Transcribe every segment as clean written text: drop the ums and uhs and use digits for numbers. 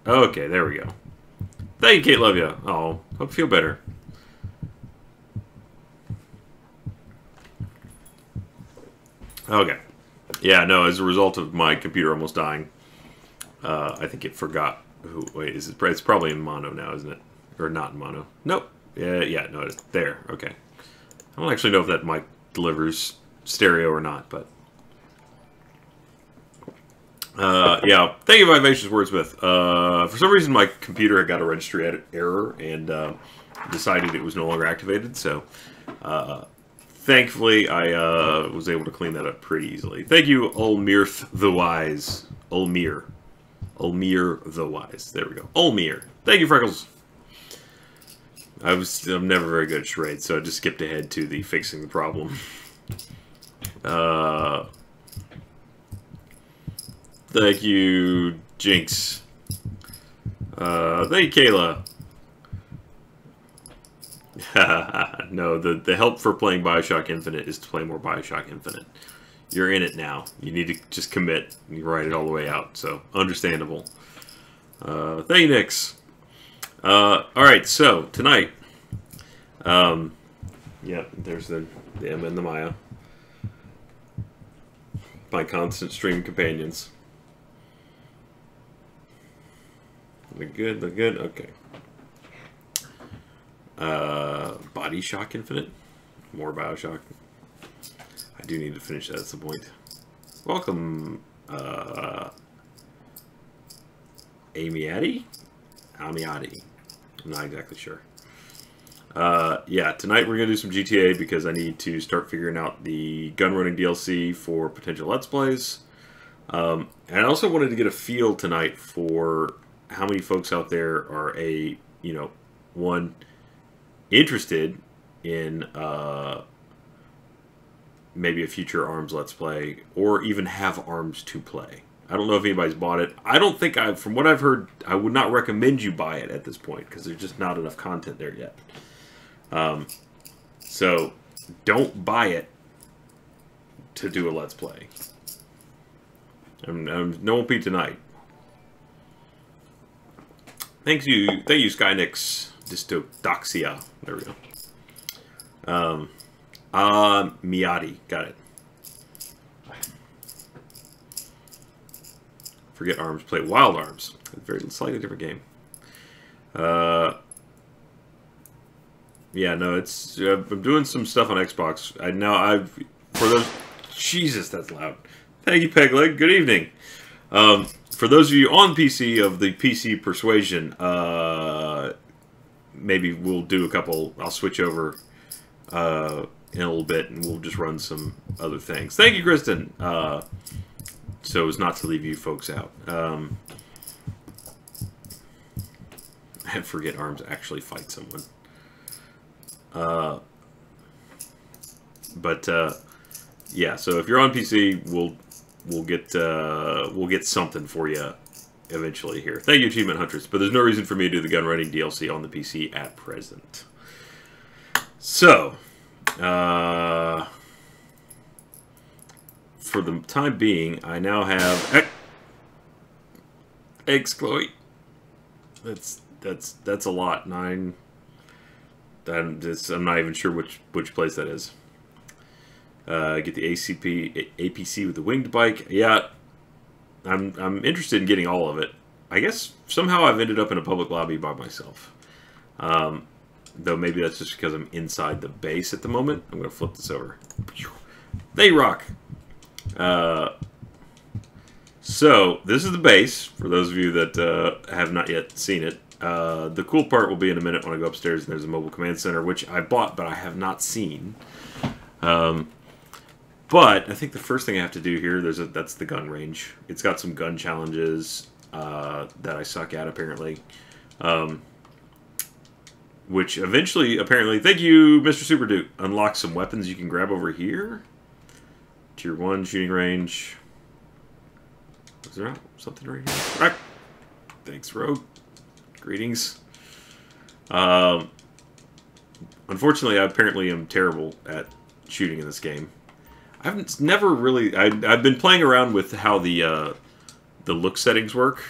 Okay, there we go. Thank you, Kate. Love you. Oh, hope you feel better. Okay. Yeah, no, as a result of my computer almost dying, I think it forgot who... Wait, is it? It's probably in mono now, isn't it? Or not in mono. Nope. Yeah, no, it's there. Okay. I don't actually know if that mic delivers stereo or not, but... yeah, thank you, Vivacious Wordsmith. For some reason, my computer had got a registry error and decided it was no longer activated, so... thankfully, I was able to clean that up pretty easily. Thank you, Ulmirth the Wise. Ulmir the Wise. There we go. Ulmir. Thank you, Freckles. I'm never very good at charades, so I just skipped ahead to the fixing the problem. Thank you, Jinx. Thank you, Kayla. No, the help for playing Bioshock Infinite is to play more Bioshock Infinite. You're in it now. You need to just commit and write it all the way out. So, understandable. Thank you, Nix. Alright, so, tonight. Yeah, there's the M and the Maya. My constant stream companions. Look good, look good? Okay. Body Shock Infinite. More Bioshock. I do need to finish that at some point. Welcome, Amiati? Amiati. I'm not exactly sure. Yeah, tonight we're going to do some GTA because I need to start figuring out the gun running DLC for potential Let's Plays. And I also wanted to get a feel tonight for how many folks out there are one, interested in maybe a future ARMS Let's Play, or even have ARMS to play. I don't know if anybody's bought it. I don't think from what I've heard, I would not recommend you buy it at this point, because there's just not enough content there yet. So, don't buy it to do a Let's Play. No won't be tonight. Thank you, Skynix. Dystodoxia. There we go. Miyati. Got it. Forget ARMS. Play Wild ARMS. A very slightly different game. Yeah, no, it's... I'm doing some stuff on Xbox. For those... Jesus, that's loud. Thank you, Pegleg. Good evening. For those of you on PC of the PC Persuasion, maybe we'll do a couple... I'll switch over in a little bit, and we'll just run some other things. Thank you, Kristen. So as not to leave you folks out. I forget ARMS actually fight someone. Yeah. So if you're on PC, we'll get something for you eventually here. Thank you, Achievement Hunters. But there's no reason for me to do the gun running DLC on the PC at present. So, for the time being, I now have eggs, Chloe. That's a lot. 9. I'm not even sure which place that is. Get the APC with the winged bike. Yeah, I'm interested in getting all of it. I guess somehow I've ended up in a public lobby by myself. Though maybe that's just because I'm inside the base at the moment. I'm going to flip this over. They rock. So, this is the base, for those of you that have not yet seen it. The cool part will be in a minute when I go upstairs and there's a mobile command center, which I bought, but I have not seen. But I think the first thing I have to do here, that's the gun range. It's got some gun challenges that I suck at, apparently. Which eventually, apparently, thank you, Mr. Super Duke, unlocks some weapons you can grab over here. Tier 1 shooting range. Is there something right here? Right. Thanks, Rogue. Greetings. Unfortunately, I apparently am terrible at shooting in this game. I've never really... I've been playing around with how the look settings work.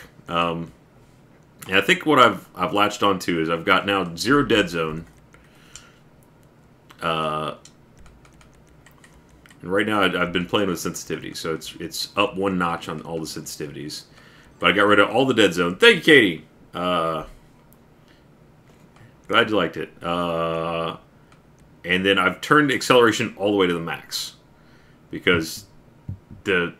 And I think what I've latched onto is I've got now 0 dead zone. And right now I've been playing with sensitivity, so it's up 1 notch on all the sensitivities. But I got rid of all the dead zone. Thank you, Katie. Glad you liked it. And then I've turned acceleration all the way to the max, because the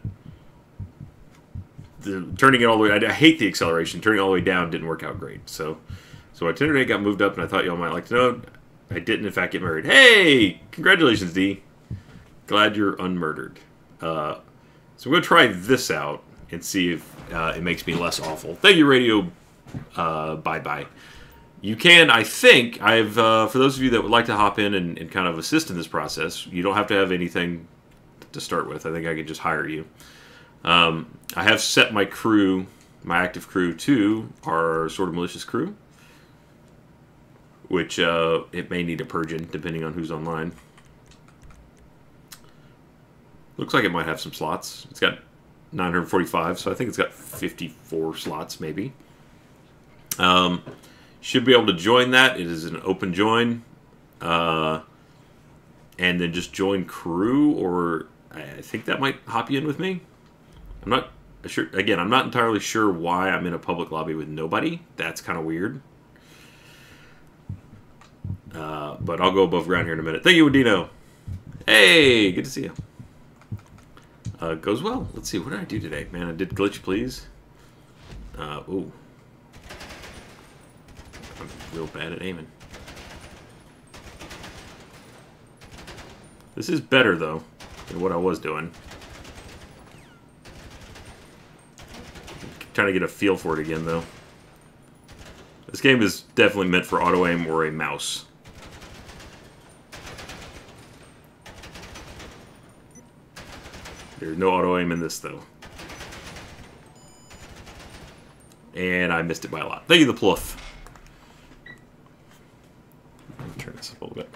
turning it all the way, I hate the acceleration. Turning it all the way down didn't work out great. So my Tinder date got moved up, and I thought y'all might like to know. I didn't, in fact, get married. Hey! Congratulations, D. Glad you're unmurdered. So I'm going to try this out and see if it makes me less awful. Thank you, Radio. Bye-bye. You can, I think, for those of you that would like to hop in and kind of assist in this process, you don't have to have anything to start with. I think I could just hire you. I have set my crew, my active crew, to our sort of malicious crew, which it may need a purging depending on who's online. Looks like it might have some slots. It's got 945, so I think it's got 54 slots maybe. Should be able to join that. It is an open join. And then just join crew, or I think that might hop you in with me. I'm not sure. Again, I'm not entirely sure why I'm in a public lobby with nobody. That's kind of weird. But I'll go above ground here in a minute. Thank you, Udino. Hey, good to see you. Goes well. Let's see. What did I do today? Man, I did glitch, please. Ooh. I'm real bad at aiming. This is better, though, than what I was doing. Trying to get a feel for it again, though. This game is definitely meant for auto-aim or a mouse. There's no auto-aim in this, though. And I missed it by a lot. Thank you, the Pluff. Let me turn this up a little bit.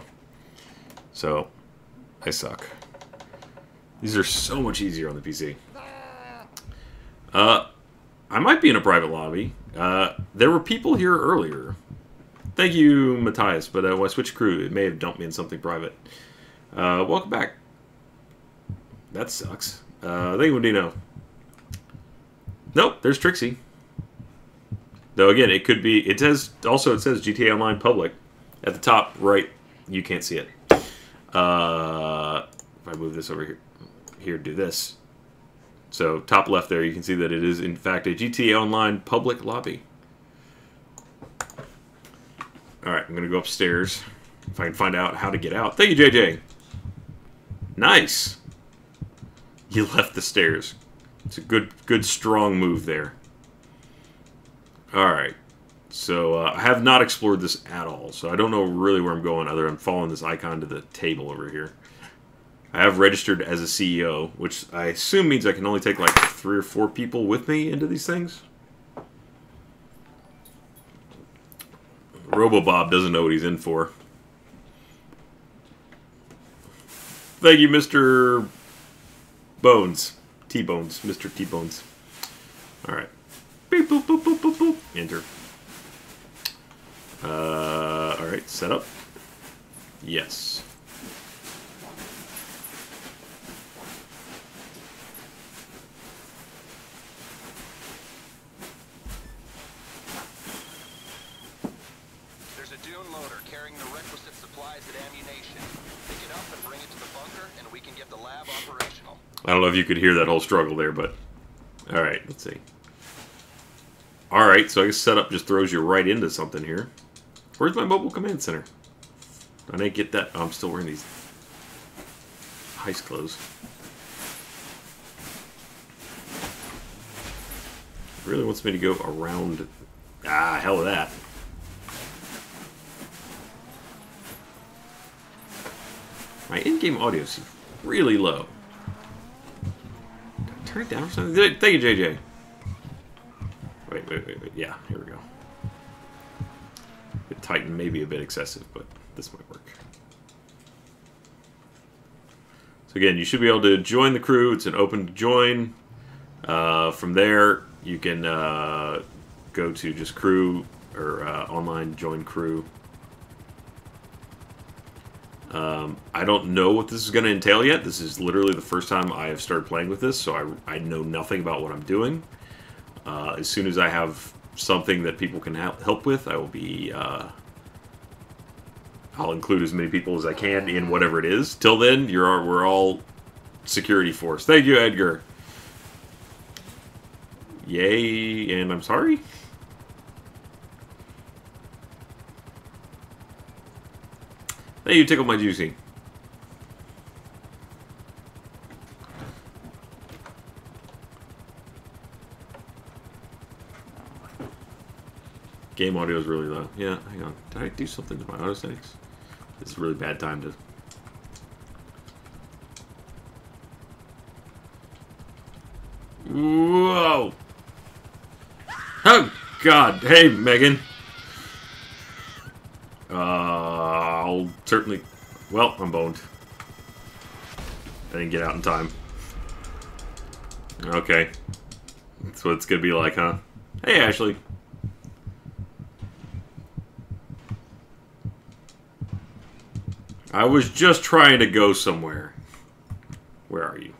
So, I suck. These are so much easier on the PC. I might be in a private lobby. There were people here earlier. Thank you, Matthias, but when I switched crew, it may have dumped me in something private. Welcome back. That sucks. Thank you, Dino. Nope, there's Trixie. Though again, it could be. It says GTA Online Public at the top right. You can't see it. If I move this over here, do this. So top left there, you can see that it is in fact a GTA Online public lobby. All right, I'm gonna go upstairs if I can find out how to get out. Thank you, JJ. Nice. You left the stairs. It's a good strong move there. All right. So I have not explored this at all, so I don't know really where I'm going other than following this icon to the table over here. I have registered as a CEO, which I assume means I can only take like 3 or 4 people with me into these things. RoboBob doesn't know what he's in for. Thank you, Mr. Bones. T-Bones. Mr. T-Bones. Alright. Beep, boop, boop, boop, boop, boop. Enter. Alright, set up. Yes. There's a dune loader carrying the requisite supplies and ammunition. Pick it up and bring it to the bunker, and we can get the lab operational. I don't know if you could hear that whole struggle there, but... Alright, let's see. Alright, so I guess setup just throws you right into something here. Where's my mobile command center? I didn't get that. Oh, I'm still wearing these heist clothes. It really wants me to go around... Ah, hell with that. My in-game audio seems really low. Did I turn it down or something? Thank you, JJ. Wait. Yeah, here we go. The Titan may be a bit excessive, but this might work. So again, you should be able to join the crew. It's an open join. From there, you can go to just crew or online join crew. I don't know what this is going to entail yet. This is literally the first time I have started playing with this, so I know nothing about what I'm doing. As soon as I have something that people can help with, I will be... I'll include as many people as I can in whatever it is. Till then, we're all security force. Thank you, Edgar. Yay, and I'm sorry? Hey, you tickled my juicy. Game audio is really low. Yeah, hang on. Did I do something to my auto settings? This is a really bad time to... Whoa! Oh, God. Hey, Megan. I'll certainly... Well, I'm boned. I didn't get out in time. Okay. That's what it's gonna be like, huh? Hey, Ashley. I was just trying to go somewhere. Where are you?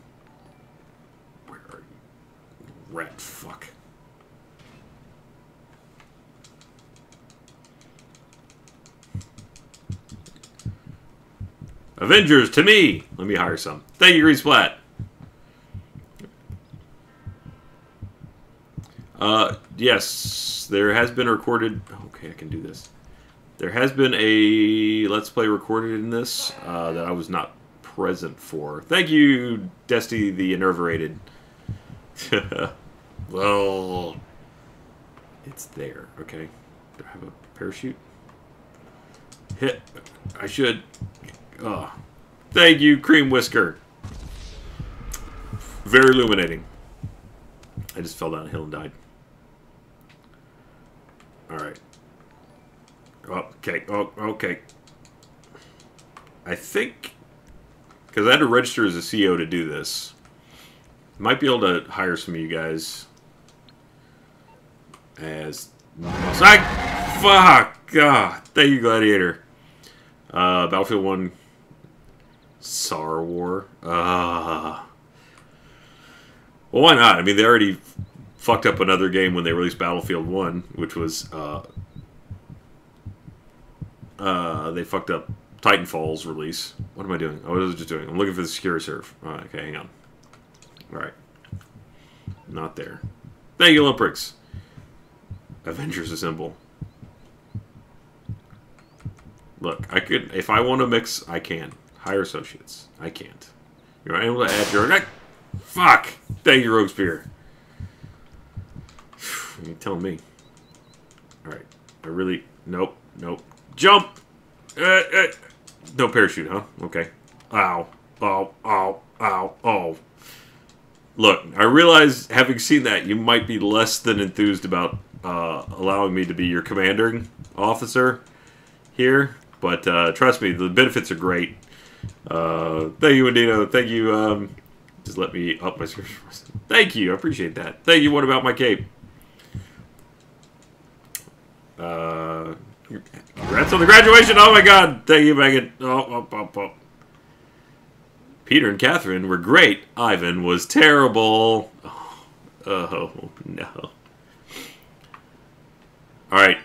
Where are you? Rat fuck. Avengers, to me! Let me hire some. Thank you, Resplat. Yes, there has been a recorded... Okay, I can do this. There has been a Let's Play recorded in this that I was not present for. Thank you, Dusty the Enervated. Well, it's there. Okay. Do I have a parachute? Hit. I should. Oh. Thank you, Cream Whisker. Very illuminating. I just fell down a hill and died. Alright. Okay. Oh, okay. I think... Because I had to register as a CO to do this. Might be able to hire some of you guys. As... Fuck! God. Thank you, Gladiator. Battlefield 1... Sar War. Well, why not? I mean, they already fucked up another game when they released Battlefield 1, which was... they fucked up Titanfall's release. What am I doing? Oh, what was I just doing? I'm looking for the secure serve. Oh, okay, hang on. Alright. Not there. Thank you, Olympics. Avengers Assemble. Look, I could... If I want to mix, I can. Hire associates. I can't. You're able to add your... Fuck! Thank you, Robespierre. You're telling me. Alright. I really... Nope. Nope. Jump! No parachute, huh? Okay. Ow. Oh. Ow. Ow. Oh. Look, I realize, having seen that, you might be less than enthused about allowing me to be your commanding officer here. But trust me, the benefits are great. Thank you, Indino. Thank you. Just let me up my scripture. Thank you. I appreciate that. Thank you. What about my cape? Congrats on the graduation. Oh my God. Thank you, Megan. Oh. Peter and Catherine were great. Ivan was terrible. Oh no. Alright.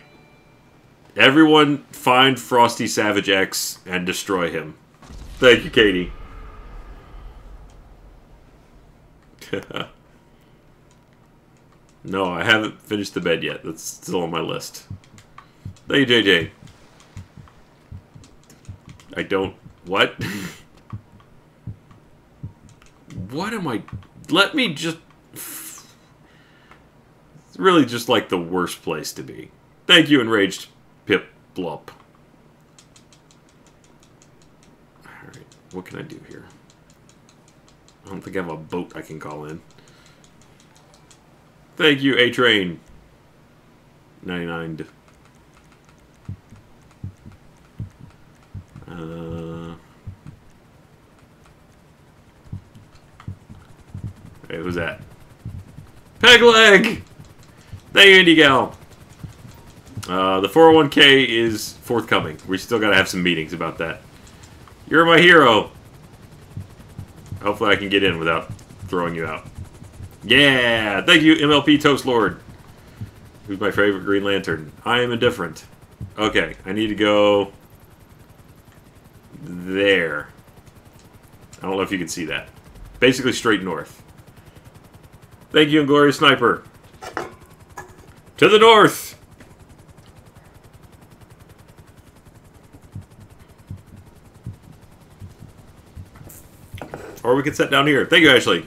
Everyone find Frosty Savage X and destroy him. Thank you, Katie. No, I haven't finished the bed yet. That's still on my list. Thank you, JJ. I don't... What? What am I... Let me just... It's really just like the worst place to be. Thank you, Enraged Pip Blop. Alright, what can I do here? I don't think I have a boat I can call in. Thank you, A-Train. 99. Hey, who's that? Peg Leg! Thank you, Indie Gal. The 401k is forthcoming. We still got to have some meetings about that. You're my hero. Hopefully I can get in without throwing you out. Yeah! Thank you, MLP Toast Lord. Who's my favorite Green Lantern? I am indifferent. Okay, I need to go there. I don't know if you can see that. Basically straight north. Thank you, Inglorious Sniper. To the north! Or we can sit down here. Thank you, Ashley.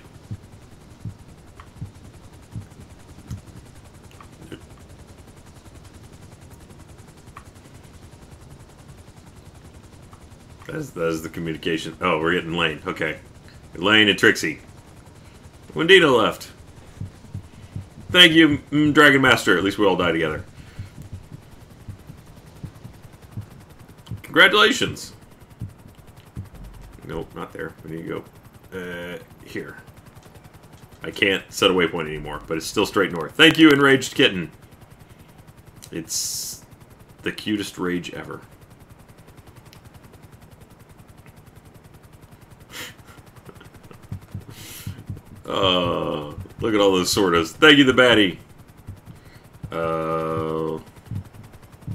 That is the communication. Oh, we're getting Lane. Okay. Lane and Trixie. Wendino left. Thank you, Dragon Master. At least we all die together. Congratulations. Nope, not there. We need to go here. I can't set a waypoint anymore, but it's still straight north. Thank you, Enraged Kitten. It's the cutest rage ever. Look at all those sortas. Thank you, the baddie.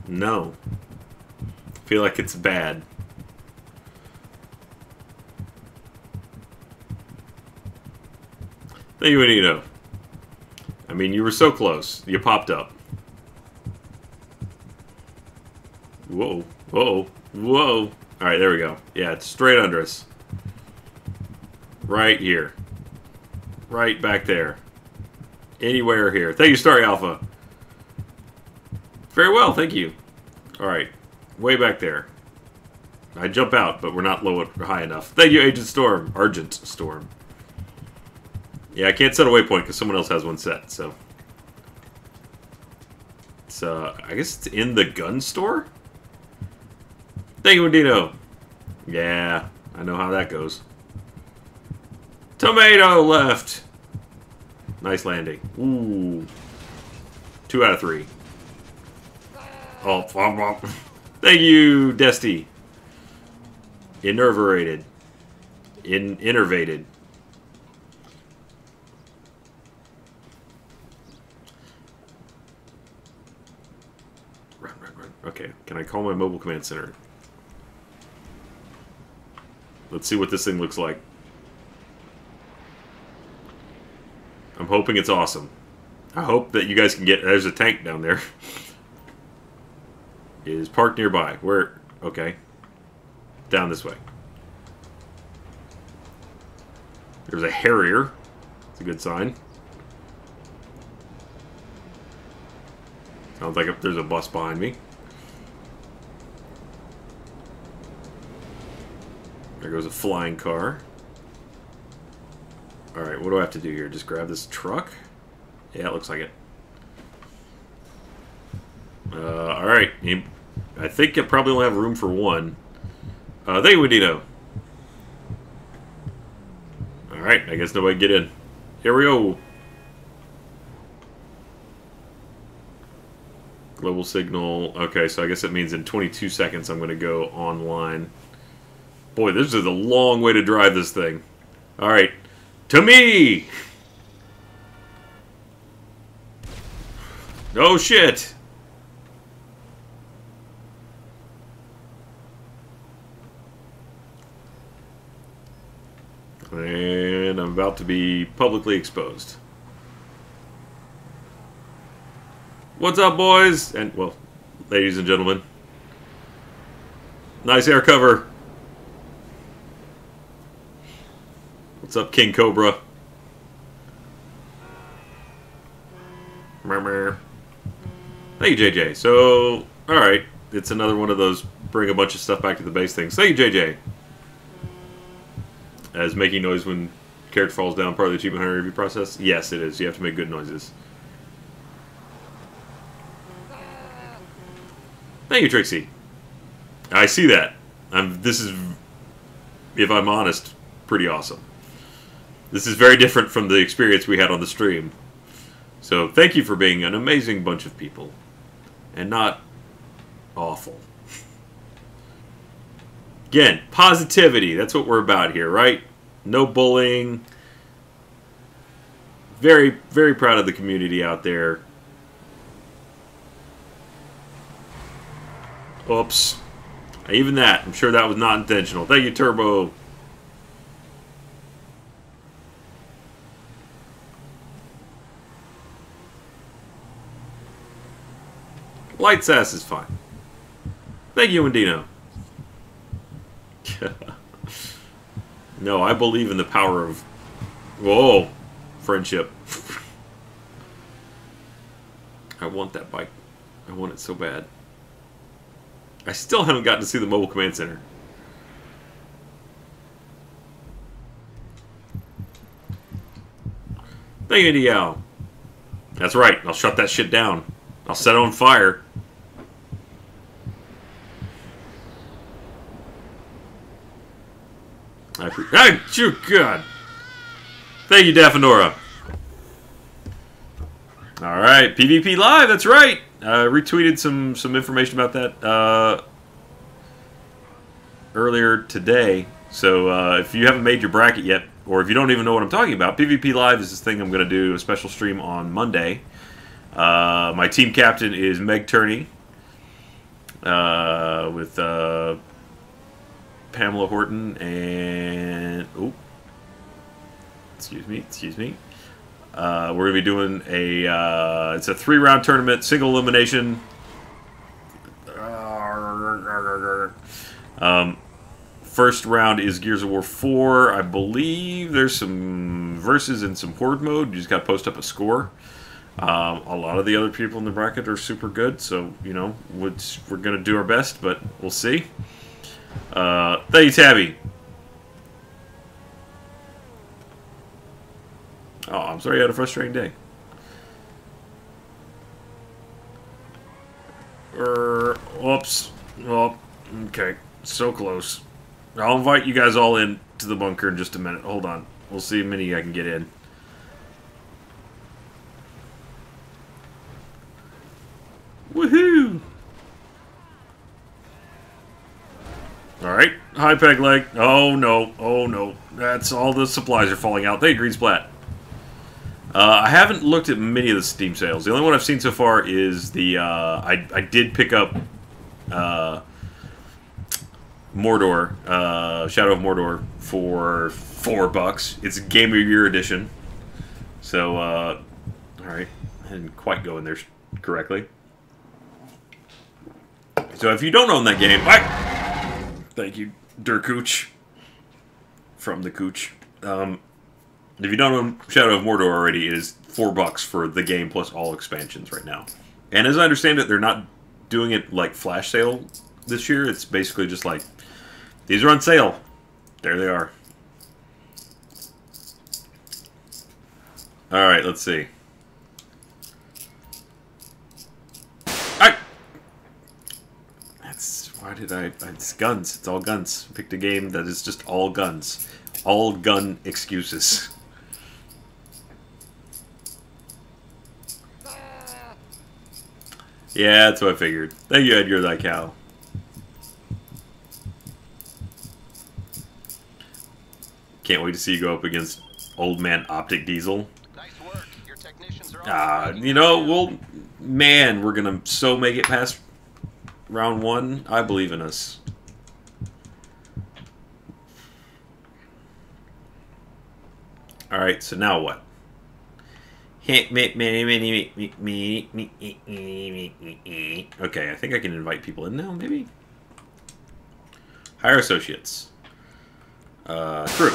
No. I feel like it's bad. Thank you, Anito. I mean, you were so close. You popped up. Whoa. Whoa. Whoa. Alright, there we go. Yeah, it's straight under us. Right here. Right back there. Anywhere here. Thank you, Starry Alpha. Very well, thank you. Alright. Way back there. I jump out, but we're not low high enough. Thank you, Agent Storm. Argent Storm. Yeah, I can't set a waypoint because someone else has one set, so. It's, I guess it's in the gun store? Thank you, Indino. Yeah, I know how that goes. Tomato left! Nice landing. Ooh. 2 out of 3. Oh, thank you, Desty. Innervated. Innervated. Run. Okay, can I call my mobile command center? Let's see what this thing looks like. I'm hoping it's awesome. I hope that you guys can get... There's a tank down there. It is parked nearby. Where? Okay. Down this way. There's a Harrier. It's a good sign. Sounds like there's a bus behind me. There goes a flying car. Alright, what do I have to do here? Just grab this truck? Yeah, it looks like it. Alright. I think it probably only have room for one. Thank you, Wendino. Alright, I guess nobody can get in. Here we go. Global signal. Okay, so I guess it means in 22 seconds I'm going to go online. Boy, this is a long way to drive this thing. Alright. To me! Oh shit! And I'm about to be publicly exposed. What's up, boys? And, well, ladies and gentlemen. Nice air cover. What's up, King Cobra? Thank you, JJ. So, alright. It's another one of those bring a bunch of stuff back to the base things. Thank you, JJ. As making noise when character falls down part of the achievement hunter review process? Yes, it is. You have to make good noises. Thank you, Trixie. I see that. This is, if I'm honest, pretty awesome. This is very different from the experience we had on the stream. So thank you for being an amazing bunch of people. and not awful. Again, positivity. That's what we're about here, right? No bullying. Very, very proud of the community out there. Oops. Even that. I'm sure that was not intentional. Thank you, Turbo. Light sass is fine. Thank you, Indino. No, I believe in the power of... Whoa. Friendship. I want that bike. I want it so bad. I still haven't gotten to see the Mobile Command Center. Thank you, DL. That's right. I'll shut that shit down. I'll set it on fire. Ah, God. Thank you, Daphonora. Alright, PvP Live, that's right. Retweeted some information about that earlier today. So if you haven't made your bracket yet, or if you don't even know what I'm talking about, PvP Live is this thing I'm going to do a special stream on Monday. My team captain is Meg Turney with Pamela Horton and... Oh. Excuse me. We're going to be doing a... it's a 3-round tournament, single elimination. First round is Gears of War 4. I believe there's some verses and some horde mode. You just got to post up a score. A lot of the other people in the bracket are super good, so, you know, we're going to do our best, but we'll see. Thank you, Tabby. Oh, I'm sorry you had a frustrating day. Whoops. Oh, okay. So close. I'll invite you guys all in to the bunker in just a minute. Hold on. We'll see how many I can get in. Woohoo! Alright. Hi, Peg Leg. Oh, no. Oh, no. That's all the supplies are falling out. Thank you, Green Splat. I haven't looked at many of the Steam sales. The only one I've seen so far is the... I did pick up Mordor, Shadow of Mordor for $4. It's a Game of Year edition. So, alright. I didn't quite go in there correctly. So if you don't own that game... Thank you, Durkooch. From the Cooch. If you don't own Shadow of Mordor already, it is $4 for the game plus all expansions right now. And as I understand it, they're not doing it like flash sale this year. It's basically just like, these are on sale. There they are. Alright, let's see. It's guns. It's all guns. Picked a game that is just all guns. All gun excuses. Yeah, that's what I figured. Thank you, Edgar, that cow. Can't wait to see you go up against Old Man Optic Diesel. Nice work. Your technicians are You know, man, we're gonna so make it past round 1. I believe in us. Alright, so now what? Okay, I think I can invite people in now, maybe? Hire associates. True.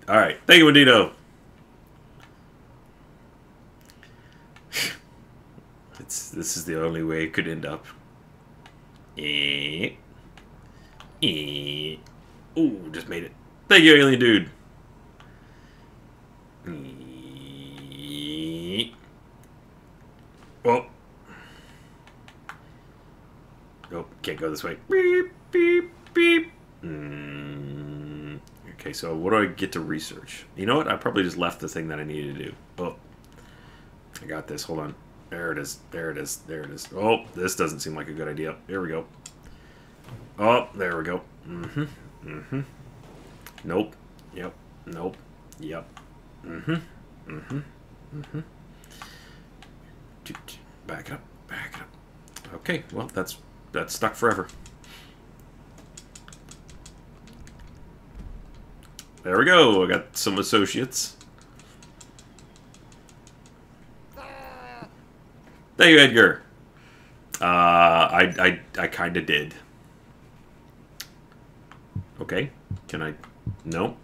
Alright, thank you, Wendido. This is the only way it could end up. Ooh, just made it. Thank you, alien dude. Well. Nope, can't go this way. Beep, beep, beep. Okay, so what do I get to research? You know what? I probably just left the thing that I needed to do. Oh. I got this. Hold on. There it is. There it is. There it is. Oh, this doesn't seem like a good idea. Here we go. Oh, there we go. Mm-hmm. Mm-hmm. Nope. Yep. Nope. Yep. Mm-hmm. Mm-hmm. Mm-hmm. Back it up. Back it up. Okay, well, that's stuck forever. There we go. I got some associates. Thank you, Edgar. I kind of did. Okay. Can I? Nope.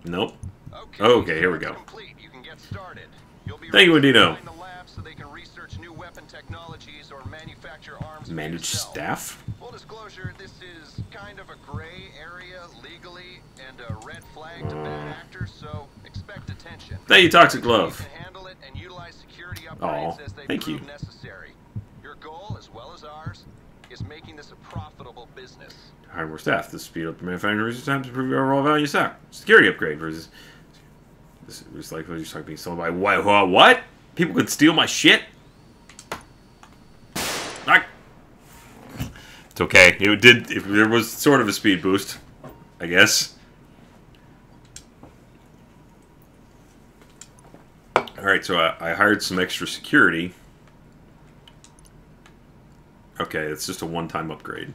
Nope. Okay, here we go. You can get started. You'll be Thank you, Adino. the lab so they can research new weapon technologies or manufacture arms. Manage staff? Full disclosure, this is kind of a gray area legally and a red flag to bad actors, so expect attention. Thank you, Toxic Glove. You can handle it and utilize security upgrades as they thank prove you. necessary. Your goal, as well as ours, is making this a profitable business. Hire more staff. This speed up the manufacturing research time to improve your overall value staff. Security upgrade versus this is like when you're talking being stolen by what? People could steal my shit? It's okay. It did. If there was sort of a speed boost, I guess. All right, so I hired some extra security. Okay, it's just a one-time upgrade.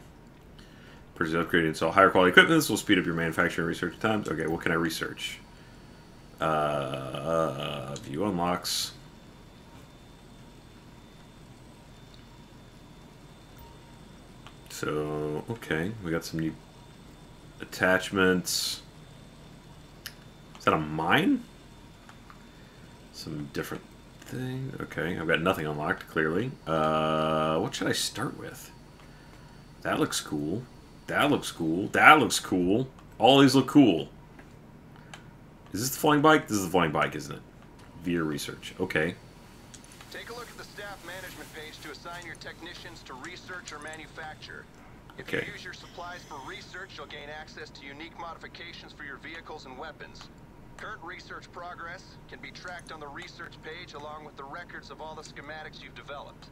Purchase upgrade and install higher quality equipment. This will speed up your manufacturing research times. Okay, what can I research? View unlocks. So, okay, we got some new attachments. Is that a mine? Some different thing. Okay, I've got nothing unlocked, clearly. What should I start with? That looks cool. That looks cool. That looks cool. All these look cool. Is this the flying bike? This is the flying bike, isn't it? Via research. Okay. Take a look at the staff management page to assign your technicians to research or manufacture. If Okay. you use your supplies for research, you'll gain access to unique modifications for your vehicles and weapons. Current research progress can be tracked on the research page along with the records of all the schematics you've developed.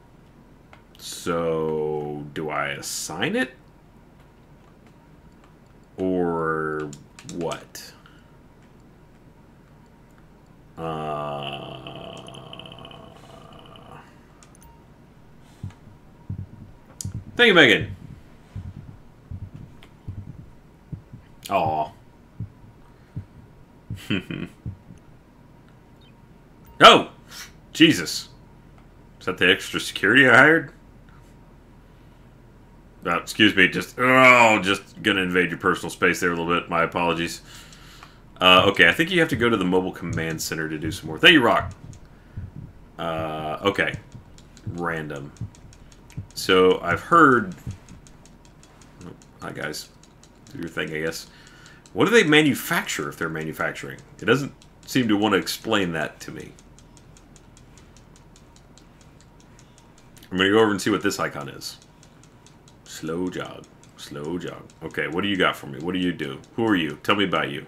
So, do I assign it? Or what? Thank you, Megan. Aw. Oh! Jesus. Is that the extra security I hired? Oh, excuse me, just gonna invade your personal space there a little bit. My apologies. Okay, I think you have to go to the mobile command center to do some more. Thank you, Rock. Okay. Random. So, I've heard... Oh, hi, guys. Do your thing, I guess. What do they manufacture if they're manufacturing? It doesn't seem to want to explain that to me. I'm going to go over and see what this icon is. Slow jog. Slow jog. Okay, what do you got for me? What do you do? Who are you? Tell me about you.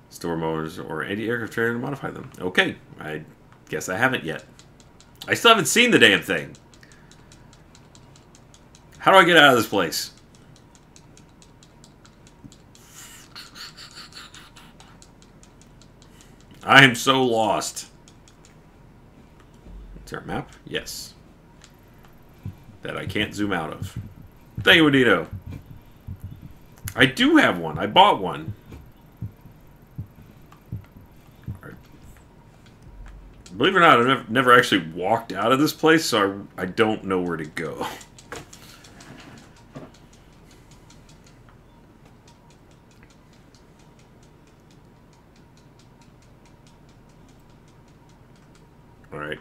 Store motors or anti-aircraft trailer to modify them. Okay, I guess I haven't yet. I still haven't seen the damn thing. How do I get out of this place? I am so lost. Is there a map? Yes. That I can't zoom out of. Thank you, Adito. I do have one. I bought one. Right. Believe it or not, I've never actually walked out of this place, so I don't know where to go. Alright.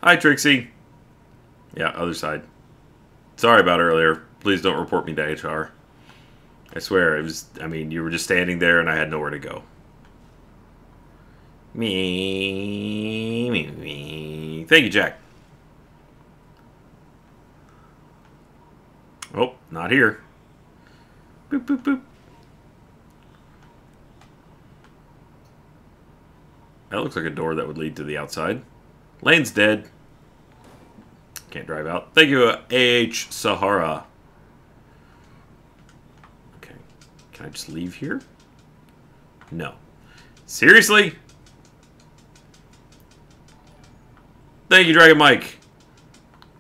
Hi, Trixie. Yeah, other side. Sorry about earlier. Please don't report me to HR. I swear, it was... I mean, you were just standing there and I had nowhere to go. Me. Thank you, Jack. Oh, not here. Boop, boop, boop. That looks like a door that would lead to the outside. Lane's dead. Can't drive out. Thank you, A.H. Sahara. Okay. Can I just leave here? No. Seriously? Thank you, Dragon Mike.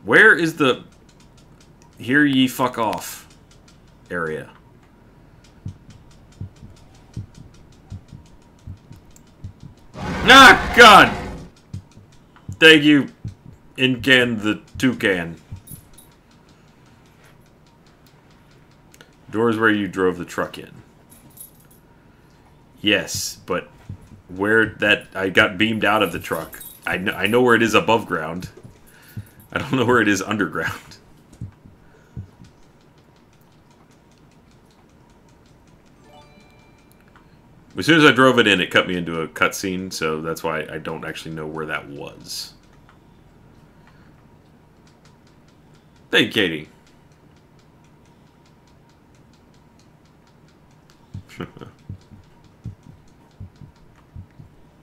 Where is the "here ye fuck off" area? Ah, God! Thank you, Incan the Toucan. Doors where you drove the truck in. Yes, but where that I got beamed out of the truck. I know where it is above ground. I don't know where it is underground. As soon as I drove it in, it cut me into a cutscene, so that's why I don't actually know where that was. Thank you, Katie.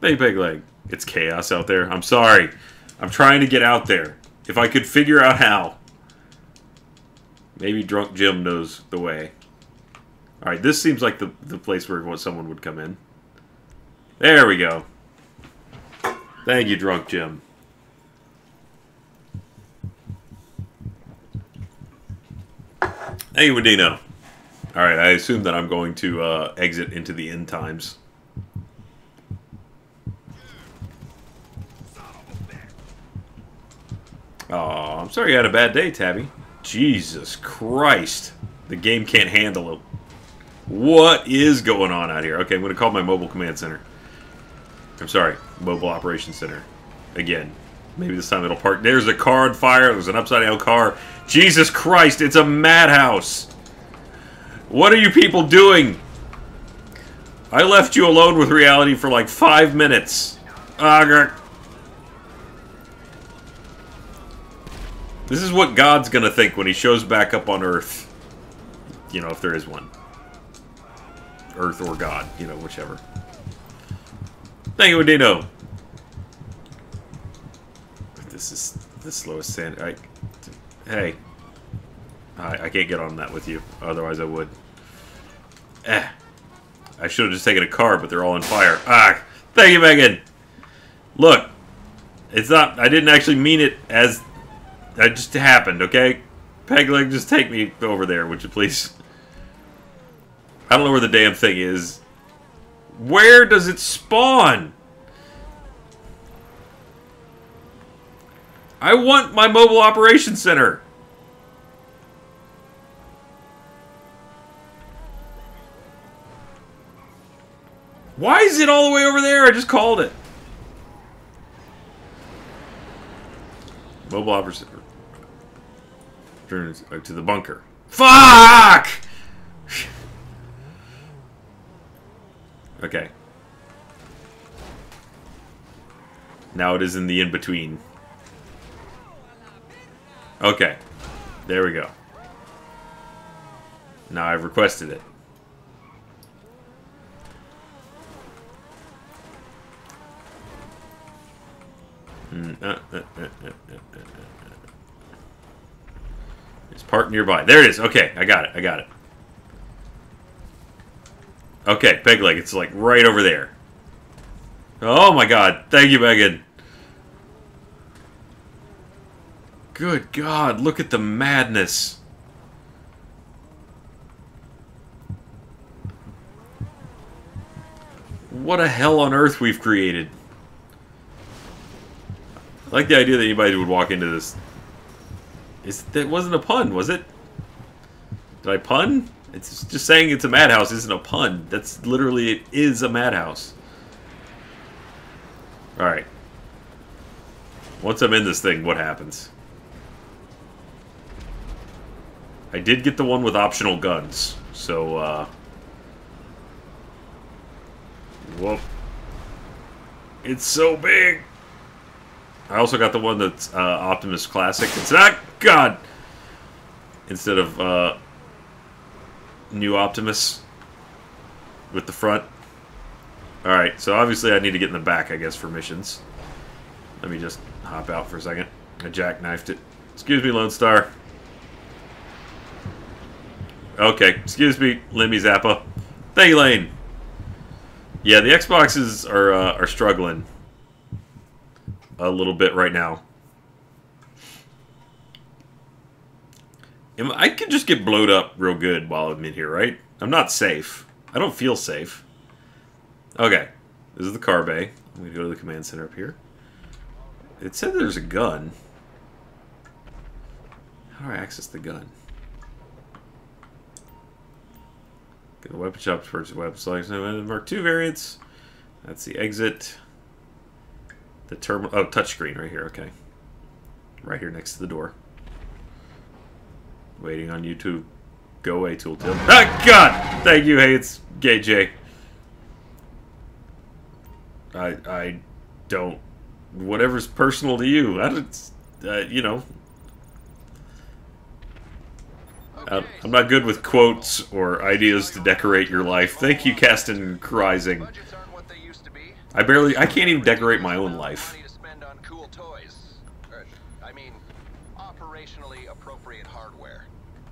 Hey, Peg Leg. It's chaos out there. I'm sorry. I'm trying to get out there. If I could figure out how. Maybe Drunk Jim knows the way. Alright, this seems like the place where someone would come in. There we go. Thank you, Drunk Jim. Hey, Wadino. Alright, I assume that I'm going to exit into the end times. Oh, I'm sorry you had a bad day, Tabby. Jesus Christ. The game can't handle it. What is going on out here? Okay, I'm going to call my mobile command center. I'm sorry, mobile operations center. Again. Maybe this time it'll park. There's a car on fire. There's an upside-down car. Jesus Christ, it's a madhouse. What are you people doing? I left you alone with reality for like 5 minutes. This is what God's gonna think when he shows back up on Earth. You know, if there is one. Earth or God, you know, whichever. Thank you, Adino. This is the slowest sand. Hey. I can't get on that with you. Otherwise I would. I should have just taken a car, but they're all on fire. Ah! Thank you, Megan! Look. It's not... I didn't actually mean it as... That just happened, okay? Pegleg, just take me over there, would you please? I don't know where the damn thing is. Where does it spawn? I want my mobile operations center. Why is it all the way over there? I just called it. Mobile operations center. Turns to the bunker. Fuck! Okay. Now it is in the in-between. Okay. There we go. Now I've requested it. It's parked nearby. There it is. Okay, I got it. I got it. Okay, Peg Leg. It's like right over there. Oh my god. Thank you, Megan. Good god. Look at the madness. What a hell on earth we've created. I like the idea that anybody would walk into this. That wasn't a pun, was it? Did I pun? It's just saying it's a madhouse isn't a pun. That's literally, it is a madhouse. Alright. Once I'm in this thing, what happens? I did get the one with optional guns. So, whoop. It's so big! I also got the one that's Optimus Classic. It's not... God! Instead of New Optimus with the front. Alright, so obviously I need to get in the back, I guess, for missions. Let me just hop out for a second. I jackknifed it. Excuse me, Lone Star. Okay, excuse me, Lemmy Zappa. Thank you, Lane. Yeah, the Xboxes are struggling a little bit right now. I can just get blowed up real good while I'm in here, right? I'm not safe. I don't feel safe. Okay, this is the car bay. I'm gonna go to the command center up here. It said there's a gun. How do I access the gun? Get the weapon shop to purchase weapon selection. Mark II variants. That's the exit. The terminal. Oh, touchscreen right here. Okay. Right here next to the door. Waiting on you to go away, Tooltip. Ah, God! Thank you. Hey, it's Gay J. I don't. Whatever's personal to you. I don't. You know. I'm not good with quotes or ideas to decorate your life. Thank you, Caston Rising. I can't even decorate my own life. I mean, operationally appropriate hardware.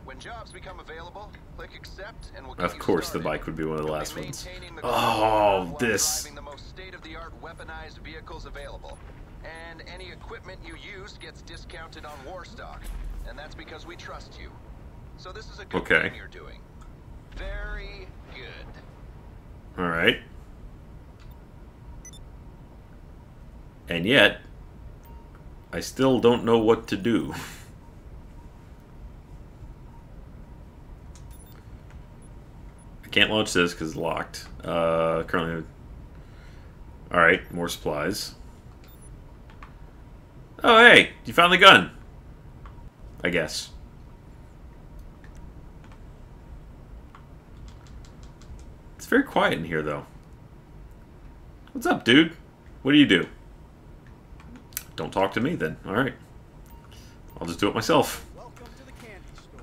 When jobs become available, click accept and we'll get Of course, the bike would be one of the last ones. Oh, this. The most state-of-the-art weaponized vehicles available. And any equipment you use gets discounted on war stock. And that's because we trust you. So this is a good thing you're doing. Very good. Alright. And yet, I still don't know what to do. I can't launch this because it's locked. Currently... Alright, more supplies. Oh, hey! You found the gun! I guess. It's very quiet in here, though. What's up, dude? What do you do? Don't talk to me, then. Alright. I'll just do it myself. Welcome to the candy store.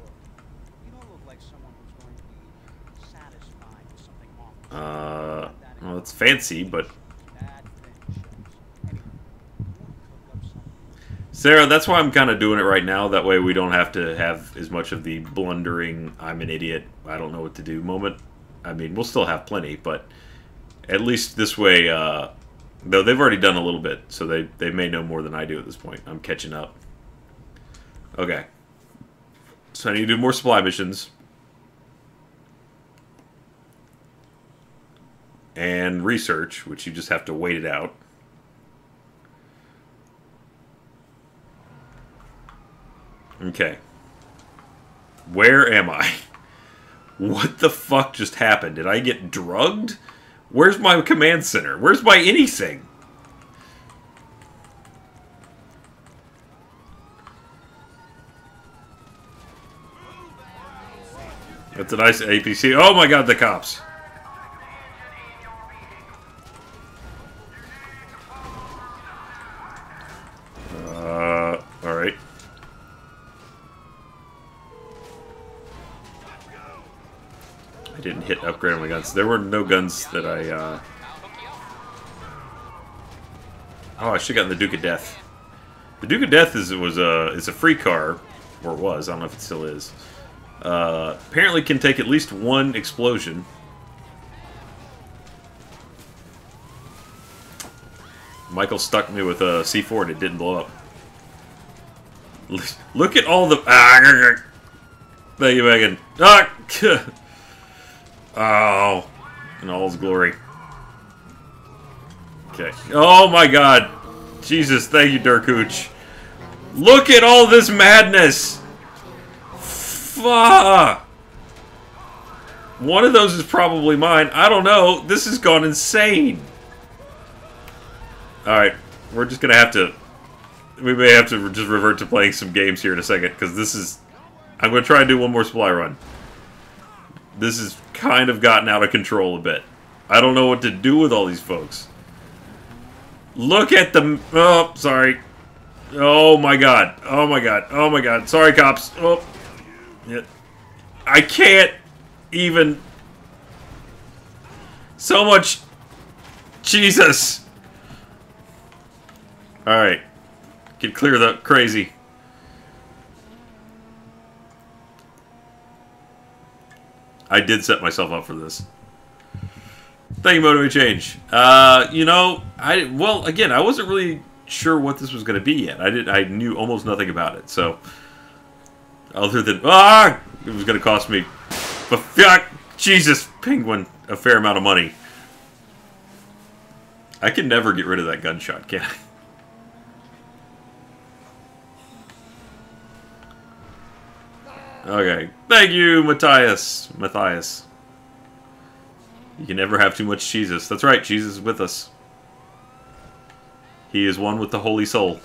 You don't look like someone who's going to be satisfied with something harmless. Well, it's fancy, but... Sarah, that's why I'm kind of doing it right now. That way we don't have to have as much of the blundering, I'm an idiot, I don't know what to do moment. I mean, we'll still have plenty, but at least this way, though they've already done a little bit, so they may know more than I do at this point. I'm catching up. Okay. So I need to do more supply missions. And research, which you just have to wait it out. Okay. Where am I? What the fuck just happened? Did I get drugged? Where's my command center? Where's my anything? That's a nice APC. Oh my god, the cops. Alright. I didn't hit upgrade on my guns. There were no guns that I, Oh, I should've gotten the Duke of Death. The Duke of Death is a free car. Or it was. I don't know if it still is. Apparently can take at least one explosion. Michael stuck me with a C4 and it didn't blow up. Look at all the... Thank you, Megan. Oh, in all his glory. Okay. Oh my god. Jesus, thank you, Dirkooch. Look at all this madness. Fuck. One of those is probably mine. I don't know. This has gone insane. Alright. We're just gonna have to... We may have to just revert to playing some games here in a second, because this is... I'm gonna try and do one more supply run. This has kind of gotten out of control a bit. I don't know what to do with all these folks. Look at them. Oh, sorry. Oh my god. Oh my god. Oh my god. Sorry, cops. Oh. Yeah. I can't even... So much Jesus! Alright. Get clear of the crazy. I did set myself up for this. Thank you, Motivate Change. You know, well, again, I wasn't really sure what this was going to be yet. I knew almost nothing about it, so other than it was going to cost me, Jesus, Penguin, a fair amount of money. I can never get rid of that gunshot, can I? Okay. Thank you, Matthias. You can never have too much Jesus. That's right, Jesus is with us. He is one with the Holy Soul.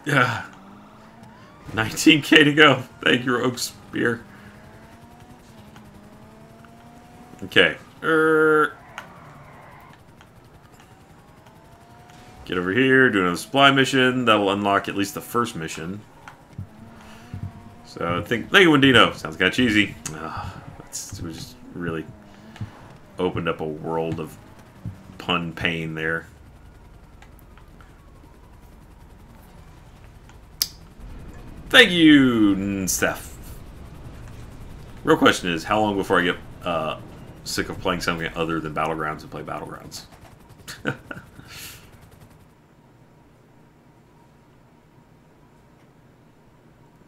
Yeah. 19K to go. Thank you, Rogue Spear. Okay. Get over here, do another supply mission. That'll unlock at least the first mission. So, thank you, Wendino. Sounds kind of cheesy. We just really opened up a world of pun pain there. Thank you, Steph. Real question is, how long before I get sick of playing something other than Battlegrounds and play Battlegrounds?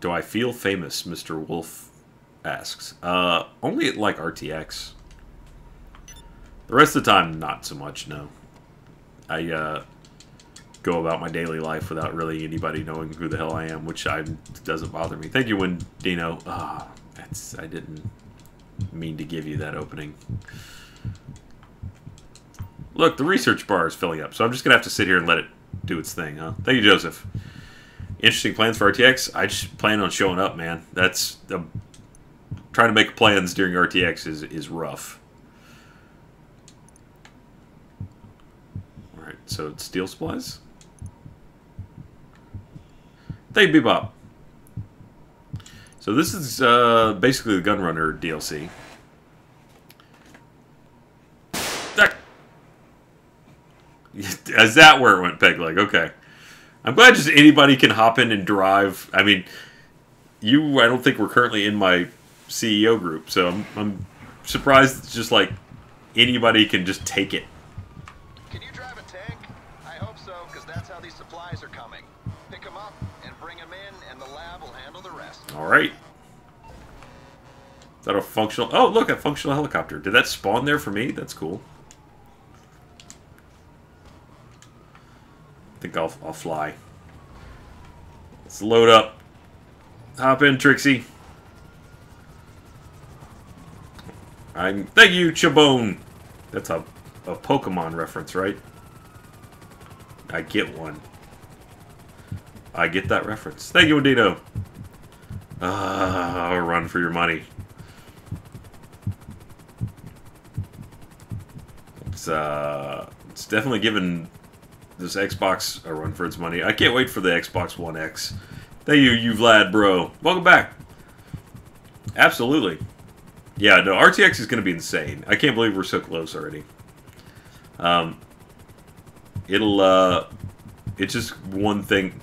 Do I feel famous, Mr. Wolf asks. Only at, like, RTX. The rest of the time, not so much, no. I go about my daily life without really anybody knowing who the hell I am, which doesn't bother me. Thank you, Wendino. I didn't mean to give you that opening. Look, the research bar is filling up, so I'm just going to have to sit here and let it do its thing, huh? Thank you, Joseph. Interesting plans for RTX? I just plan on showing up, man. That's... trying to make plans during RTX is rough. Alright, so it's steel supplies? Thank you, Bebop. So this is basically the Gunrunner DLC. Is that where it went, Peg Leg? Okay. I'm glad just anybody can hop in and drive. I mean, I don't think we're currently in my CEO group, so I'm surprised it's just like anybody can just take it. Can you drive a tank? I hope so, because that's how these supplies are coming. Pick them up and bring them in, and the lab will handle the rest. All right. Is that a functional... Oh, look, a functional helicopter. Did that spawn there for me? That's cool. I think I'll fly. Let's load up. Hop in, Trixie. Thank you, Chabone. That's a Pokemon reference, right? I get one. I get that reference. Thank you, Adino. Run for your money. It's definitely giving this Xbox a run for its money. I can't wait for the Xbox One X. Thank you, Vlad, bro. Welcome back. Absolutely. Yeah, no, RTX is going to be insane. I can't believe we're so close already. It's just one thing.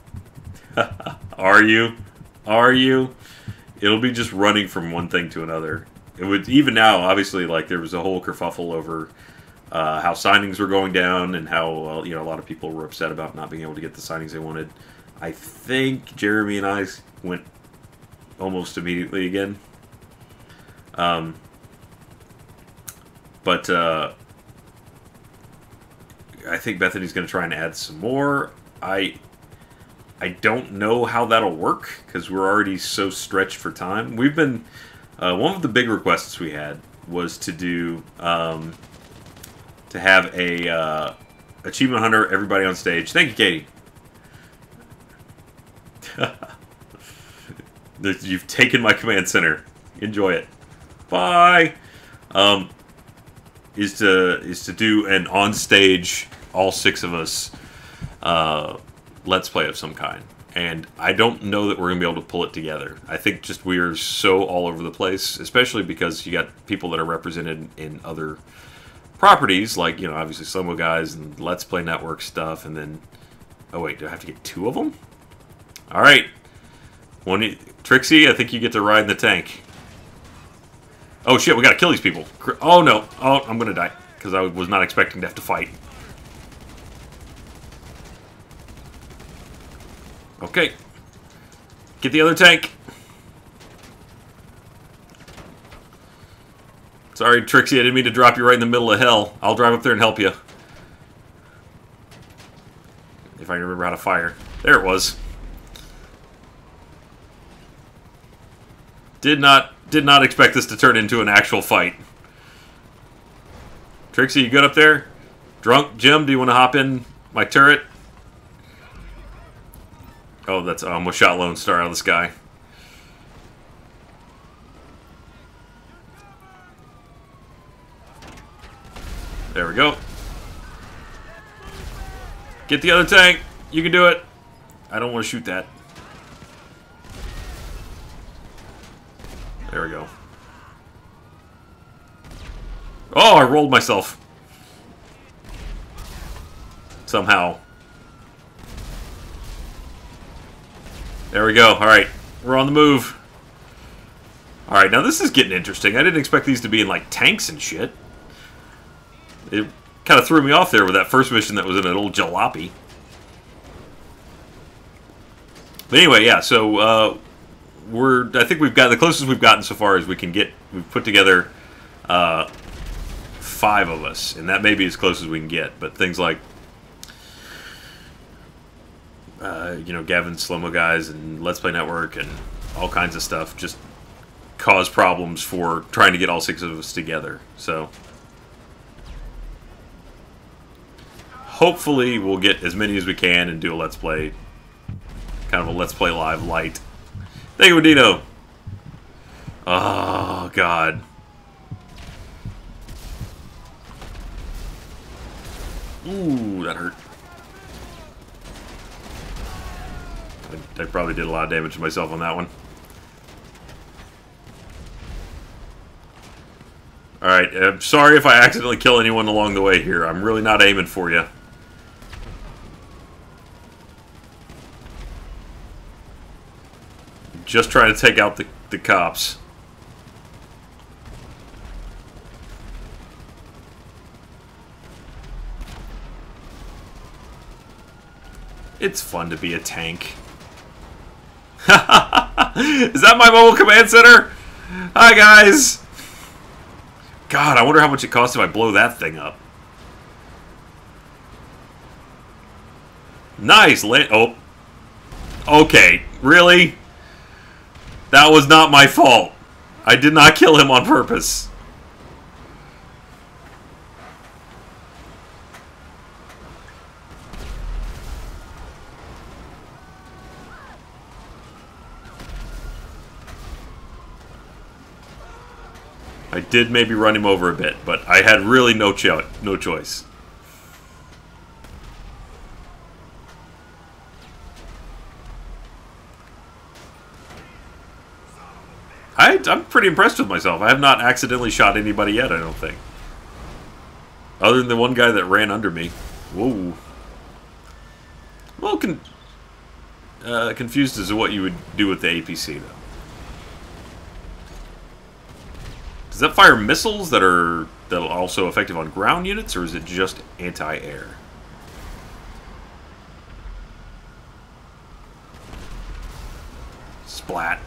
Are you? Are you? It'll be just running from one thing to another. It would, even now, obviously, like, there was a whole kerfuffle over how signings were going down and how, you know, a lot of people were upset about not being able to get the signings they wanted. I think Jeremy and I went almost immediately again. But I think Bethany's going to try and add some more. I don't know how that'll work because we're already so stretched for time. We've been one of the big requests we had was to do to have a achievement hunter, everybody on stage. Thank you, Katie. You've taken my command center. Enjoy it. Bye. Is to do an on stage, all 6 of us, let's play of some kind. And I don't know that we're going to be able to pull it together. I think just we are so all over the place, especially because you got people that are represented in other properties, like, you know, obviously Slomo guys and Let's Play Network stuff, and then... Oh, wait, do I have to get 2 of them? Alright. Trixie, I think you get to ride in the tank. Oh, shit, we gotta kill these people. Oh, no. Oh, I'm gonna die, because I was not expecting to have to fight. Okay. Get the other tank. Sorry, Trixie, I didn't mean to drop you right in the middle of hell. I'll drive up there and help you. If I can remember how to fire. There it was. Did not expect this to turn into an actual fight. Trixie, you good up there? Drunk Jim, do you want to hop in my turret? Oh, that's I almost shot Lone Star out of the sky. There we go. Get the other tank. You can do it. I don't want to shoot that. There we go. Oh, I rolled myself. Somehow. There we go. Alright. We're on the move. Alright, now this is getting interesting. I didn't expect these to be in, like, tanks and shit. It kind of threw me off there with that first mission that was in an old jalopy. But anyway, yeah, so, I think we've got, the closest we've gotten so far is we can get, we've put together, 5 of us. And that may be as close as we can get. But things like, you know, Gavin's Slow-Mo guys and Let's Play Network and all kinds of stuff just cause problems for trying to get all 6 of us together. So hopefully we'll get as many as we can and do a Let's Play, kind of a Let's Play Live light. Thank you, Dino. Oh, God. Ooh, that hurt. I probably did a lot of damage to myself on that one. Alright, I'm sorry if I accidentally kill anyone along the way here. I'm really not aiming for you. Just trying to take out the cops. It's fun to be a tank. Is that my mobile command center? Hi, guys. God, I wonder how much it costs if I blow that thing up. Nice. Oh. Okay. Really? That was not my fault. I did not kill him on purpose. I did maybe run him over a bit, but I had really no choice. I'm pretty impressed with myself. I have not accidentally shot anybody yet, I don't think. Other than the one guy that ran under me. Whoa. Well, confused as to what you would do with the APC, though. Does that fire missiles that are also effective on ground units, or is it just anti-air? Splat.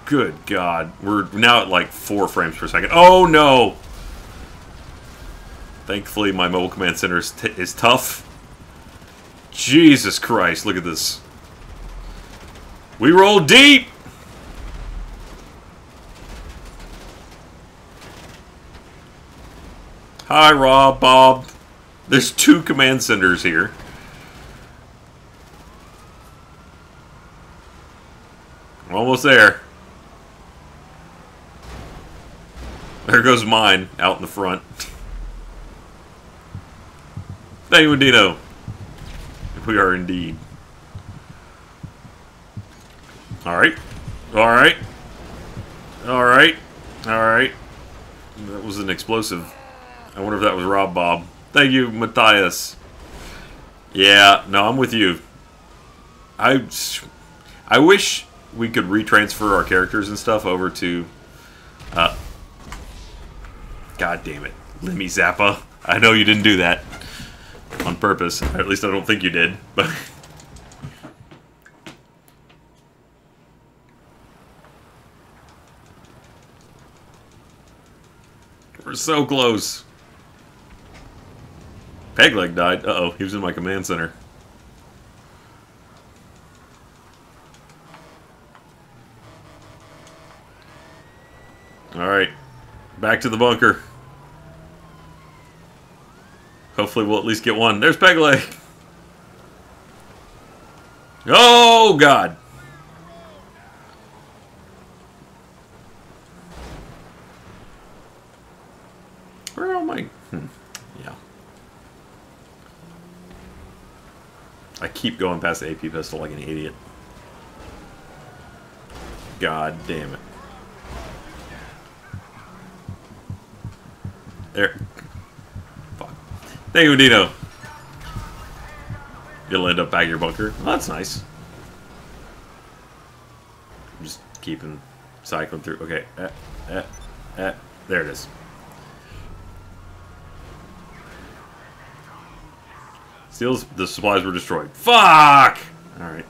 Good God. We're now at like 4 frames per second. Oh no! Thankfully my mobile command center is tough. Jesus Christ, look at this. We roll deep! Hi, Rob, Bob. There's 2 command centers here. We're almost there. There goes mine, out in the front. Thank you, Dino. We are indeed. Alright. Alright. Alright. Alright. That was an explosive. I wonder if that was Rob Bob. Thank you, Matthias. Yeah, no, I'm with you. I wish we could retransfer our characters and stuff over to... God damn it. Lemmy Zappa. I know you didn't do that on purpose. Or at least I don't think you did. But we're so close. Pegleg died. Uh-oh, he was in my command center. Alright. Back to the bunker. Hopefully we'll at least get one. There's Pegleg! Oh, God! Where am I? Yeah. I keep going past the AP pistol like an idiot. God damn it. There. Fuck. Thank you, Dino. You'll end up back in your bunker. Oh, that's nice. I'm just keeping cycling through. Okay. There it is. Steals. The supplies were destroyed. Fuck! Alright.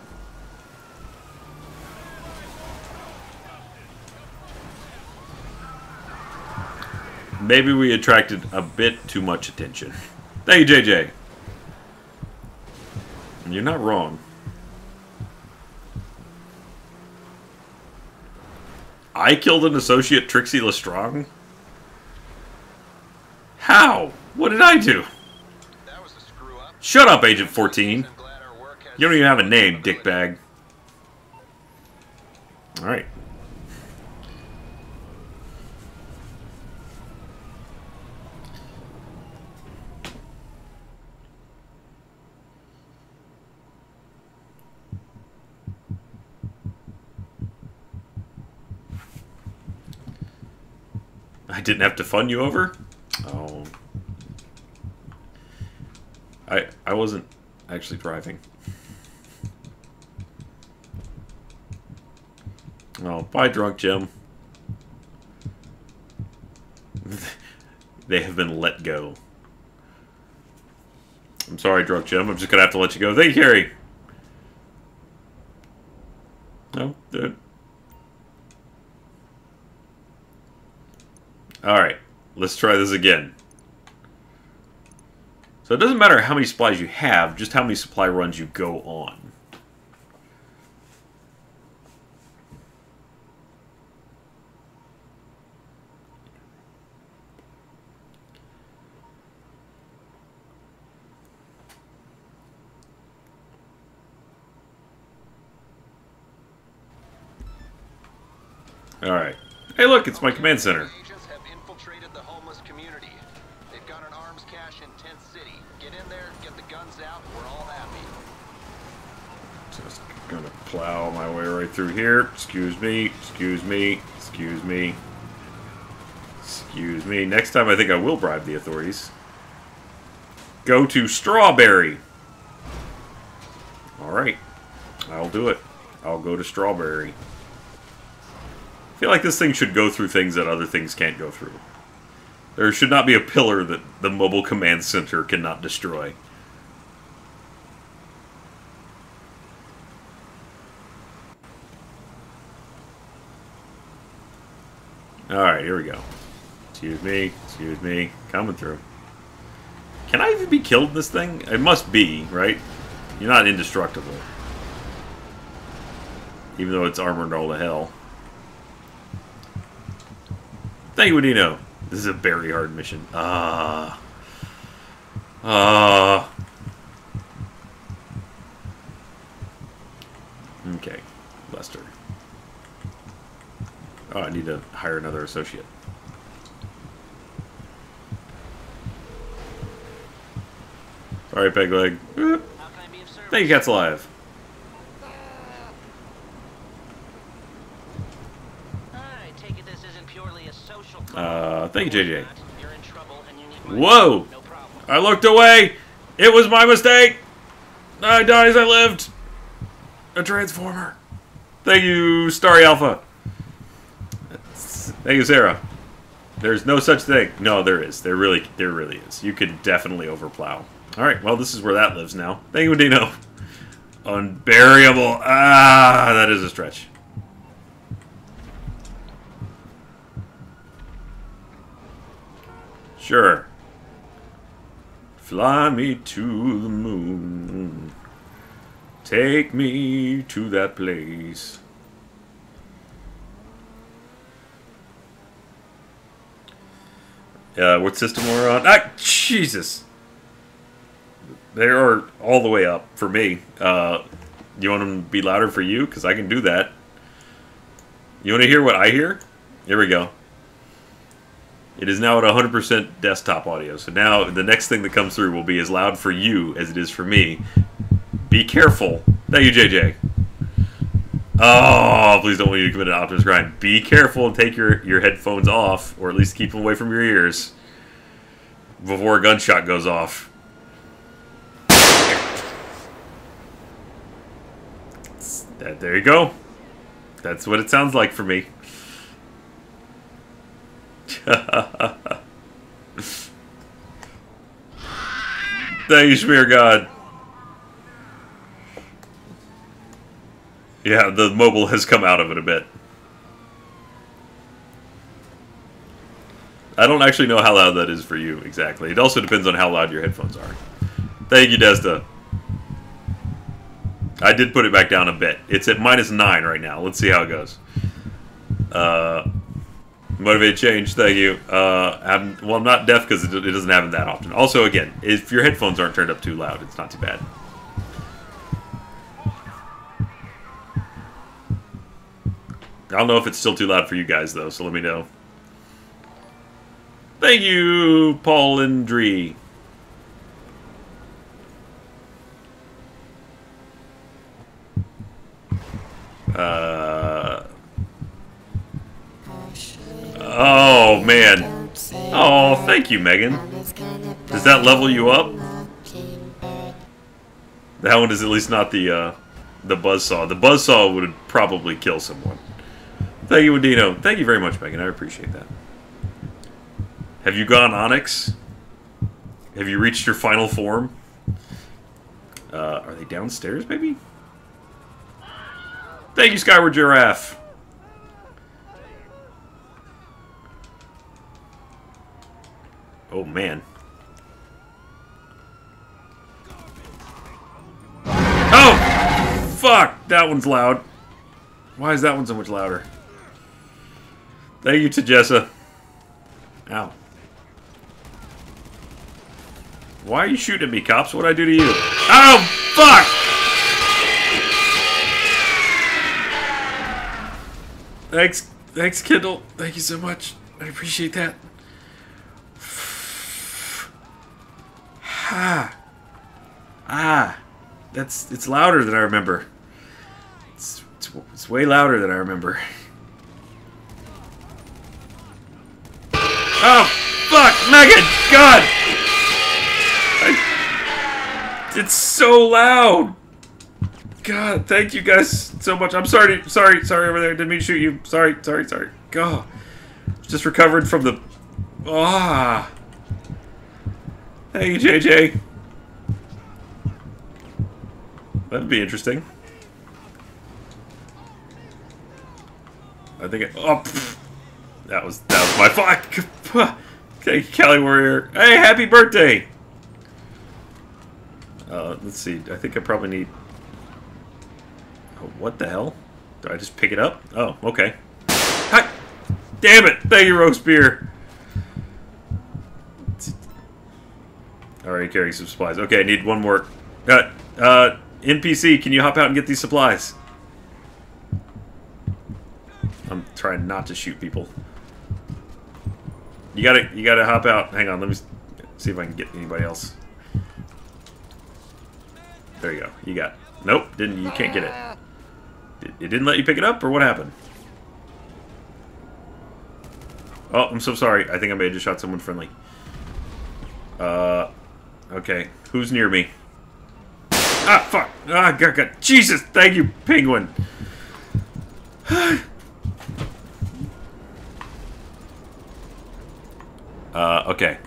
Maybe we attracted a bit too much attention. Thank you, JJ. You're not wrong. I killed an associate, Trixie Lestrong? How? What did I do? That was a screw up. Shut up, Agent 14. You don't even have a name, dickbag. Alright. I didn't have to fund you over? Oh. I wasn't actually driving. Oh, bye, Drunk Jim. They have been let go. I'm sorry, Drunk Jim. I'm just gonna have to let you go. Thank you, Carrie. No, good. Alright, let's try this again. So it doesn't matter how many supplies you have, just how many supply runs you go on. Alright. Hey look, it's my command center. Just gonna plow my way right through here. Excuse me, excuse me, excuse me. Excuse me. Next time I think I will bribe the authorities. Go to Strawberry. Alright. I'll do it. I'll go to Strawberry. I feel like this thing should go through things that other things can't go through. There should not be a pillar that the mobile command center cannot destroy. Alright, here we go. Excuse me, coming through. Can I even be killed in this thing? It must be, right? You're not indestructible. Even though it's armored all to hell. Thank you, Dino. This is a very hard mission. Okay, Lester. Oh, I need to hire another associate. Alright, Peg Leg. Boop. How can I be of service? Thank you, Cat's Alive. I take it this isn't purely a social Thank you, JJ. You're in trouble and you need money. Whoa! No problem. I looked away! It was my mistake! I died as I lived! A transformer. Thank you, Starry Alpha. Thank you, Sarah. There's no such thing. No, there is. There really is. You could definitely overplow. Alright, well, this is where that lives now. Thank you, Dino. Unbearable. Ah, that is a stretch. Sure. Fly me to the moon. Take me to that place. What system we're on? Ah, Jesus! They are all the way up for me. You want them to be louder for you? Because I can do that. You want to hear what I hear? Here we go. It is now at 100% desktop audio. So now the next thing that comes through will be as loud for you as it is for me. Be careful. Thank you, JJ. Oh, please don't want you to commit an Optimus crime. Be careful and take your headphones off, or at least keep them away from your ears before a gunshot goes off. There you go. That's what it sounds like for me. Thank you, Schmear God. Yeah, the mobile has come out of it a bit. I don't actually know how loud that is for you, exactly. It also depends on how loud your headphones are. Thank you, Desta. I did put it back down a bit. It's at -9 right now. Let's see how it goes. Motivated change, thank you. Well, I'm not deaf because it doesn't happen that often. Also, again, if your headphones aren't turned up too loud, it's not too bad. I don't know if it's still too loud for you guys, though, so let me know. Thank you, Paul Indree. Oh, man. Oh, thank you, Megan. Does that level you up? That one is at least not the buzzsaw. The buzzsaw would probably kill someone. Thank you, Wadino. Thank you very much, Megan. I appreciate that. Have you gone Onyx? Have you reached your final form? Are they downstairs, maybe? Thank you, Skyward Giraffe. Oh, man. Oh! Fuck! That one's loud. Why is that one so much louder? Thank you to Jessa. Ow. Why are you shooting at me, cops? What'd I do to you? Oh, fuck! Thanks, Kindle. Thank you so much. I appreciate that. It's louder than I remember. It's way louder than I remember. Oh, fuck, Megan! God! It's so loud! God, thank you guys so much. I'm sorry over there. Didn't mean to shoot you. Sorry. God. Just recovered from the... Thank you, JJ. That'd be interesting. I think it... Oh, pfft. That was my fuck. Okay, Cali Warrior. Hey, happy birthday! Let's see. I think I probably need... Oh, what the hell? Do I just pick it up? Oh, okay. Hi! Damn it! Thank you, Rogue Spear. Already carrying some supplies. Okay, I need one more. NPC, can you hop out and get these supplies? I'm trying not to shoot people. You gotta hop out. Hang on, let me see if I can get anybody else. There you go. You got it. Nope, didn't. You can't get it. It didn't let you pick it up, or what happened? Oh, I'm so sorry. I think I may have just shot someone friendly. Okay. Who's near me? Ah, fuck! Ah, God. Jesus! Thank you, penguin! Okay.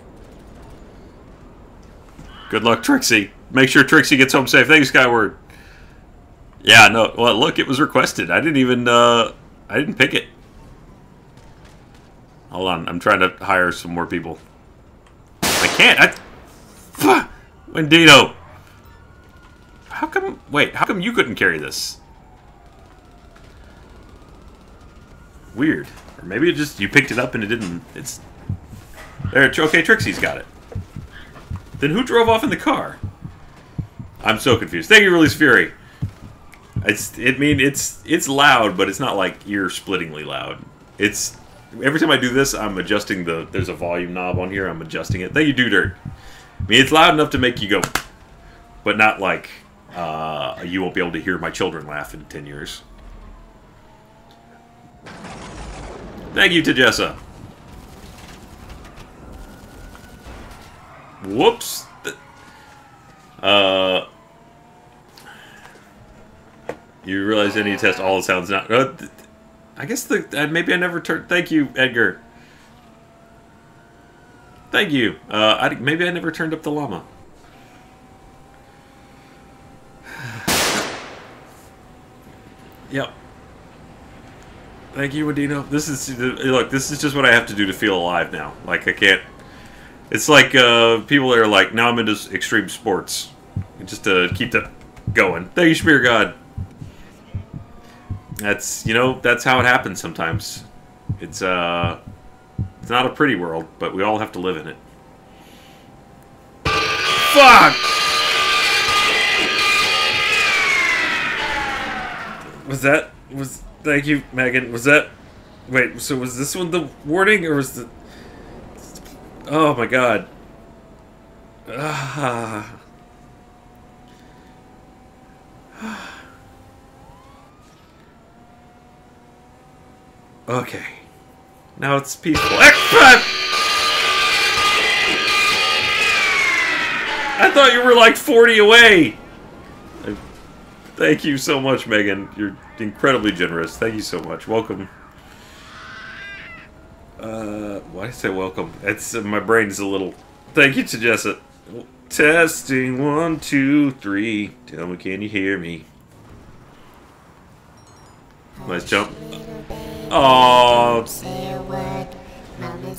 Good luck, Trixie. Make sure Trixie gets home safe. Thank you, Skyward. Yeah, no. Well, look, it was requested. I didn't even, I didn't pick it. Hold on. I'm trying to hire some more people. I can't. Wendito. How come... Wait, how come you couldn't carry this? Weird. Or maybe it just... You picked it up and it didn't... It's... There, okay, Trixie's got it. Then who drove off in the car? I'm so confused. Thank you, Release Fury. It's loud, but it's not like ear-splittingly loud. It's... Every time I do this, I'm adjusting the... There's a volume knob on here. I'm adjusting it. Thank you, Dirt. I mean, it's loud enough to make you go... But not like... you won't be able to hear my children laugh in 10 years. Thank you, Tajessa. Whoops. You realize I need to test all the sounds now. I guess maybe I never turned... Thank you, Edgar. Thank you. Maybe I never turned up the llama. Yep. Thank you, Wadino. This is... Look, this is just what I have to do to feel alive now. Like, I can't... It's like, people that are like, now I'm into extreme sports. Just to keep that going. Thank you, Spear God. That's, you know, that's how it happens sometimes. It's not a pretty world, but we all have to live in it. Fuck! Thank you, Megan. Was that... Wait, so was this one the warning, or was the... Oh my god. Okay. Now it's peaceful. I thought you were like 40 away! Thank you so much, Megan. You're incredibly generous. Thank you so much. Welcome. Why did I say welcome? It's my brain's a little... Thank you to Jessa. Testing 1, 2, 3. Tell me, can you hear me? Nice jump. Oh,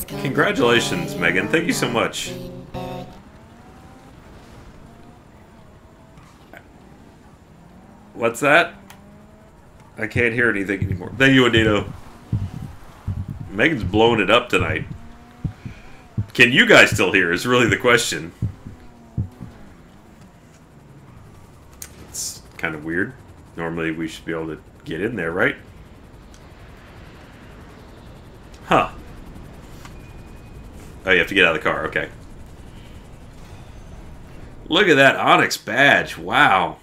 congratulations, Megan. Thank you so much. What's that? I can't hear anything anymore. Thank you, Adino. Megan's blowing it up tonight. Can you guys still hear? Is really the question. It's kind of weird. Normally we should be able to get in there, right? Huh. Oh, you have to get out of the car. Okay. Look at that Onyx badge. Wow.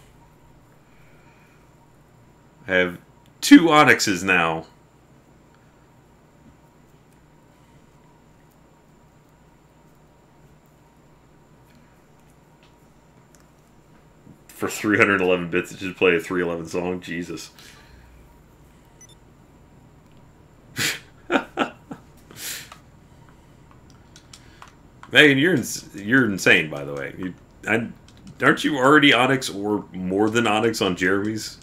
I have 2 Onyxes now. For 311 bits, it should play a 311 song. Jesus. Megan, you're insane, by the way. Aren't you already Onyx or more than Onyx on Jeremy's?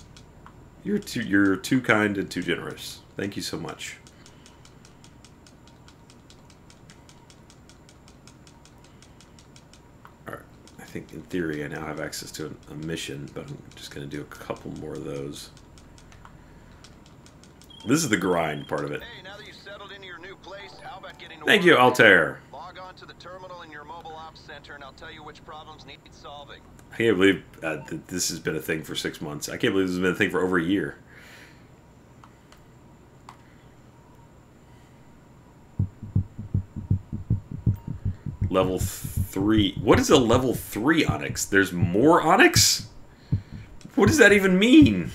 You're too kind and too generous. Thank you so much. Alright. I think in theory I now have access to a mission, but I'm just going to do a couple more of those. This is the grind part of it. Hey, now that you've settled into your new place, how about getting to Thank you, Altair. Log on to the terminal in your mobile ops center and I'll tell you which problems need solving. I can't believe this has been a thing for 6 months. I can't believe this has been a thing for over a year. Level 3. What is a level 3 Onyx? There's more Onyx? What does that even mean?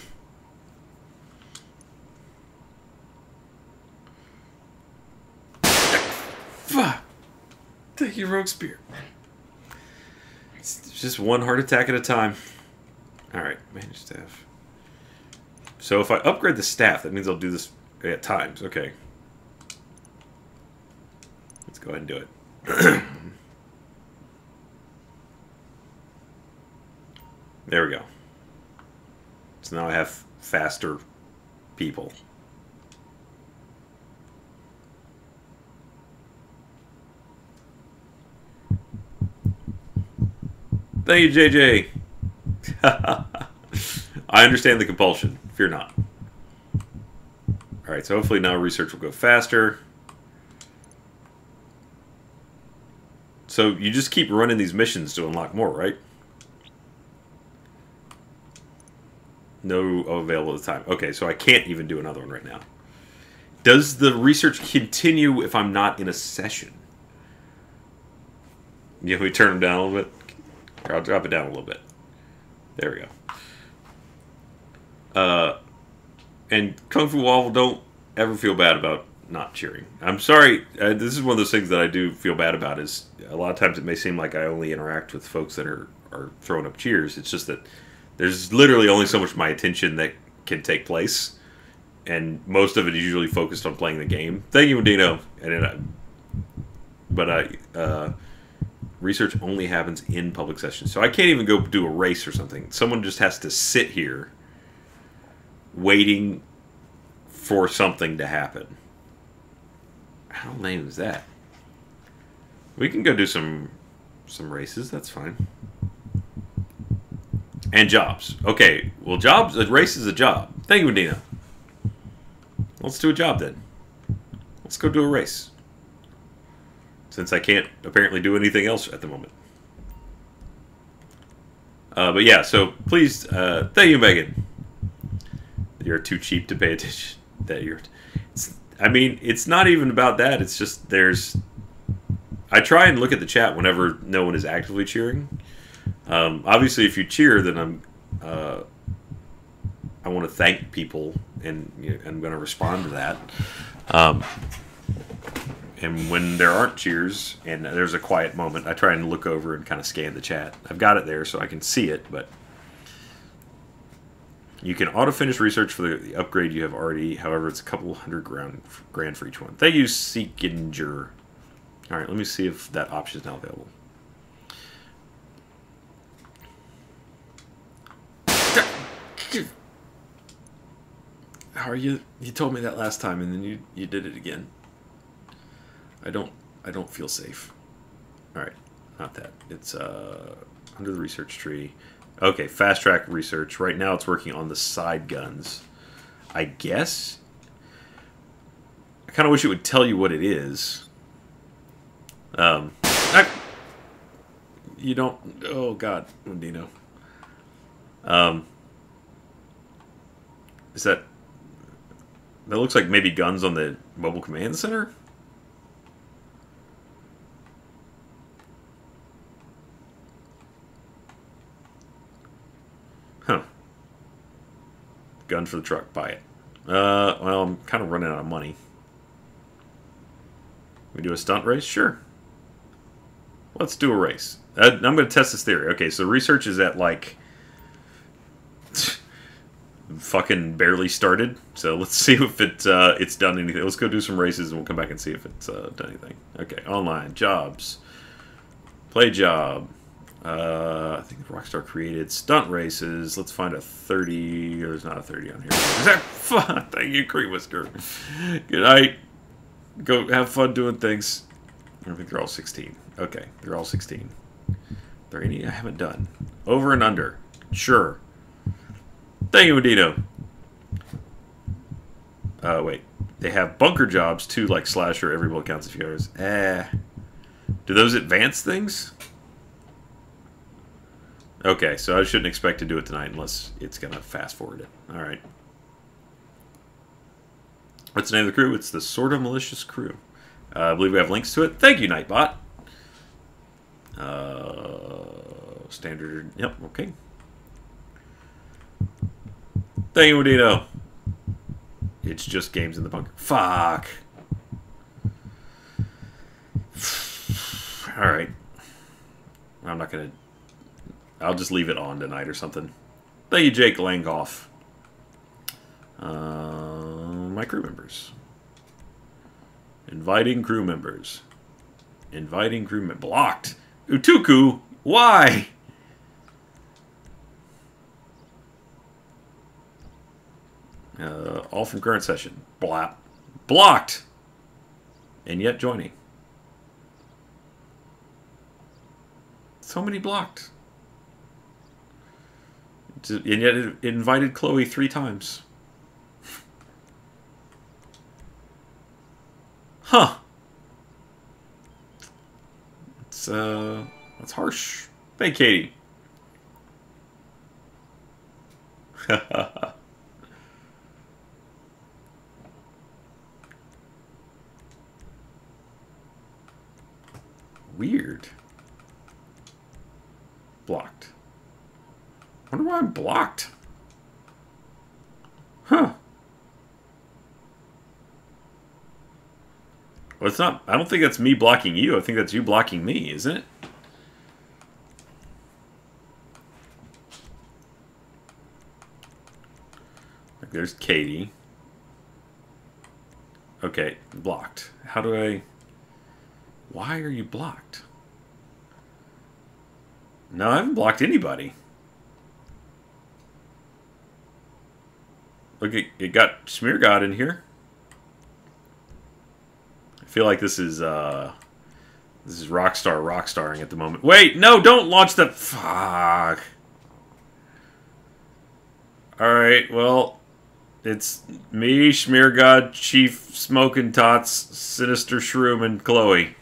Take your rogue spear. It's just one heart attack at a time. Alright, manage staff. So if I upgrade the staff, that means I'll do this at times. Okay. Let's go ahead and do it. There we go. So now I have faster people. Thank you, JJ. I understand the compulsion. Fear not. Alright, so hopefully now research will go faster. So you just keep running these missions to unlock more, right? No available at the time. Okay, so I can't even do another one right now. Does the research continue if I'm not in a session? Yeah, we turn them down a little bit. I'll drop it down a little bit. There we go. And Kung Fu Waffle, don't ever feel bad about not cheering. I'm sorry. This is one of those things that I do feel bad about. Is a lot of times it may seem like I only interact with folks that are throwing up cheers. It's just that there's literally only so much of my attention that can take place, and most of it is usually focused on playing the game. Thank you, Dino. Research only happens in public sessions. So I can't even go do a race or something. Someone just has to sit here waiting for something to happen. How lame is that? We can go do some races. That's fine. And jobs. Okay, well, jobs. A race is a job. Thank you, Dina. Let's do a job then. Let's go do a race. Since I can't apparently do anything else at the moment. But yeah, so please, thank you, Megan. You're too cheap to pay attention. I mean, it's not even about that. It's just I try and look at the chat whenever no one is actively cheering. Obviously, if you cheer, then I want to thank people, and I'm going to respond to that. And when there aren't cheers and there's a quiet moment, I try and look over and kind of scan the chat. I've got it there so I can see it, but you can auto-finish research for the upgrade you have already. However, it's a couple $100 for each one. Thank you, Seekinger. All right, let me see if that option is now available. How are you? You told me that last time, and then you did it again. I don't feel safe. All right, not that. It's under the research tree. Okay, fast track research. Right now, it's working on the side guns. I guess. I kind of wish it would tell you what it is. You don't. Oh God, Mundino. Is that? That looks like maybe guns on the mobile command center. Huh. Gun for the truck. Buy it. Well, I'm kind of running out of money. We do a stunt race? Sure. Let's do a race. I'm going to test this theory. Okay, so research is at, like, fucking barely started. So let's see if it's done anything. Let's go do some races and we'll come back and see if it's done anything. Okay, online. Jobs. Play job. I think Rockstar created stunt races. Let's find a 30. There's not a 30 on here. Is that fun? Thank you, Cream Whisker. Good night. Go have fun doing things. I think they're all 16. Okay, they're all 16. Are there any I haven't done? Over and under. Sure. Thank you, Medino. Wait. They have bunker jobs too, like Slasher. Every bullet counts a few hours. Do those advance things? Okay, so I shouldn't expect to do it tonight unless it's going to fast forward it. Alright. What's the name of the crew? It's the Sort of Malicious Crew. I believe we have links to it. Thank you, Nightbot. Standard. Yep, okay. Thank you, Dino. It's just games in the bunker. Fuck. Alright. I'm not gonna... I'll just leave it on tonight or something. Thank you, Jake Langhoff. My crew members. Inviting crew members. Inviting crew members. Blocked. Utuku. Why? All from current session. Blap. Blocked. And yet joining. So many blocked. And yet it invited Chloe 3 times. Huh. That's harsh. Thank Katie. Weird. Blocked. Wonder why I'm blocked. Huh. Well, it's not... I don't think that's me blocking you. I think that's you blocking me, isn't it? Like, there's Katie. Okay, blocked. How do I... Why are you blocked? No, I haven't blocked anybody. Look, it got Smear God in here. I feel like this is rockstarring at the moment. Wait, no, don't launch the... Fuck. Alright, well, it's me, Smear God, Chief Smokin' Tots, Sinister Shroom, and Chloe.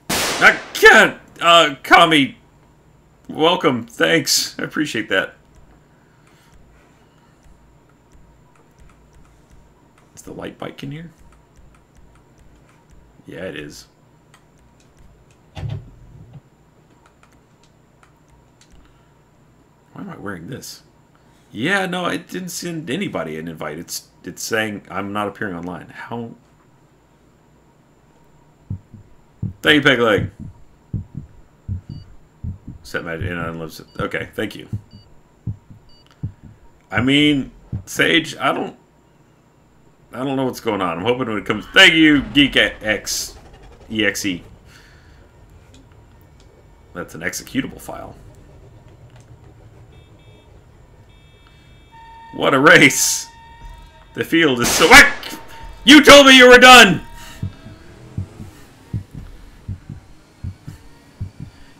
I can't! Kami, welcome, thanks, I appreciate that. Is the light bike in here? Yeah, it is. Why am I wearing this? Yeah, no, I didn't send anybody an invite. It's saying I'm not appearing online. How? Thank you, Pegleg. Set my in unlimited. Okay, thank you. I mean, Sage, I don't know what's going on. I'm hoping when it comes... Thank you, GeekX EXE. That's an executable file. What a race! The field is so... You told me you were done!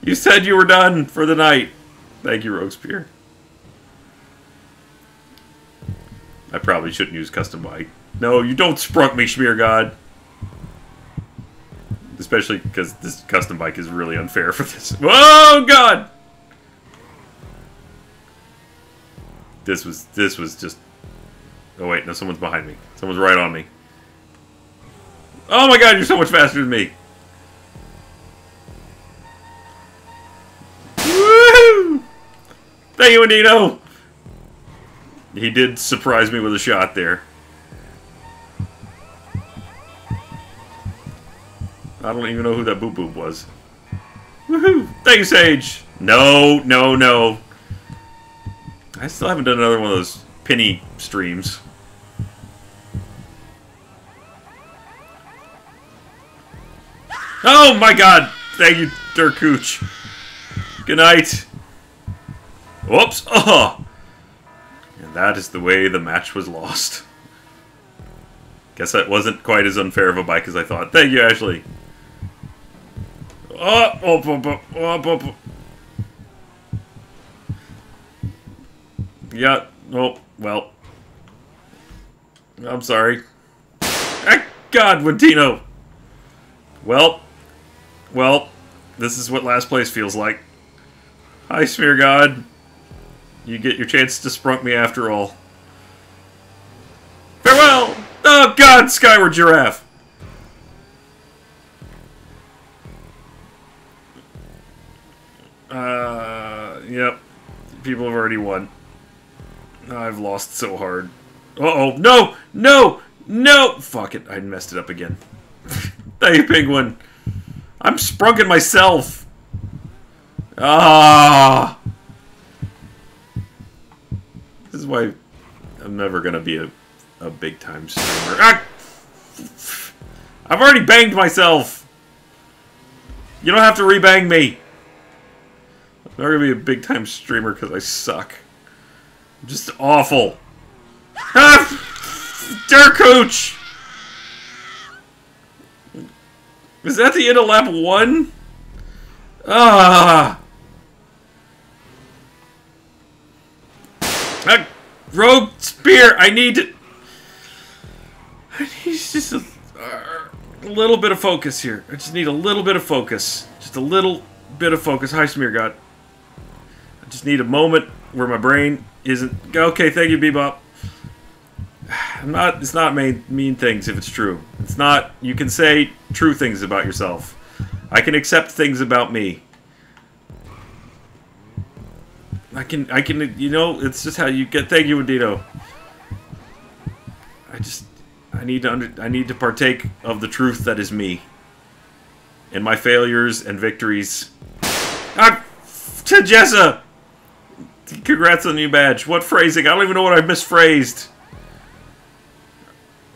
You said you were done for the night. Thank you, Robespierre. I probably shouldn't use custom bike. No, you don't sprunk me, Smear God. Especially because this custom bike is really unfair for this. Whoa, God! This was just... Oh, wait, no, someone's behind me. Someone's right on me. Oh my God, you're so much faster than me. Woohoo! Thank you, Anito! He did surprise me with a shot there. I don't even know who that Boop Boop was. Woohoo! Thank you, Sage! No, no, no. I still haven't done another one of those penny streams. Oh my God! Thank you, Dirkooch. Good night. Whoops! Oh! And that is the way the match was lost. Guess that wasn't quite as unfair of a bike as I thought. Thank you, Ashley. Yeah, oh, well. I'm sorry. Ah, God, Wintino! Well, this is what last place feels like. Hi, Smear God. You get your chance to sprunk me after all. Farewell! Oh, God, Skyward Giraffe! Yep. People have already won. I've lost so hard. Uh-oh. No! No! No! Fuck it. I messed it up again. Thank you, Penguin. I'm sprunking myself. Ah! This is why I'm never going to be a big-time streamer. Ah! I've already banged myself. You don't have to rebang me. I'm not going to be a big-time streamer because I suck. I'm just awful. Ah! Dirkooch! Is that the end of lap 1? Ah! Rogue spear! I need to... I need just a little bit of focus here. I just need a little bit of focus. Just a little bit of focus. Hi, Smear God. I just need a moment where my brain isn't... Okay, thank you, Bebop. It's not mean things if it's true. It's not... You can say true things about yourself. I can accept things about me. I can, you know, it's just how you get... Thank you, Adito. I need to partake of the truth that is me. And my failures and victories. Ah! To Jessa! Congrats on the new badge. What phrasing? I don't even know what I misphrased.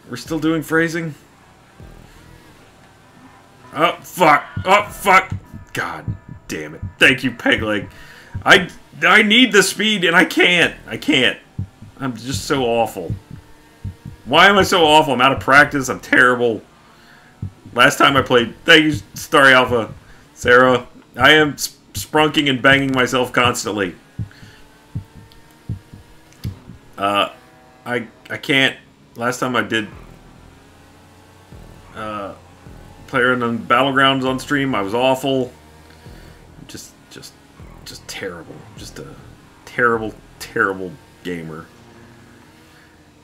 We're still doing phrasing? Oh, fuck. Oh, fuck. God damn it. Thank you, Pegleg. I need the speed, and I can't. I can't. I'm just so awful. Why am I so awful? I'm out of practice. I'm terrible. Last time I played... Thank you, Starry Alpha. Sarah. I am sprunking and banging myself constantly. I can't... Last time I did... Player in the Battlegrounds on stream, I was awful. Just terrible. Just a terrible, terrible gamer.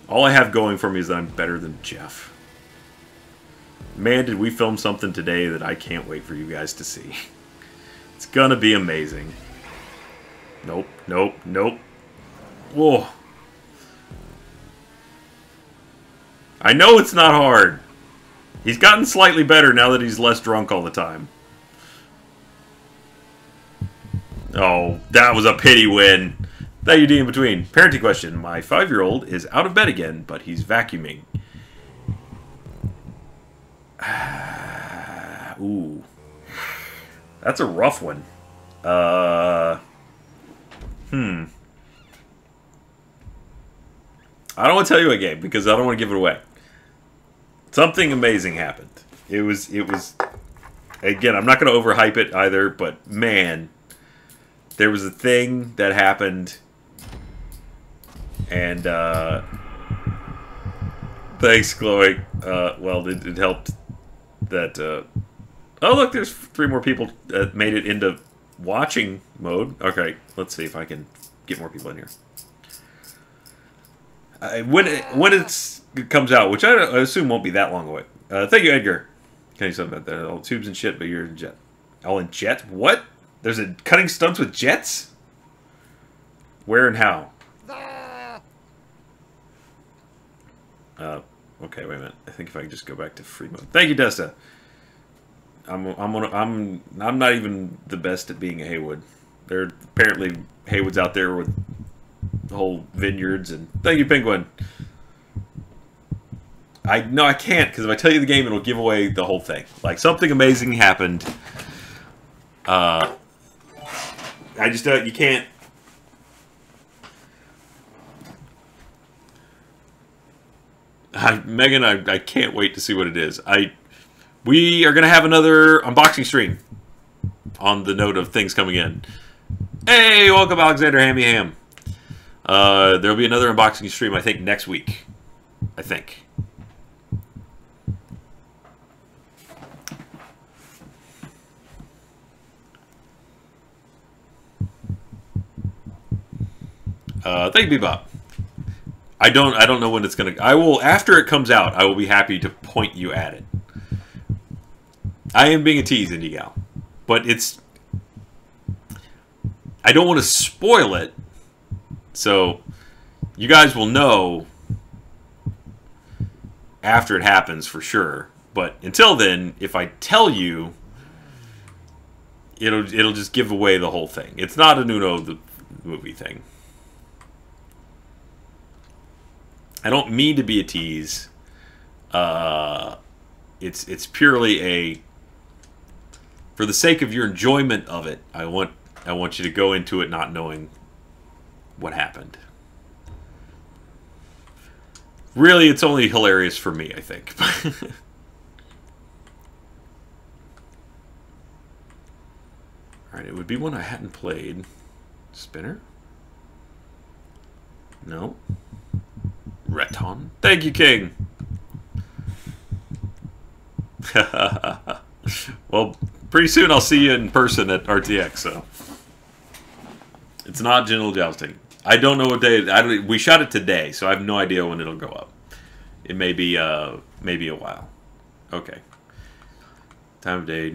All I have going for me is that I'm better than Jeff. Man, did we film something today that I can't wait for you guys to see. It's gonna be amazing. Nope, nope, nope. Whoa. I know it's not hard. He's gotten slightly better now that he's less drunk all the time. Oh, that was a pity win. Thank you, D in between. Parenting question. My 5-year-old is out of bed again, but he's vacuuming. Ooh. That's a rough one. I don't want to tell you a game because I don't want to give it away. Something amazing happened. It was again, I'm not going to overhype it either, but man, there was a thing that happened, and thanks, Chloe. Well, it helped that. Oh, look, there's 3 more people that made it into watching mode. Okay, let's see if I can get more people in here. When it comes out, which I assume won't be that long away. Thank you, Edgar. Can you say something about that? All tubes and shit, but you're in jet. All in jet? What? There's a cutting stunts with jets? Where and how? Okay, wait a minute. I think if I can just go back to free mode. Thank you, Desta. I'm not even the best at being a Haywood. There are apparently Haywoods out there with the whole vineyards, and thank you, Penguin. No, I can't, because if I tell you the game, it'll give away the whole thing. Like, something amazing happened. I just, you can't. Megan, I can't wait to see what it is. We are going to have another unboxing stream on the note of things coming in. Hey, welcome, Alexander Hammy Ham. There'll be another unboxing stream, I think, next week. I think. Thank you, Bebop. I don't know when it's gonna. I will, after it comes out, I will be happy to point you at it. I am being a tease, Indie Gal, but it's. I don't want to spoil it, so You guys will know after it happens for sure. But until then, if I tell you, it'll just give away the whole thing. It's not a Nuno the movie thing. I don't mean to be a tease. It's purely a, for the sake of your enjoyment of it, I want you to go into it not knowing what happened. Really, it's only hilarious for me, I think. Alright, it would be one I hadn't played. Spinner? No. Reton. Thank you, King! Well, pretty soon I'll see you in person at RTX, so. It's not General Jousting. I don't know what day. We shot it today, so I have no idea when it'll go up. It may be a while. Okay. Time of day.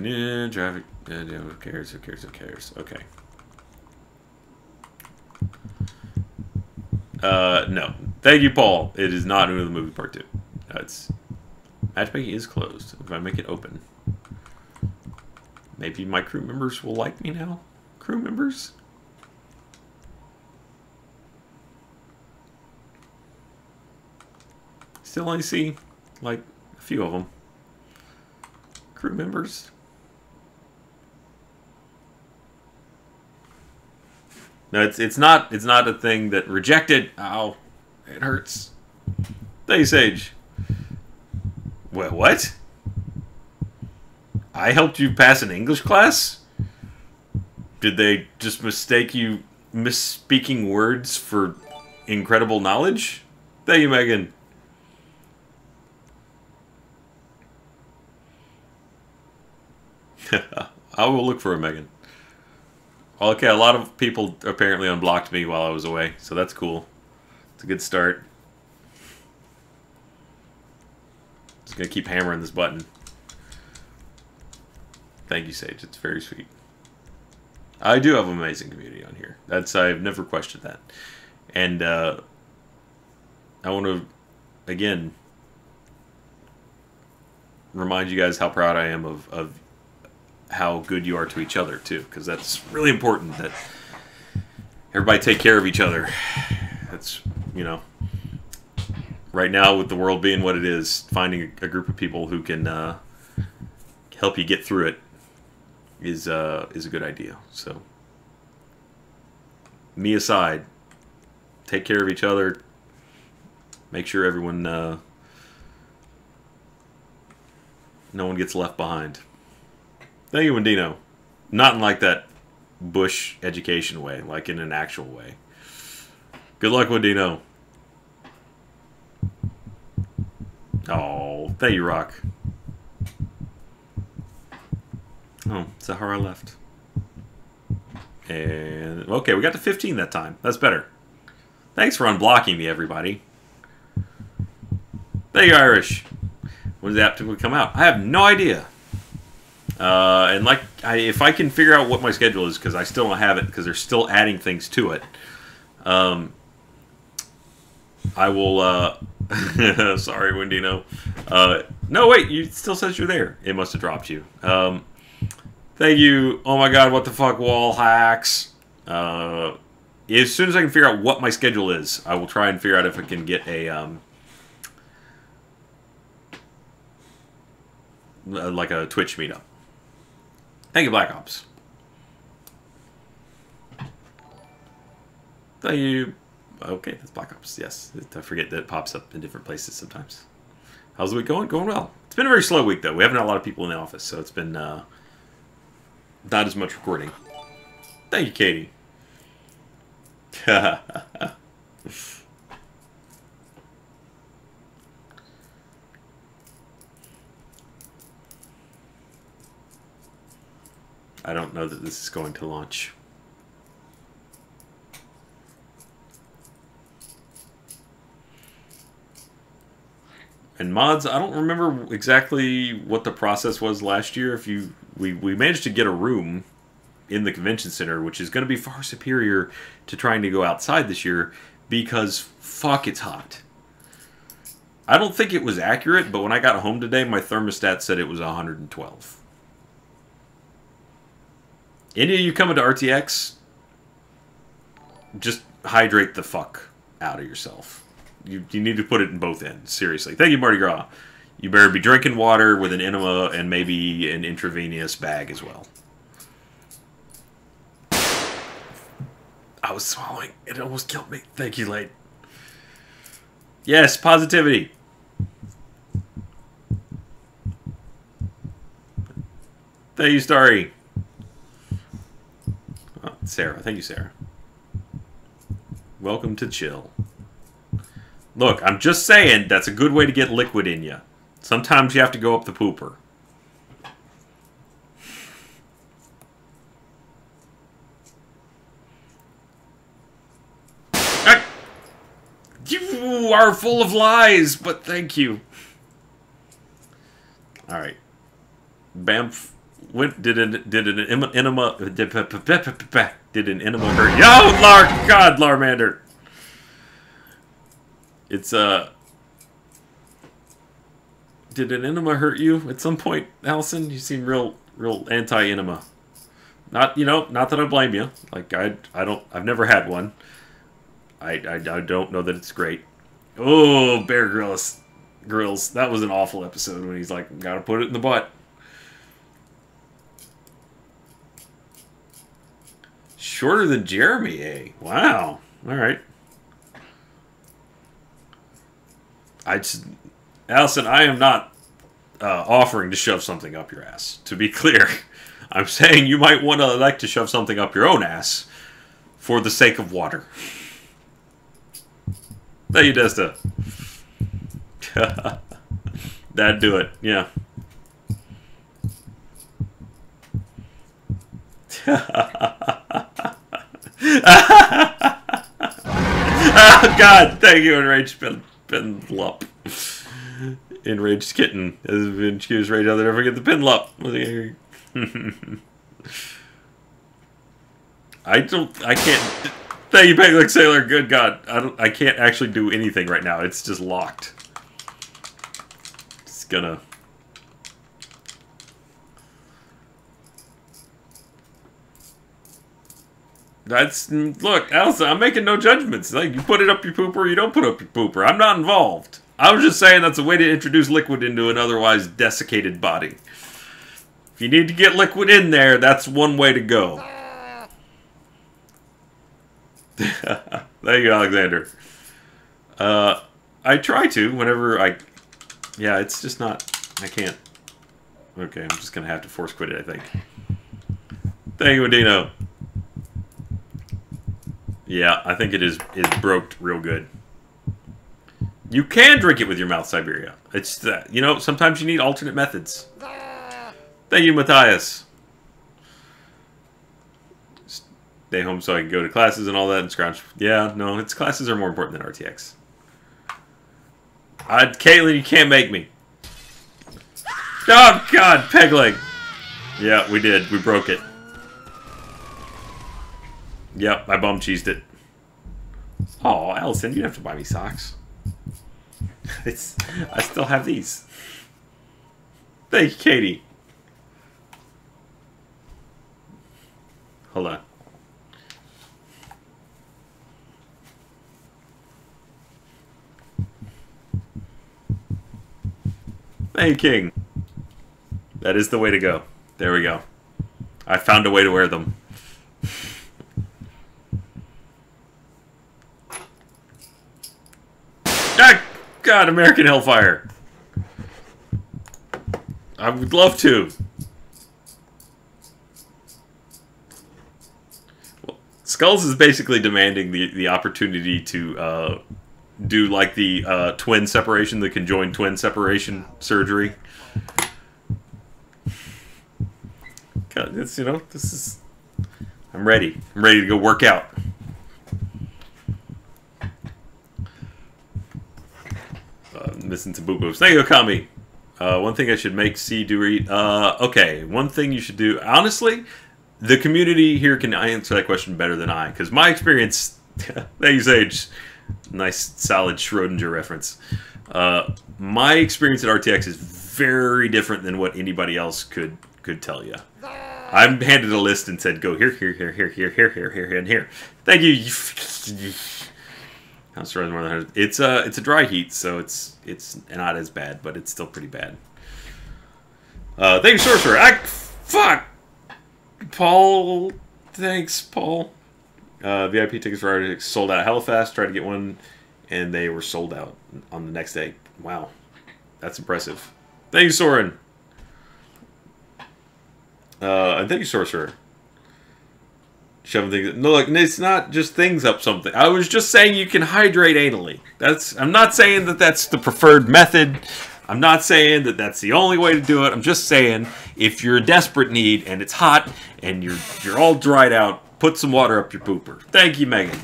Traffic. Who cares? Who cares? Who cares? Okay. No. Thank you, Paul. It is not Uno the Movie Part 2. It's matchmaking is closed. If I make it open, maybe my crew members will like me now. Crew members. Still only see like a few of them. Crew members. No, it's not a thing that rejected. Ow, it hurts. Thank you, Sage. Well, what? I helped you pass an English class? Did they just mistake you misspeaking words for incredible knowledge? Thank you, Megan. I will look for a Megan. Okay, a lot of people apparently unblocked me while I was away, so that's cool. It's a good start. Just gonna keep hammering this button. Thank you, Sage. It's very sweet. I do have an amazing community on here. I've never questioned that. And I want to, again, remind you guys how proud I am of how good you are to each other, too. Because that's really important that everybody take care of each other. That's, you know, right now with the world being what it is, finding a group of people who can help you get through it is a good idea. So, me aside, take care of each other. Make sure everyone, no one gets left behind. Thank you, Wendino. Not in like that Bush education way, like in an actual way. Good luck, Wendino. Oh, thank you, Rock. Oh, Sahara left. And, okay, we got to 15 that time. That's better. Thanks for unblocking me, everybody. Thank you, Irish. When does the app typically come out? I have no idea. And like, if I can figure out what my schedule is, because I still don't have it, because they're still adding things to it, I will, sorry, Wendino. No, wait, you still says you're there. It must have dropped you. Thank you. Oh my god, what the fuck, wall hacks. As soon as I can figure out what my schedule is, I will try and figure out if I can get a, like a Twitch meetup. Thank you, Black Ops. Thank you. Okay, that's Black Ops. Yes, I forget that it pops up in different places sometimes. How's the week going? Going well. It's been a very slow week, though. We haven't had a lot of people in the office, so it's been not as much recording. Thank you, Katie. I don't know that this is going to launch. And mods, I don't remember exactly what the process was last year. We managed to get a room in the convention center, which is going to be far superior to trying to go outside this year. because fuck, it's hot. I don't think it was accurate, but when I got home today, my thermostat said it was 112. Any of you coming to RTX, just hydrate the fuck out of yourself. You need to put it in both ends, seriously. Thank you, Mardi Gras. You better be drinking water with an enema and maybe an intravenous bag as well. I was swallowing. It almost killed me. Thank you, Late. Yes, positivity. Thank you, Starry. Oh, Sarah. Thank you, Sarah. Welcome to chill. Look, I'm just saying that's a good way to get liquid in you. Sometimes you have to go up the pooper. You are full of lies, but thank you. All right. Bamf did an enema hurt? Yo, God, Larmander. It's did an enema hurt you at some point, Allison? You seem real anti-enema. Not that I blame you. Like I've never had one. I don't know that it's great. Oh, Bear Grylls. That was an awful episode when he's like, gotta put it in the butt. Shorter than Jeremy, eh? Wow. Alright. Allison, I am not offering to shove something up your ass. To be clear, I'm saying you might want to like to shove something up your own ass for the sake of water. Thank you, Desta. That'd do it, yeah. Oh, God, thank you, Enraged Pinlup. Enraged Kitten has been excused right now. Never forget the Pinlup. I can't. Thank you, Pegleg Sailor. Good God, I can't actually do anything right now. It's just locked. It's gonna. Look, Elsa, I'm making no judgments. Like, you put it up your pooper or you don't put up your pooper. I'm not involved. I was just saying that's a way to introduce liquid into an otherwise desiccated body. If you need to get liquid in there, that's one way to go. Thank you, Alexander. I try to whenever I... Yeah, it's just not... I can't... Okay, I'm just going to have to force quit it, I think. Thank you, Adino. Yeah, I think it is broked real good. You can drink it with your mouth, Siberia. It's that, sometimes you need alternate methods. Thank you, Matthias. Stay home so I can go to classes and all that and scrounge. Yeah, no, its classes are more important than RTX. Caitlin, you can't make me. Oh, God, Pegleg. Yeah, we did. We broke it. Yep, I bum cheesed it. Oh, Allison, you don't have to buy me socks. I still have these. Thank you, Katie. Hold on. Thank you, King. That is the way to go. There we go. I found a way to wear them. Ah, God, American Hellfire. I would love to. Well, Skulls is basically demanding the opportunity to do like the twin separation, the conjoined twin separation surgery. God, it's, this is... I'm ready. I'm ready to go work out. Missing some boo-boos. Thank you, Okami. One thing I should make C do read. Okay, one thing you should do. Honestly, the community here can answer that question better than I, because my experience, thank you, Sage, Nice, solid Schrodinger reference. My experience at RTX is very different than what anybody else could tell you. I'm handed a list and said, go here, here, here, here, here, here, here, here, and here. Thank you. It's a dry heat, so it's not as bad, but it's still pretty bad. Thank you, Sorcerer. Fuck! Paul. Thanks, Paul. VIP tickets for RTX sold out hella fast. Tried to get one, and they were sold out on the next day. Wow. That's impressive. Thank you, Soren. And thank you, Sorcerer. Shoving things. No, look, it's not just things up something. I was just saying you can hydrate anally. I'm not saying that that's the preferred method. I'm not saying that that's the only way to do it. I'm just saying if you're in desperate need and it's hot and you're all dried out, put some water up your pooper. Thank you, Megan.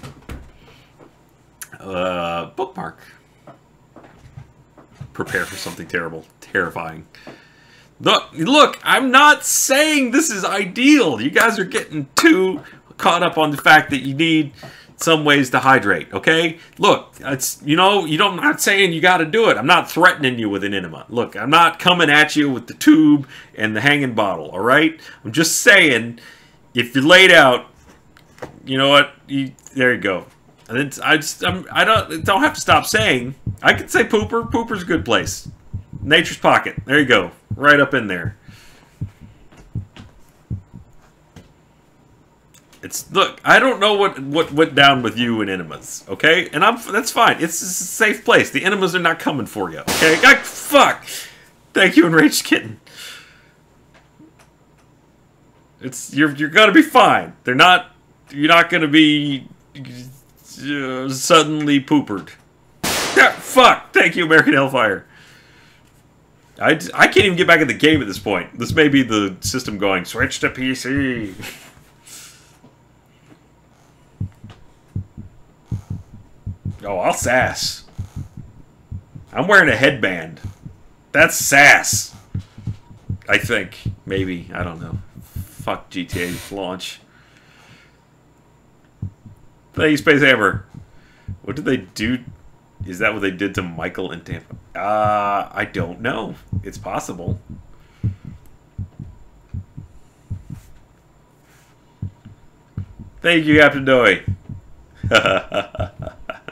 Bookmark. Prepare for something terrible, terrifying. Look, I'm not saying this is ideal. You guys are getting too caught up on the fact that you need some ways to hydrate, okay? Look, it's, I'm not saying you got to do it. I'm not threatening you with an enema. Look, I'm not coming at you with the tube and the hanging bottle, all right? I'm just saying, if you're laid out, you know what? There you go. And I don't have to stop saying. I could say pooper. Pooper's a good place. Nature's pocket. There you go. Right up in there. Look, I don't know what went down with you and enemas, okay? And that's fine. It's a safe place. The enemas are not coming for you, okay? Fuck! Thank you, Enraged Kitten. You're gonna be fine. You're not gonna be suddenly poopered. Fuck! Thank you, American Hellfire. I can't even get back in the game at this point. This may be the system going, switch to PC. Oh, I'll sass. I'm wearing a headband. That's sass. I think. Maybe. I don't know. Fuck GTA launch. Thank you, Space Hammer. What did they do? Is that what they did to Michael in Tampa? I don't know. It's possible. Thank you, Captain Doy.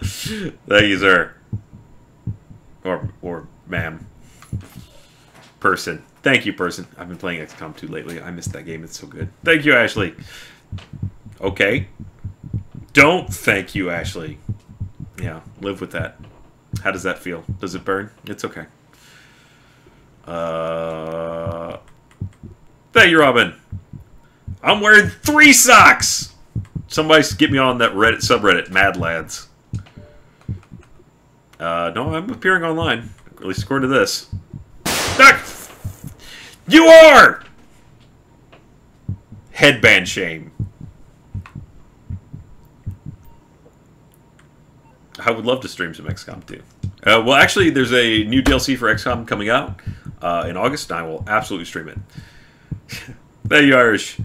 Thank you, sir. Or ma'am. Person. Thank you, person. I've been playing XCOM 2 lately. I missed that game. It's so good. Thank you, Ashley. Okay. Don't thank you, Ashley. Yeah, live with that. How does that feel? Does it burn? It's okay. Thank you, Robin. I'm wearing 3 socks! Somebody get me on that Reddit subreddit, Mad Lads. No, I'm appearing online. At least according to this. You are! Headband shame. I would love to stream some XCOM 2. Well, actually, there's a new DLC for XCOM coming out in August, and I will absolutely stream it. Thank you, Irish.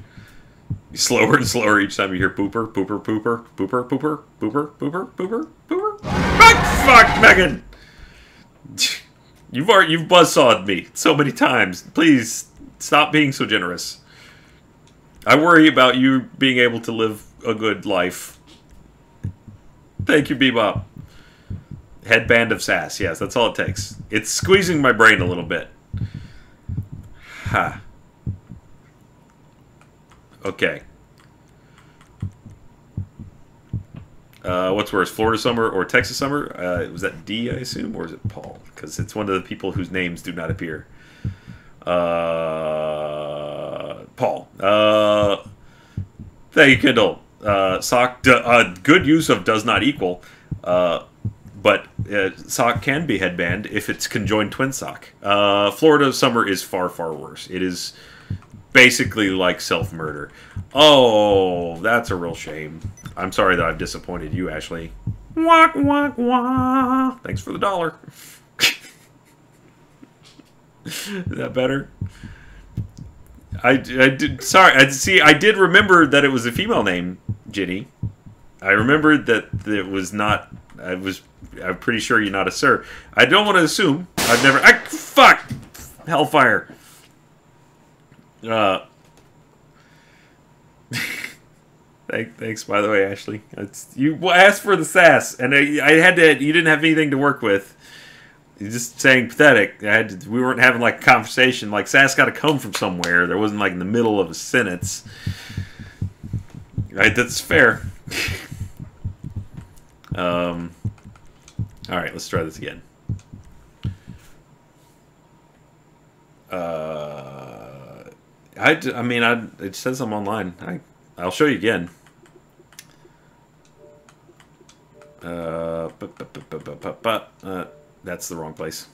Slower and slower each time you hear pooper, pooper, pooper, pooper, pooper, pooper, pooper, pooper, pooper. Fuck, Megan! You've buzzsawed me so many times. Please stop being so generous. I worry about you being able to live a good life. Thank you, Bebop. Headband of sass. Yes, that's all it takes. It's squeezing my brain a little bit. Ha. Okay. What's worse, Florida summer or Texas summer? Was that D, I assume, or is it Paul? Because it's one of the people whose names do not appear. Paul. Thank you, Kindle. Sock. Good use of does not equal, but sock can be headband if it's conjoined twin sock. Florida summer is far, far worse. It is basically like self-murder. Oh, that's a real shame. I'm sorry that I've disappointed you, Ashley. Wah, wah, wah. Thanks for the $1. Is that better? I did. Sorry. I did remember that it was a female name, Ginny. I remembered that it was not I'm pretty sure you're not a sir. I don't want to assume. I've never... fuck! Hellfire. Thanks, by the way, Ashley. You asked for the sass, and I had to... You didn't have anything to work with. You're just saying pathetic. We weren't having, like, a conversation. Like, sass got to come from somewhere. There wasn't, like, in the middle of a sentence. Right, that's fair. Alright, let's try this again. I mean, it says I'm online. I'll show you again. That's the wrong place.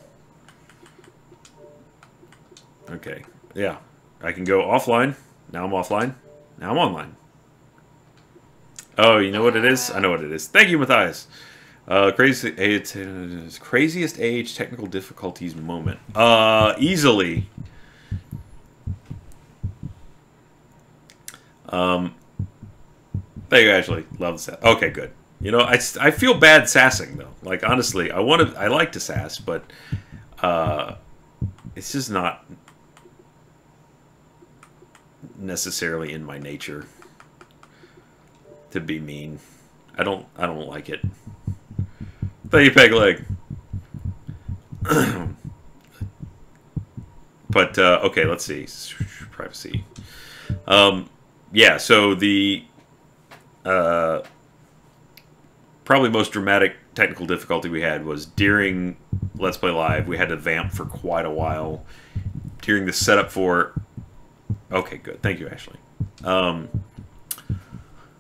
Okay, yeah. I can go offline. Now I'm offline. Now I'm online. Oh, you know what it is? I know what it is. Thank you, Matthias. Craziest age technical difficulties moment. Easily. Thank you, Ashley. Love the sass. Okay, good. You know, I feel bad sassing though. Like honestly, I like to sass, but it's just not necessarily in my nature to be mean. I don't like it. Thank you, Peg Leg. But okay, let's see. Privacy. Yeah, so the probably most dramatic technical difficulty we had was during Let's Play Live. We had to vamp for quite a while during the setup for... Okay, good. Thank you, Ashley.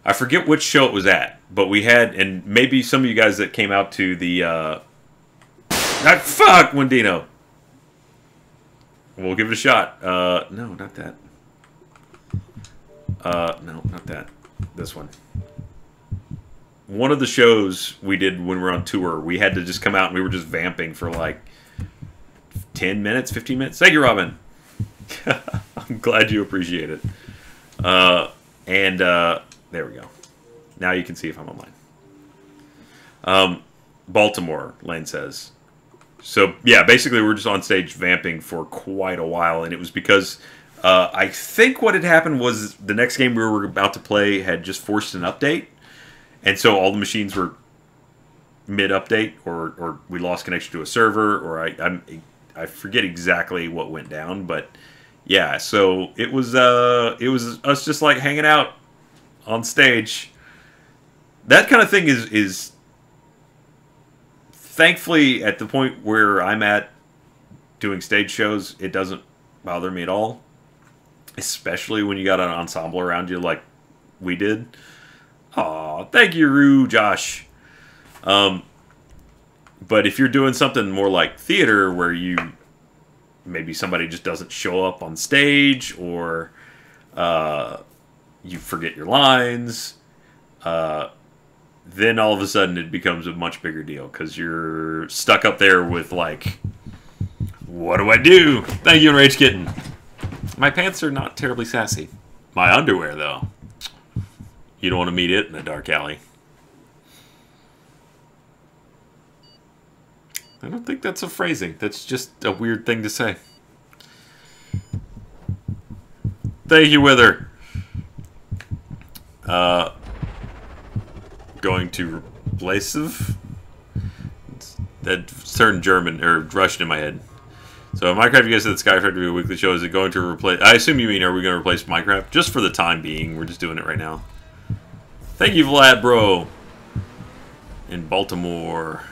I forget which show it was at, but we had, and maybe some of you guys that came out to the... fuck, Wendino! We'll give it a shot. No, not that. No, not that. This one. One of the shows we did when we were on tour, we had to just come out and we were just vamping for like 10 minutes, 15 minutes. Thank you, Robin. I'm glad you appreciate it. There we go. Now you can see if I'm online. Baltimore, Lane says. So, yeah, basically we're just on stage vamping for quite a while, and it was because I think what had happened was the next game we were about to play had just forced an update, and so all the machines were mid-update, or we lost connection to a server, or I forget exactly what went down, but yeah, so it was us just like hanging out on stage. That kind of thing is thankfully at the point where I'm at doing stage shows, it doesn't bother me at all. Especially when you got an ensemble around you like we did. Aw, thank you, Rue, Josh. But if you're doing something more like theater where maybe somebody just doesn't show up on stage, or you forget your lines, then all of a sudden it becomes a much bigger deal because you're stuck up there with like, what do I do? Thank you, Rage Kitten. My pants are not terribly sassy. My underwear, though. You don't want to meet it in a dark alley. I don't think that's a phrasing. That's just a weird thing to say. Thank you, Wither. Going to replace that turned German or Russian in my head. So Minecraft, you guys said Skyfire to be a weekly show. Is it going to replace... I assume you mean, are we going to replace Minecraft? Just for the time being. We're just doing it right now. Thank you, Vlad, bro. In Baltimore.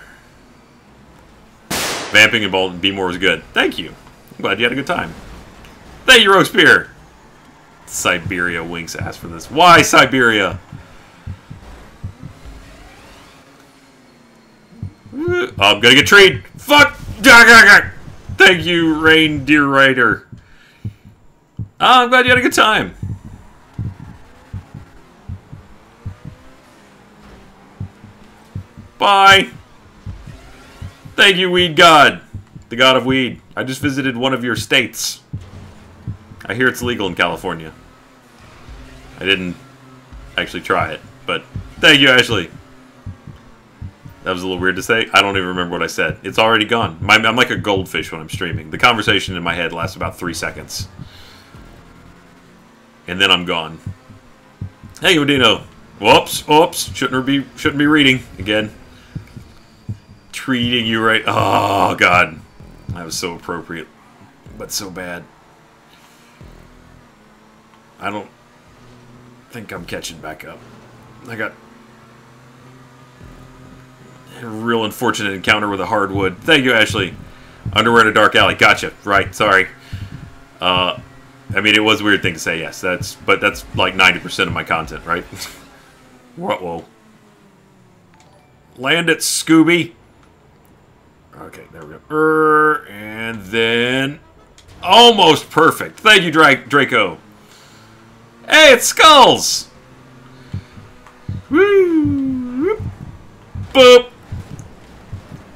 Vamping in Baltimore was good. Thank you. I'm glad you had a good time. Thank you, Roguespear. Siberia winks ass for this. Why Siberia? Oh, I'm gonna get treed. Fuck! Thank you, Reindeer Rider. Oh, I'm glad you had a good time. Bye. Thank you, Weed God. The God of Weed. I just visited one of your states. I hear it's legal in California. I didn't actually try it, but thank you, Ashley. That was a little weird to say. I don't even remember what I said. It's already gone. I'm like a goldfish when I'm streaming. The conversation in my head lasts about 3 seconds. And then I'm gone. Hey, Udino. Whoops, oops. Shouldn't be reading again. Treating you right. Oh, God. That was so appropriate. But so bad. I don't think I'm catching back up. I got a real unfortunate encounter with a hardwood. Thank you, Ashley. Underwear in a dark alley. Gotcha. Right. Sorry. I mean, it was a weird thing to say, yes. But that's like 90% of my content, right? Whoa. Land it, Scooby. Okay, there we go. And then... Almost perfect. Thank you, Draco. Hey, it's Skulls! Woo! Boop!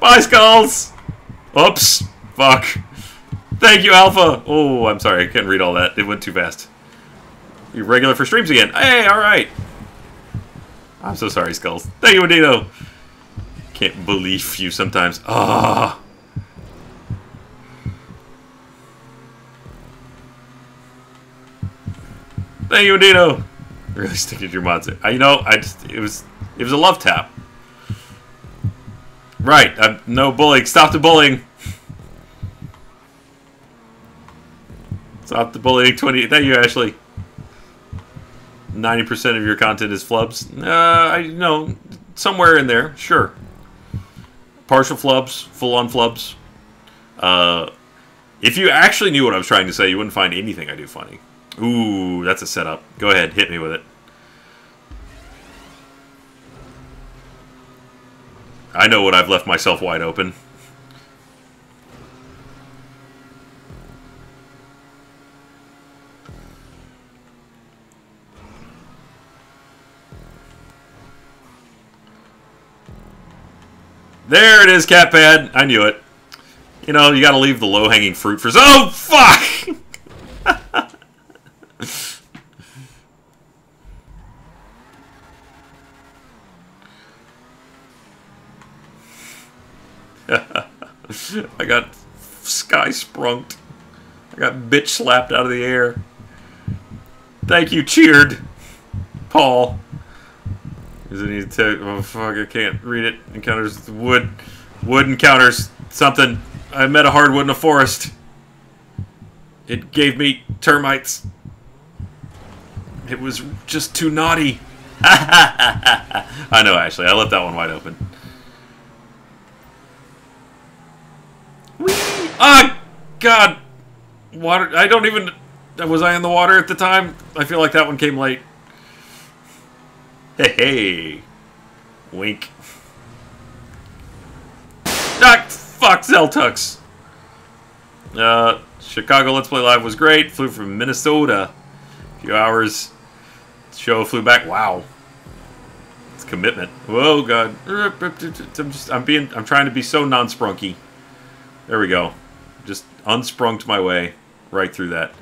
Bye, Skulls! Oops. Fuck. Thank you, Alpha! Oh, I'm sorry. I can't read all that. It went too fast. You're regular for streams again. Hey, alright. I'm so sorry, Skulls. Thank you, Adino. Can't believe you sometimes. Ah. Thank you, Adino. Really sticking to your mods. You know, it was a love tap. Right. No bullying. Stop the bullying. Stop the bullying. 20. Thank you, Ashley. 90% of your content is flubs. I know somewhere in there. Sure. Partial flubs, full-on flubs. If you actually knew what I was trying to say, you wouldn't find anything I do funny. Ooh, that's a setup. Go ahead, hit me with it. I know what I've left myself wide open. There it is, cat pad. I knew it. You know, you gotta leave the low-hanging fruit for... Oh, fuck! I got sky sprunked. I got bitch slapped out of the air. Thank you, cheered, Paul. Does it need to? Oh fuck! I can't read it. Encounters wood. Wood encounters something. I met a hardwood in a forest. It gave me termites. It was just too naughty. I know, Ashley. I left that one wide open. Whee! Ah, God! Water. I don't even... Was I in the water at the time? I feel like that one came late. Hey, hey. Wink. Ah, fuck, Zeltux. Chicago Let's Play Live was great. Flew from Minnesota. A few hours. Show flew back. Wow. It's commitment. Whoa, God. I'm trying to be so non-sprunky. There we go. Just unsprunked my way right through that.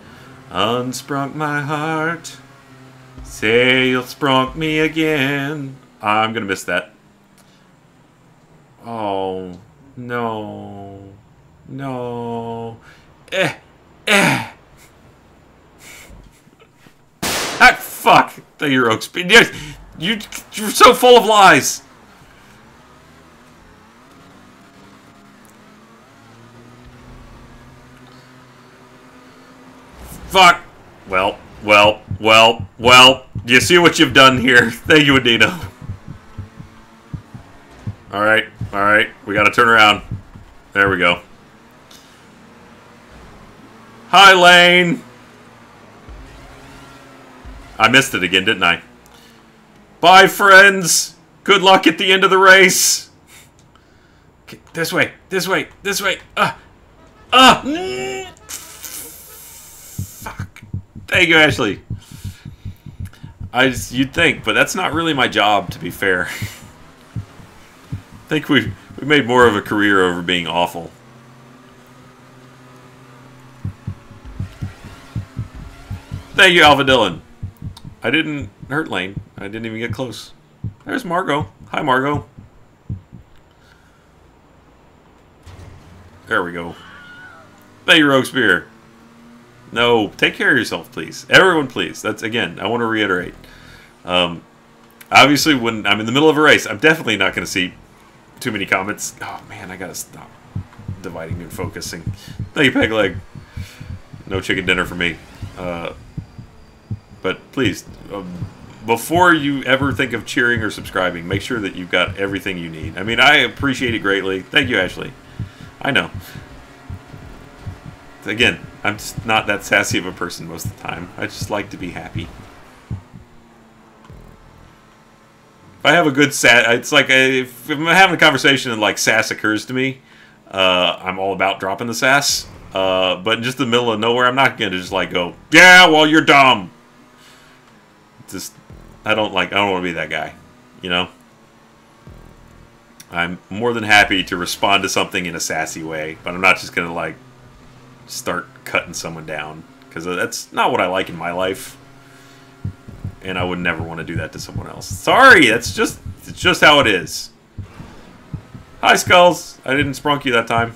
Unsprunk my heart. Say you'll sprunk me again. I'm gonna miss that. Oh, no. No. Ah, fuck. The hero speed. Yes, you're so full of lies. Fuck. Well. You see what you've done here. Thank you, Adino. Alright. We gotta turn around. There we go. Hi, Lane. I missed it again, didn't I? Bye, friends. Good luck at the end of the race. Okay, this way. Fuck. Thank you, Ashley. You'd think, but that's not really my job, to be fair. I think we made more of a career over being awful. Thank you, Alpha Dylan. I didn't hurt Lane. I didn't even get close. There's Margot. Hi, Margot. There we go. Thank you, Rogue Spear. No, take care of yourself, please. Everyone, please. That's, again, I want to reiterate. Obviously, when I'm in the middle of a race, I'm definitely not going to see too many comments. Oh, man, I got to stop dividing and focusing. Thank you, Peg Leg. No chicken dinner for me. But please, before you ever think of cheering or subscribing, make sure that you've got everything you need. I mean, I appreciate it greatly. Thank you, Ashley. I know. Again, I'm just not that sassy of a person most of the time. I just like to be happy. If I have a good sass, it's like if I'm having a conversation and like sass occurs to me, I'm all about dropping the sass. But in just the middle of nowhere, I'm not gonna just like go, yeah, well, you're dumb. Just, I don't want to be that guy, you know. I'm more than happy to respond to something in a sassy way, but I'm not just gonna like start cutting someone down, because that's not what I like in my life, and I would never want to do that to someone else. Sorry, it's just how it is. Hi, Skulls. I didn't sprunk you that time.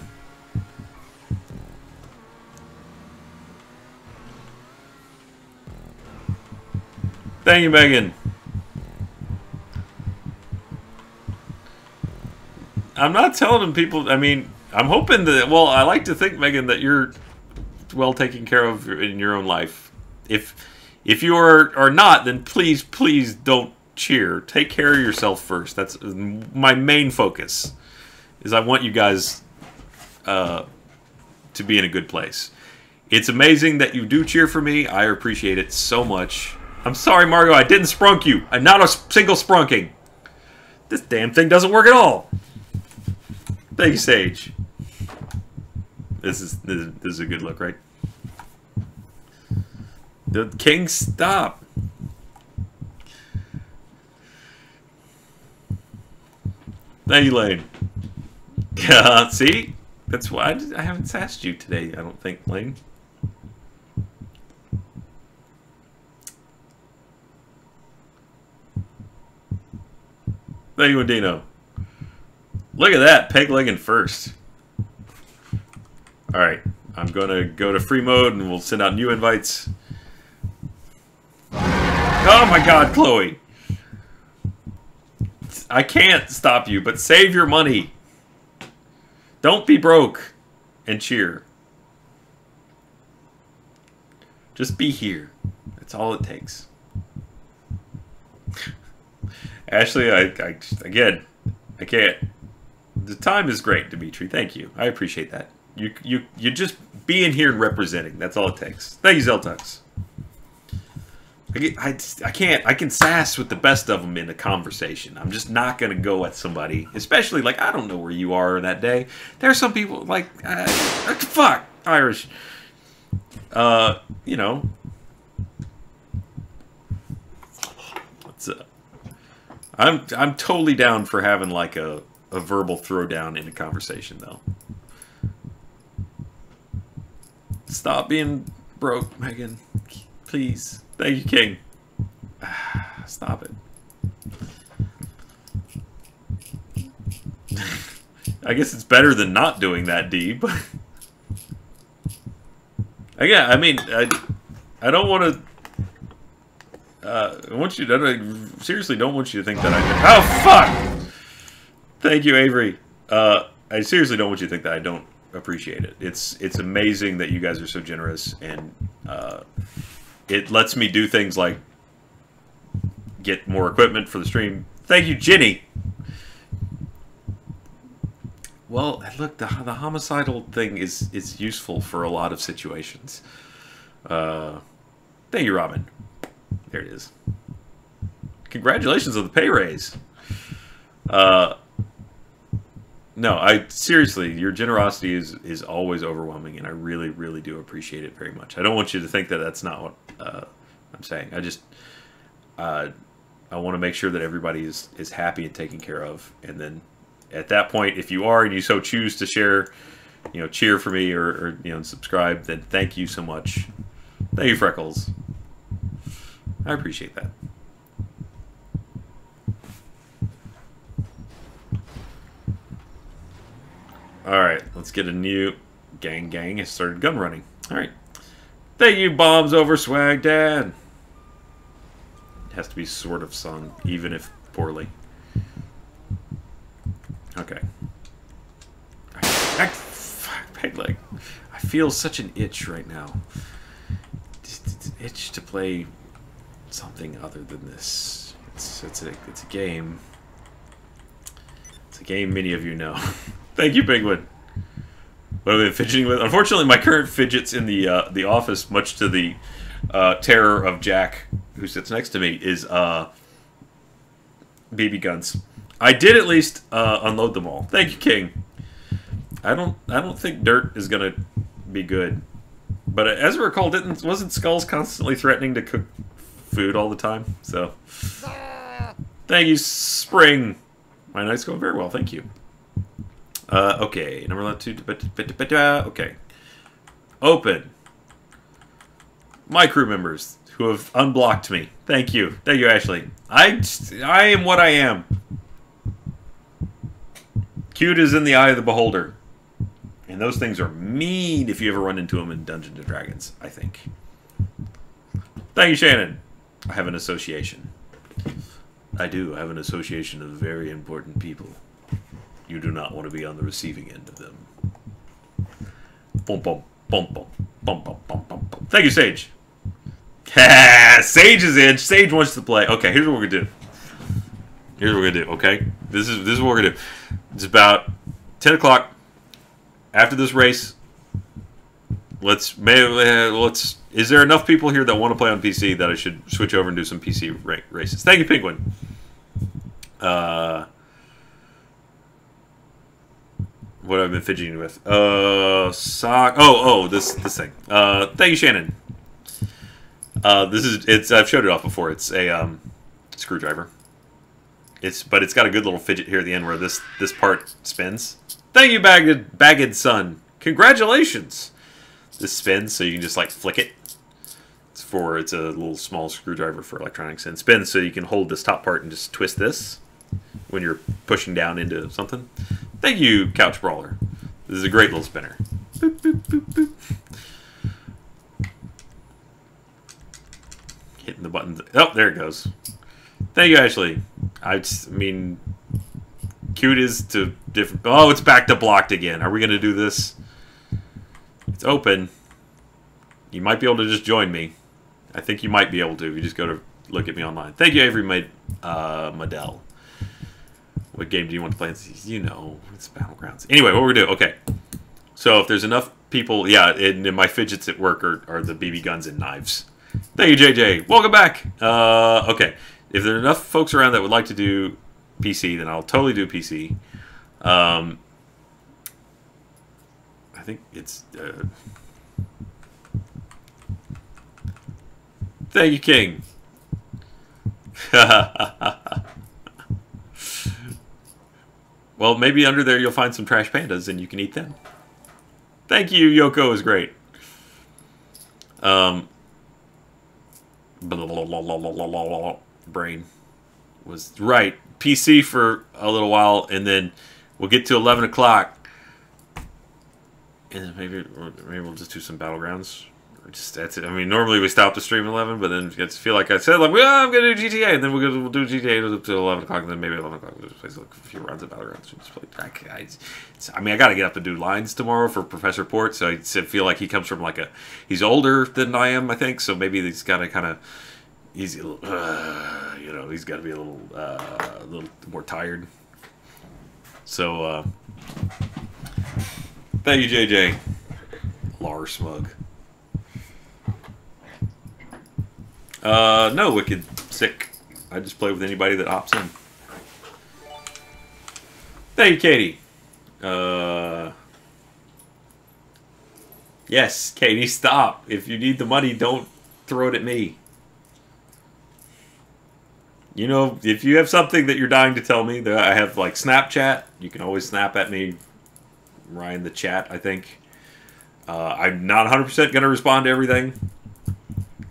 Thank you, Megan. I'm not telling people, I mean, I'm hoping that, well, I like to think, Megan, that you're well taken care of in your own life. If you are not, then please don't cheer. Take care of yourself first. That's my main focus, is I want you guys to be in a good place. It's amazing that you do cheer for me. I appreciate it so much. I'm sorry, Margo, I didn't sprunk you. I'm not a single sprunking. This damn thing doesn't work at all. Thank you, Sage. This is a good look, right? The king, stop. Thank you, Lane. See? That's why I haven't sassed you today, I don't think, Lane. Thank you, Dino. Look at that, peg legging first. Alright, I'm gonna go to free mode and we'll send out new invites. Oh my god, Chloe! I can't stop you, but save your money. Don't be broke and cheer. Just be here. That's all it takes. Ashley, again, I can't. The time is great, Dimitri. Thank you. I appreciate that. You just being here and representing. That's all it takes. Thank you, Zeltux. I can't. I can sass with the best of them in a conversation. I'm just not gonna go at somebody, especially like I don't know where you are that day. There are some people like fuck Irish. You know. I'm totally down for having like a verbal throwdown in a conversation, though. Stop being broke, Megan. Please. Thank you, King. Stop it. I guess it's better than not doing that, D, but... Again, I mean, I don't want to... I want you to... seriously don't want you to think that I... Oh, fuck! Thank you, Avery. I seriously don't want you to think that I don't appreciate it. It's amazing that you guys are so generous, and it lets me do things like get more equipment for the stream. Thank you, Jenny. Well, look, the homicidal thing is useful for a lot of situations. Thank you, Robin. There it is. Congratulations on the pay raise. No, seriously, your generosity is always overwhelming, and I really, really do appreciate it very much. I don't want you to think that that's not what I'm saying. I want to make sure that everybody is happy and taken care of, and then at that point, if you are and you so choose to share, cheer for me or subscribe, then thank you so much. Thank you, Freckles. I appreciate that. Alright, let's get a new gang has started gun running. Alright. Thank you, bombs over swag, Dad. It has to be sort of sung, even if poorly. Okay. Peg leg. I feel such an itch right now. Just an itch to play something other than this. It's a game. It's a game many of you know. Thank you, Penguin. What have I been fidgeting with? Unfortunately, my current fidgets in the office, much to the terror of Jack, who sits next to me, is BB guns. I did at least unload them all. Thank you, King. I don't think dirt is gonna be good. But as I recall, wasn't Skulls constantly threatening to cook food all the time? So, thank you, Spring. My night's going very well. Thank you. Okay, number 2. Okay, open. My crew members who have unblocked me. Thank you, Ashley. I am what I am. Cute is in the eye of the beholder. And those things are mean if you ever run into them in Dungeons & Dragons, I think. Thank you, Shannon. I have an association. I do. I have an association of very important people. You do not want to be on the receiving end of them. Bum, bum, bum, bum, bum, bum, bum, bum, bum. Thank you, Sage. Sage is in. Sage wants to play. Okay, here's what we're going to do. Here's what we're going to do, okay? This is what we're going to do. It's about 10 o'clock. After this race, is there enough people here that want to play on PC that I should switch over and do some PC races? Thank you, Penguin. What have I been fidgeting with? This thing. Thank you, Shannon. I've showed it off before. It's a screwdriver. But it's got a good little fidget here at the end where this part spins. Thank you, Bagged Son. Congratulations. This spins, so you can just like flick it. It's a little small screwdriver for electronics, and spins so you can hold this top part and just twist this when you're pushing down into something. Thank you, Couch Brawler. This is a great little spinner. Boop, boop, boop, boop. Hitting the buttons. Oh, there it goes. Thank you, Ashley. I mean, cute is to different. Oh, it's back to blocked again. Are we going to do this? It's open. You might be able to just join me. I think you might be able to. You just go to look at me online. Thank you, Avery Madell. What game do you want to play? You know, it's Battlegrounds. Anyway, what we're going to do. Okay. So if there's enough people, yeah, and my fidgets at work are the BB guns and knives. Thank you, JJ. Welcome back. Okay. If there are enough folks around that would like to do PC, then I'll totally do PC. I think it's... Thank you, King. Well, maybe under there you'll find some trash pandas and you can eat them. Thank you, Yoko is great. Brain was right. PC for a little while, and then we'll get to 11 o'clock, and maybe we'll just do some Battlegrounds. That's it. I mean, normally we stop the stream at 11, but then I feel like I said, like, well, I'm going to do GTA, and then we'll do GTA until 11 o'clock, and then maybe 11 o'clock we'll just play like a few rounds of Battlegrounds. Just play. I mean, I got to get up and do lines tomorrow for Professor Port, so I feel like he comes from like he's older than I am, I think, so maybe he's got to kind of, he's, you know, he's got to be a little more tired. So, thank you, JJ. Lars Smug. No, Wicked Sick. I just play with anybody that opts in. Thank you, Katie. Yes, Katie, stop. If you need the money, don't throw it at me. You know, if you have something that you're dying to tell me, that I have like Snapchat, you can always snap at me. Ryan the chat, I think. I'm not 100% going to respond to everything.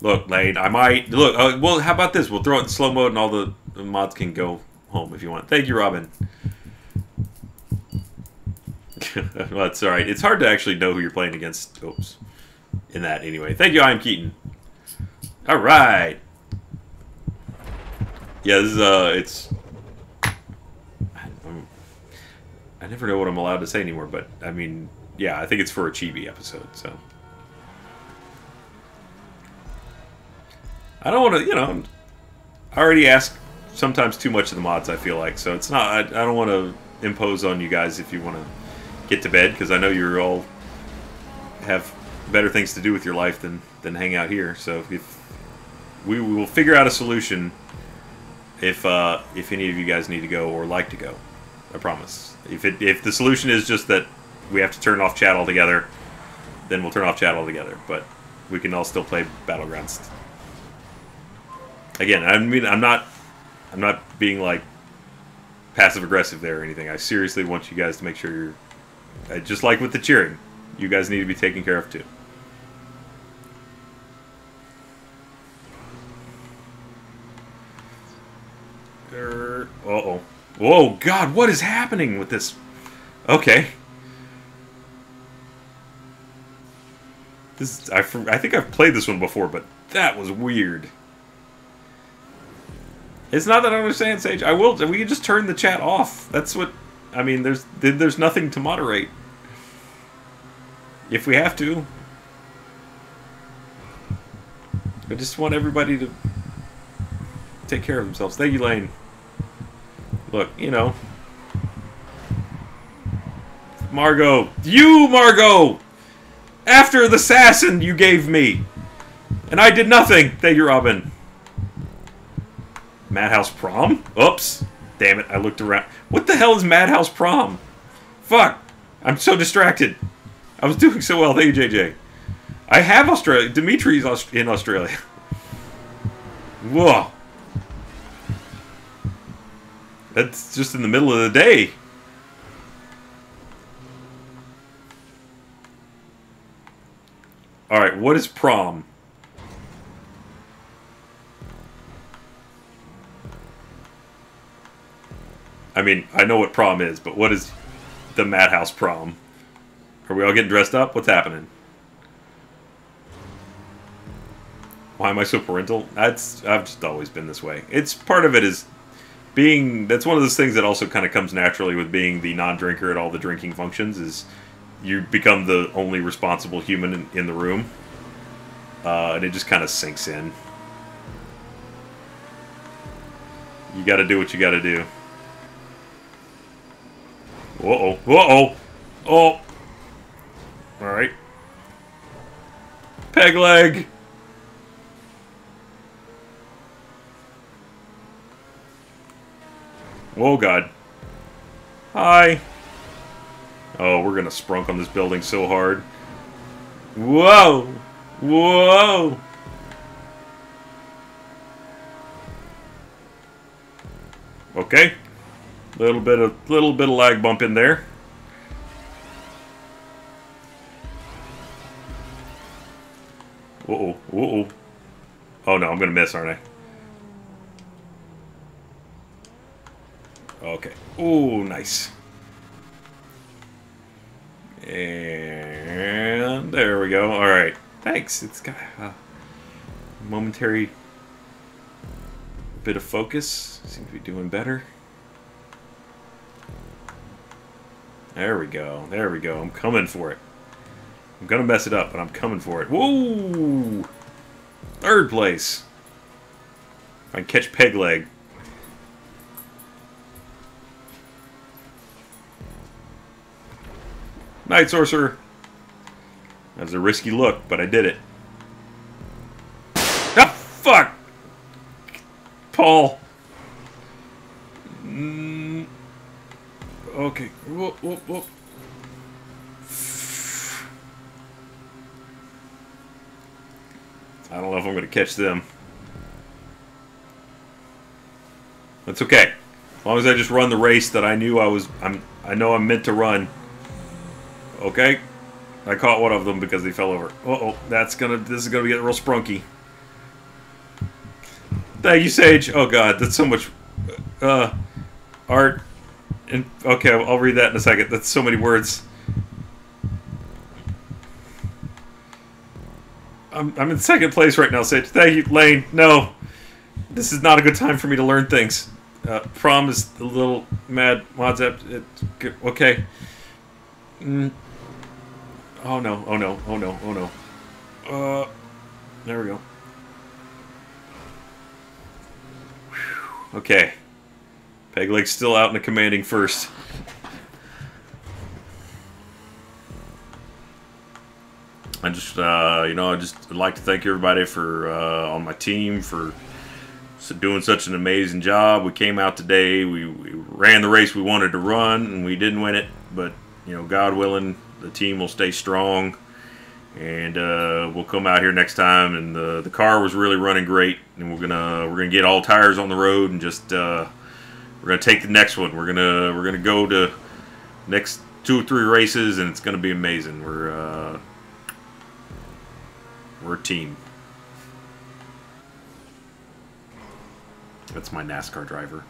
Look, Lane, I might... Look, well, how about this? We'll throw it in slow mode and all the mods can go home if you want. Thank you, Robin. Well, that's alright. It's hard to actually know who you're playing against. Oops. In that, anyway. Thank you, I'm Keaton. Alright. Yeah, this is, it's... I never know what I'm allowed to say anymore, but, I mean, yeah, I think it's for a chibi episode, so... I don't want to, you know... I already ask sometimes too much of the mods, I feel like, so it's not... I don't want to impose on you guys if you want to get to bed, because I know you're all... have better things to do with your life than hang out here, so if... We will figure out a solution if any of you guys need to go or like to go. I promise. If the solution is just that we have to turn off chat altogether, then we'll turn off chat altogether. But we can all still play Battlegrounds. Again, I mean, I'm not being like passive aggressive there or anything. I seriously want you guys to make sure you're just like with the cheering. You guys need to be taken care of too. Uh-oh. Whoa, God, what is happening with this? Okay. This I think I've played this one before, but that was weird. It's not that I don't understand, Sage. We can just turn the chat off. That's what... I mean, there's nothing to moderate. If we have to. I just want everybody to take care of themselves. Thank you, Lane. Look, you know. Margot. You, Margot! After the assassin you gave me. And I did nothing. Thank you, Robin. Madhouse Prom? Oops. Damn it, I looked around. What the hell is Madhouse Prom? Fuck. I'm so distracted. I was doing so well. Thank you, JJ. I have Australia. Dimitri's in Australia. Whoa. That's just in the middle of the day. Alright, what is prom? I mean, I know what prom is, but what is the Madhouse Prom? Are we all getting dressed up? What's happening? Why am I so parental? I've just always been this way. It's part of it is being... That's one of those things that also kind of comes naturally with being the non-drinker at all the drinking functions, is you become the only responsible human in the room. And it just kind of sinks in. You gotta do what you gotta do. Whoa-oh. Whoa-oh! Oh! Alright. Peg leg! Whoa, God. Hi! Oh, we're gonna sprunk on this building so hard. Whoa! Whoa! Okay. Little bit of lag bump in there. Uh-oh. Uh-oh. Oh no, I'm gonna miss, aren't I? Okay. Ooh, nice. And there we go. Alright. Thanks. It's got a momentary bit of focus. Seem to be doing better. There we go. There we go. I'm coming for it. I'm gonna mess it up, but I'm coming for it. Woo! Third place. If I can catch peg leg. Night Sorcerer. That was a risky look, but I did it. Ah, fuck! Paul. Okay. Whoop, whoop, whoop. I don't know if I'm going to catch them. That's okay. As long as I just run the race that I knew I know I'm meant to run. Okay? I caught one of them because they fell over. Uh-oh, this is gonna get real sprunky. Thank you, Sage. Oh god, that's so much art. And okay, I'll read that in a second. That's so many words. I'm in second place right now, Sage. Thank you, Lane. No. This is not a good time for me to learn things. Prom is a little mad. Mods up. Okay. Oh no, oh no, oh no, oh no. There we go. Whew. Okay. Pegleg's still out in the commanding first. I just, you know, I just would like to thank everybody for, on my team for doing such an amazing job. We came out today, we ran the race we wanted to run, and we didn't win it, but, you know, God willing, the team will stay strong, and we'll come out here next time. And the car was really running great, and we're gonna get all tires on the road and just we're gonna take the next one. We're gonna go to next 2 or 3 races, and it's gonna be amazing. We're a team. That's my NASCAR driver.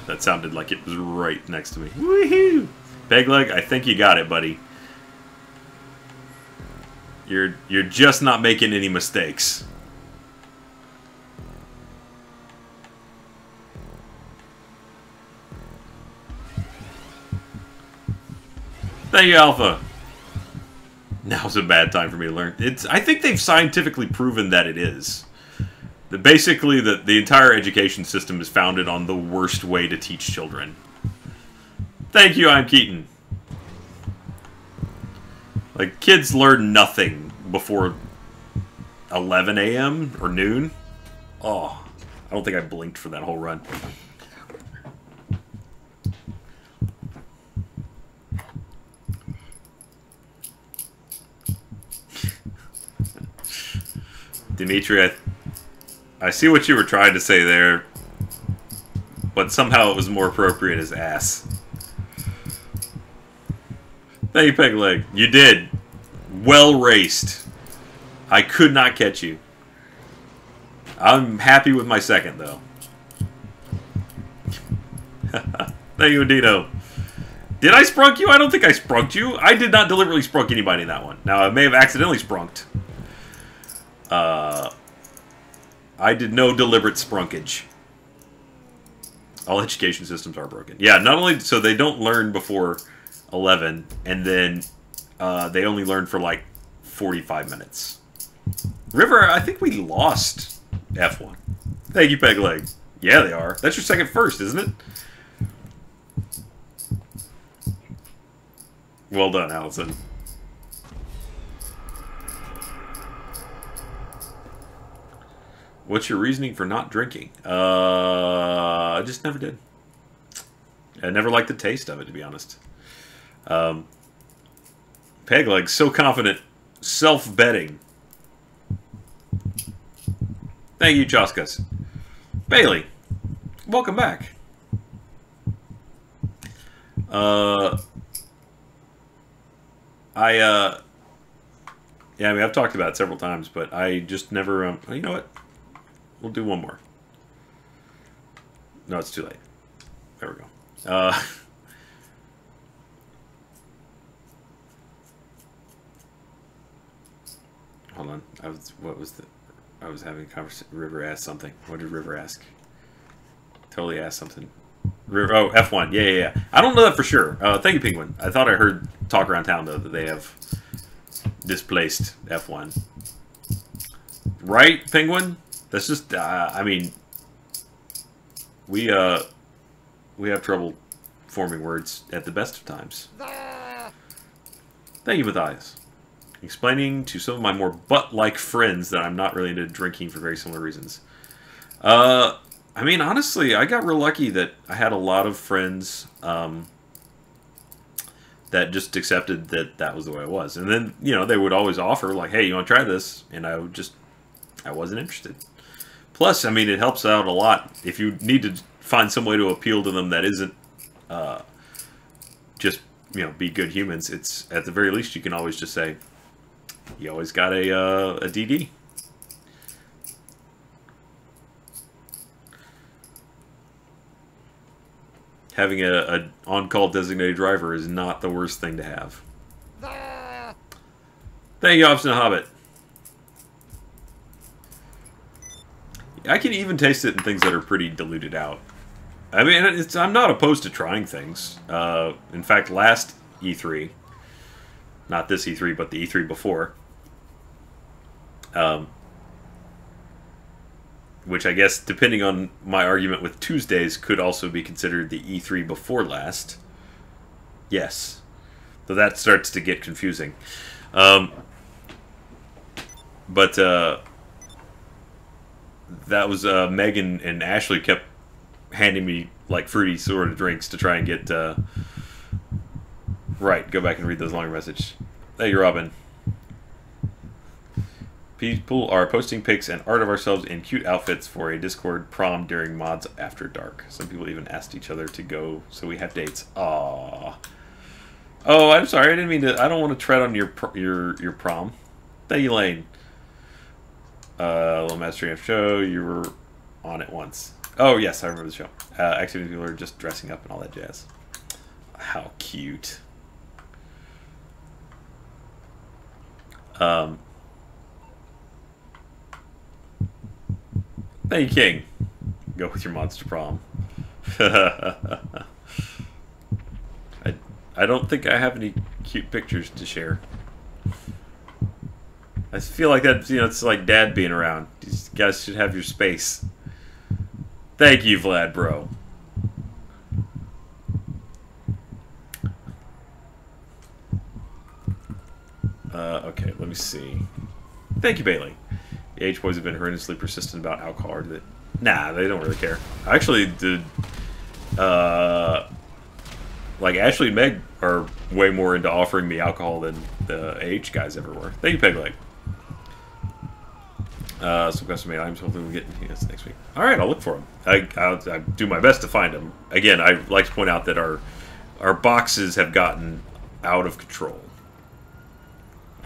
That sounded like it was right next to me. Woohoo! Pegleg, I think you got it, buddy. You're just not making any mistakes. Thank you, Alpha. Now's a bad time for me to learn. I think they've scientifically proven that it is. That basically, the entire education system is founded on the worst way to teach children. Thank you, I'm Keaton. Like, kids learn nothing before 11 a.m. or noon. Oh, I don't think I blinked for that whole run. Dimitri, I see what you were trying to say there, but somehow it was more appropriate as ass. Thank you, Pegleg. You did. Well raced. I could not catch you. I'm happy with my second, though. Thank you, Dino. Did I sprunk you? I don't think I sprunked you. I did not deliberately sprunk anybody in that one. Now, I may have accidentally sprunked. I did no deliberate sprunkage. All education systems are broken. Yeah, not only so they don't learn before 11, and then they only learn for like 45 minutes. River, I think we lost F1. Thank you, Pegleg. Yeah, they are. That's your second first, isn't it? Well done, Allison. What's your reasoning for not drinking? I just never did. I never liked the taste of it, to be honest. Pegleg's so confident. Self-betting. Thank you, Choskas. Bailey, welcome back. Yeah, I mean, I've talked about it several times, but I just never, you know what? We'll do one more. No, it's too late. There we go. Hold on. I was having a conversation. River asked something. What did River ask? Totally asked something. River, oh, F1. Yeah. I don't know that for sure. Thank you, Penguin. I thought I heard talk around town, though, that they have displaced F1. Right, Penguin? That's just, I mean, we have trouble forming words at the best of times. Thank you, Matthias. Explaining to some of my more butt-like friends that I'm not really into drinking for very similar reasons. I mean, honestly, I got real lucky that I had a lot of friends that just accepted that that was the way it was. And then, you know, they would always offer, like, hey, you want to try this? And I wasn't interested. Plus, I mean, it helps out a lot. If you need to find some way to appeal to them that isn't just, you know, be good humans, it's, at the very least, you can always just say, you always got a DD. having a on-call designated driver is not the worst thing to have. Thank you, Officer Hobbit. I can even taste it in things that are pretty diluted out. I mean, I'm not opposed to trying things. In fact, last E3, not this E3, but the E3 before, which I guess, depending on my argument with Tuesdays, could also be considered the E3 before last. Yes. So that starts to get confusing. But that was Megan and Ashley kept handing me like fruity sort of drinks to try and get right. Go back and read those longer messages. Thank you, Robin. People are posting pics and art of ourselves in cute outfits for a Discord prom during mods after dark. Some people even asked each other to go, so we have dates. Aww. Oh, I'm sorry. I didn't mean to. I don't want to tread on your prom. Thank you, Lane. Little Master show. You were on it once. Oh yes, I remember the show. Activity people are just dressing up and all that jazz. How cute. Thank you, King. Go with your monster prom. I don't think I have any cute pictures to share. I feel like that, it's like Dad being around. You guys should have your space. Thank you, Vlad, bro. Okay, let me see. Thank you, Bailey. The H-boys have been horrendously persistent about alcohol. Or that, nah, they don't really care. I actually did. Like Ashley and Meg are way more into offering me alcohol than the AH guys ever were. Thank you, Pegleg. Some custom made items. Hopefully we'll get this next week. All right, I'll look for them. I do my best to find them. Again, I like to point out that our boxes have gotten out of control.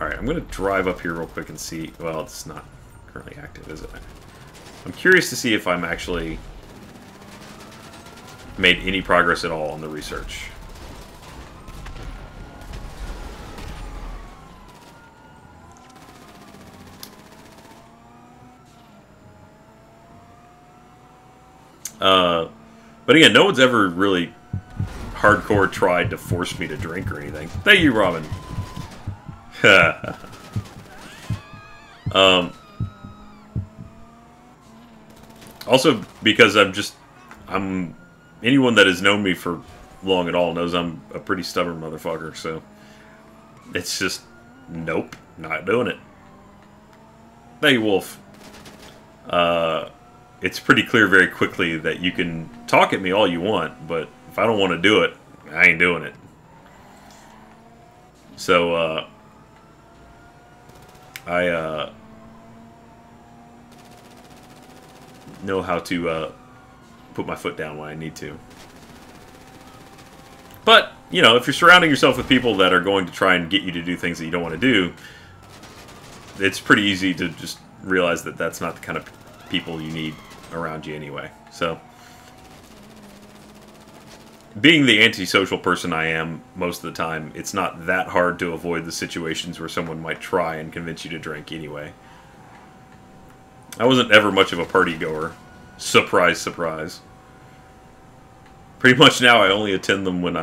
All right, I'm going to drive up here real quick and see. Well, it's not currently active, is it? I'm curious to see if I'm actually made any progress at all on the research. But again, no one's ever really hardcore tried to force me to drink or anything. Thank you, Robin. Also, because I'm anyone that has known me for long at all knows I'm a pretty stubborn motherfucker, so it's just, nope, not doing it. Thank you, Wolf. It's pretty clear very quickly that you can talk at me all you want, but if I don't want to do it, I ain't doing it. So, I know how to put my foot down when I need to. But, if you're surrounding yourself with people that are going to try and get you to do things that you don't want to do, it's pretty easy to just realize that that's not the kind of people you need around you anyway. So, being the antisocial person I am most of the time, it's not that hard to avoid the situations where someone might try and convince you to drink anyway. I wasn't ever much of a party goer. Surprise, surprise. Pretty much now I only attend them when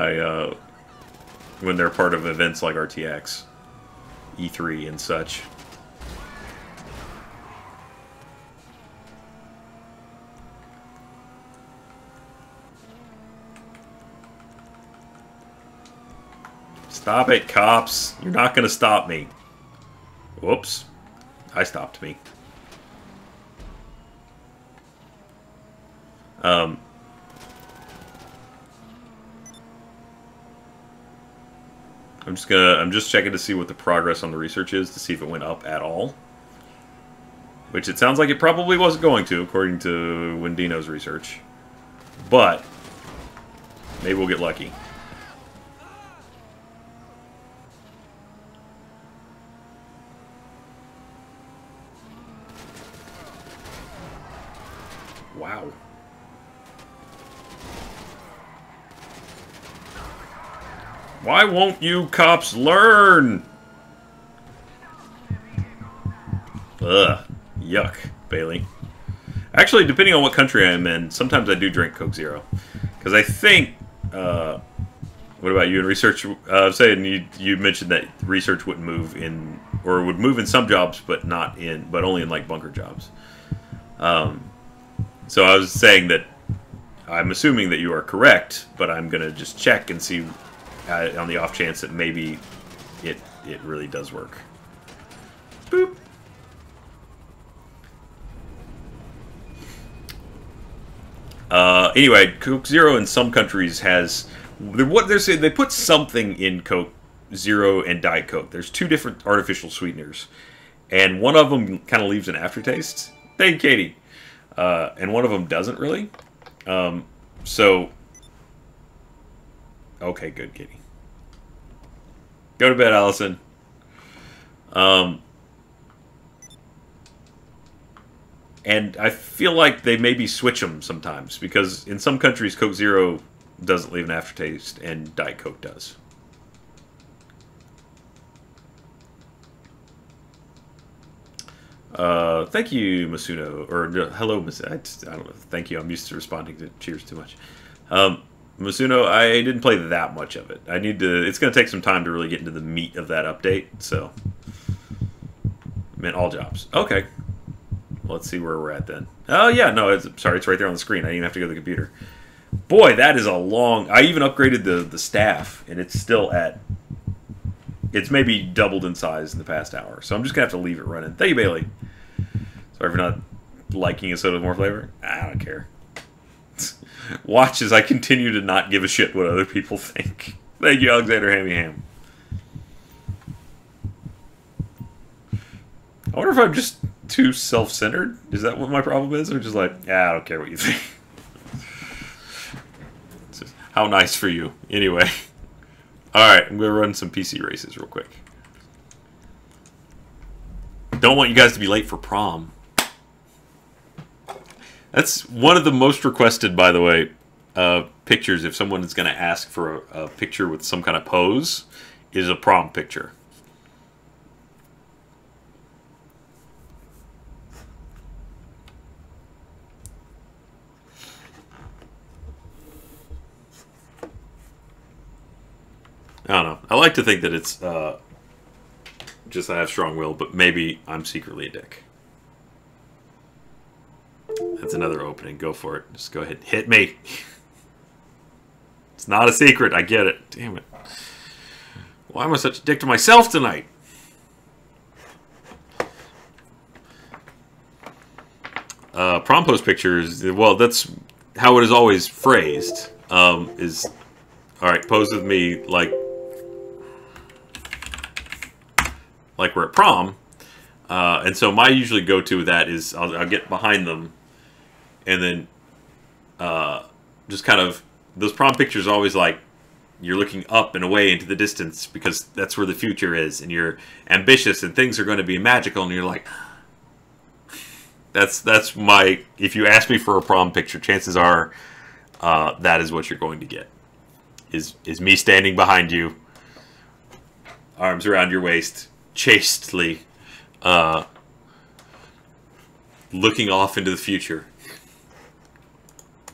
when they're part of events like RTX, E3 and such. Stop it, cops. You're not going to stop me. Whoops. I stopped me. I'm just checking to see what the progress on the research is, to see if it went up at all. Which it sounds like it probably wasn't going to, according to Wendino's research. But maybe we'll get lucky. Wow. Why won't you cops learn? Ugh. Yuck, Bailey. Actually, depending on what country I'm in, sometimes I do drink Coke Zero. Because I think... what about you in research? I was saying you mentioned that research wouldn't move in... Or would move in some jobs, but not in... But only in, like, bunker jobs. So I was saying that I'm assuming that you are correct, but I'm going to just check and see on the off chance that maybe it really does work. Boop. Anyway, Coke Zero in some countries has... What they're saying, they put something in Coke Zero and Diet Coke. There's two different artificial sweeteners. And one of them kind of leaves an aftertaste. Thank you, Katie. And one of them doesn't really. So... Okay, good, Katie. Go to bed, Allison. And I feel like they maybe switch them sometimes. Because in some countries, Coke Zero doesn't leave an aftertaste, and Diet Coke does. Thank you, Masuno. Or, hello, Masuno. I don't know. Thank you. I'm used to responding to cheers too much. Masuno, I didn't play that much of it. I need to... It's going to take some time to really get into the meat of that update, so... I meant all jobs. Okay. Let's see where we're at then. Oh, yeah, no, sorry, it's right there on the screen. I didn't even have to go to the computer. Boy, that is a long... I even upgraded the staff, and it's still at... It's maybe doubled in size in the past hour, so I'm just going to have to leave it running. Thank you, Bailey. Sorry for not liking a soda with more flavor. I don't care. Watch as I continue to not give a shit what other people think. Thank you, Alexander Hammy Ham. I wonder if I'm just too self-centered. Is that what my problem is? Or just like, yeah, I don't care what you think. Just, how nice for you. Anyway. Alright, I'm going to run some PC races real quick. Don't want you guys to be late for prom. That's one of the most requested, by the way, pictures. If someone is going to ask for a picture with some kind of pose, is a prom picture. I don't know. I like to think that it's just that I have strong will, but maybe I'm secretly a dick. That's another opening. Go for it. Just go ahead. Hit me. It's not a secret. I get it. Damn it. Why am I such a dick to myself tonight? Prom pose pictures, well, that's how it is always phrased. Is, alright, pose with me like we're at prom. And so my usually go-to with that is I'll get behind them and then just kind of, those prom pictures are always like you're looking up and away into the distance because that's where the future is and you're ambitious and things are going to be magical and you're like, that's my, if you ask me for a prom picture, chances are that is what you're going to get. Is me standing behind you, arms around your waist, chastely, looking off into the future.